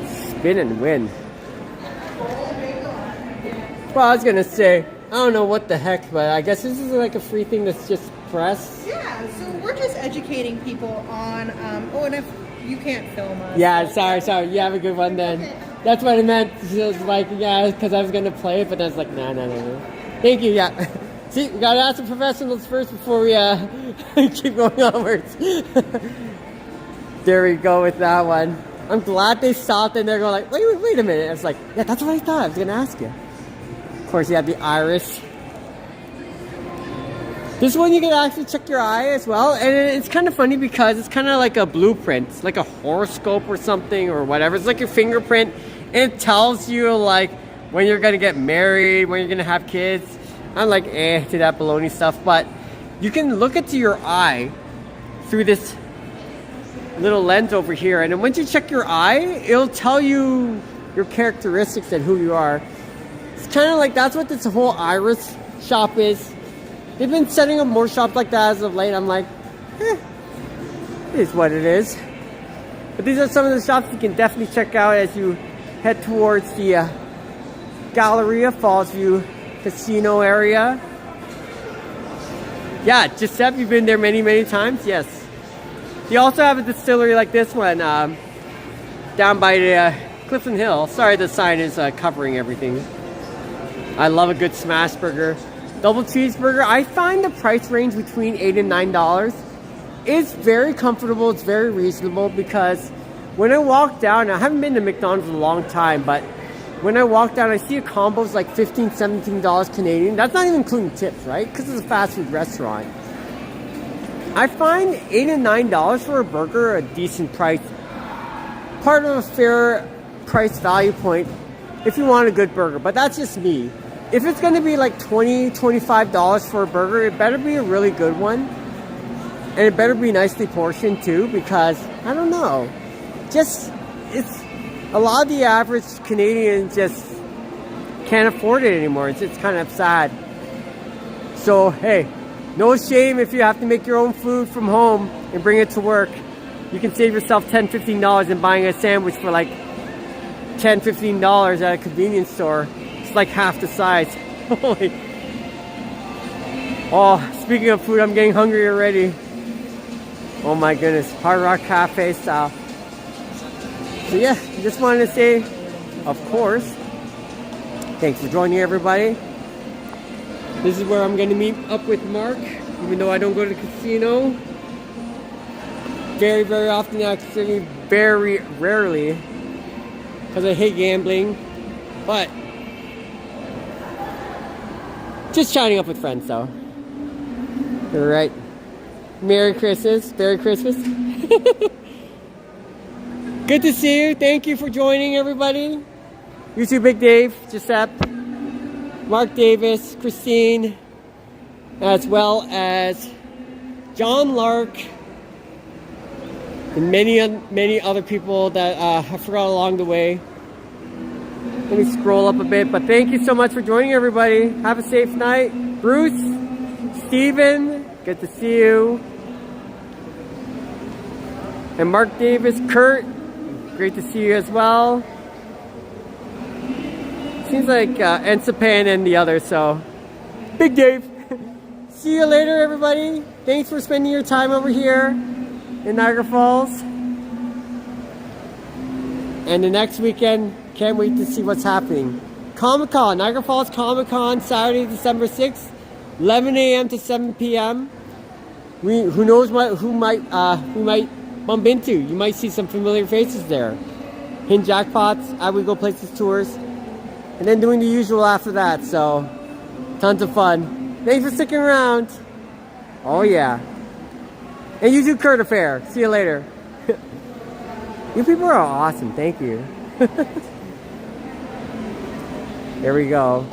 Spin and win. Well, I was gonna say, I don't know what the heck, but I guess this is like a free thing that's just press. Yeah, so we're just educating people on, and if you can't film us. Yeah, sorry. You have a good one then. Okay. That's what I meant. It was like, yeah, because I was gonna play it, but I was like, no. Thank you, yeah. See, we gotta ask the professionals first before we keep going onwards. There we go with that one. I'm glad they stopped and they're going like, wait a minute. I was like, yeah, that's what I thought. I was gonna ask you. Of course, you have the iris. This one you can actually check your eye as well, and it's kind of funny because it's kind of like a blueprint. It's like a horoscope or something or whatever. It's like your fingerprint, and it tells you like when you're gonna get married, when you're gonna have kids. I'm like to that baloney stuff, but you can look into your eye through this little lens over here, and then once you check your eye, it'll tell you your characteristics and who you are. It's kind of like that's what this whole iris shop is. They've been setting up more shops like that as of late. I'm like, it is what it is. But these are some of the shops you can definitely check out as you head towards the Galleria Fallsview Casino area. Yeah, Giuseppe, you've been there many times. Yes. You also have a distillery like this one down by the Clifton Hill. Sorry, the sign is covering everything. I love a good smash burger. Double cheeseburger, I find the price range between $8 and $9 is very comfortable. It's very reasonable because when I walk down, I haven't been to McDonald's in a long time, but when I walk down, I see a combo's like $15, $17 Canadian. That's not even including tips, right? Because it's a fast food restaurant. I find $8 and $9 for a burger a decent price. Part of a fair price value point if you want a good burger, but that's just me. If it's going to be like $20, $25 for a burger, it better be a really good one. And it better be nicely portioned too, because, I don't know, it's a lot of the average Canadians just can't afford it anymore. It's kind of sad. So, hey, no shame if you have to make your own food from home and bring it to work. You can save yourself $10, $15 in buying a sandwich for like $10, $15 at a convenience store. It's like half the size. Oh, speaking of food, I'm getting hungry already. Oh my goodness, Hard Rock Cafe style. So yeah, just wanted to say, of course, thanks for joining everybody. This is where I'm going to meet up with Mark, even though I don't go to the casino. Very, very often, actually, very rarely, because I hate gambling. But just chatting up with friends, though. All right. Merry Christmas. Merry Christmas. Good to see you. Thank you for joining, everybody. You too, Big Dave, Giuseppe, Mark Davis, Christine, as well as John Lark, and many other people that I forgot along the way. Let me scroll up a bit, but thank you so much for joining, everybody. Have a safe night. Bruce, Steven, good to see you. And Mark Davis, Kurt, great to see you as well. Seems like Ensapan and the others, so Big Dave. See you later, everybody. Thanks for spending your time over here in Niagara Falls. And the next weekend, can't wait to see what's happening. Comic-Con, Niagara Falls Comic-Con, Saturday, December 6th, 11 a.m. to 7 p.m. Who knows who might bump into. You might see some familiar faces there. Hidden jackpots, I would go places tours, and then doing the usual after that. So, tons of fun. Thanks for sticking around. Oh yeah. And you too, Kurt Affair. See you later. You people are awesome. Thank you. There we go.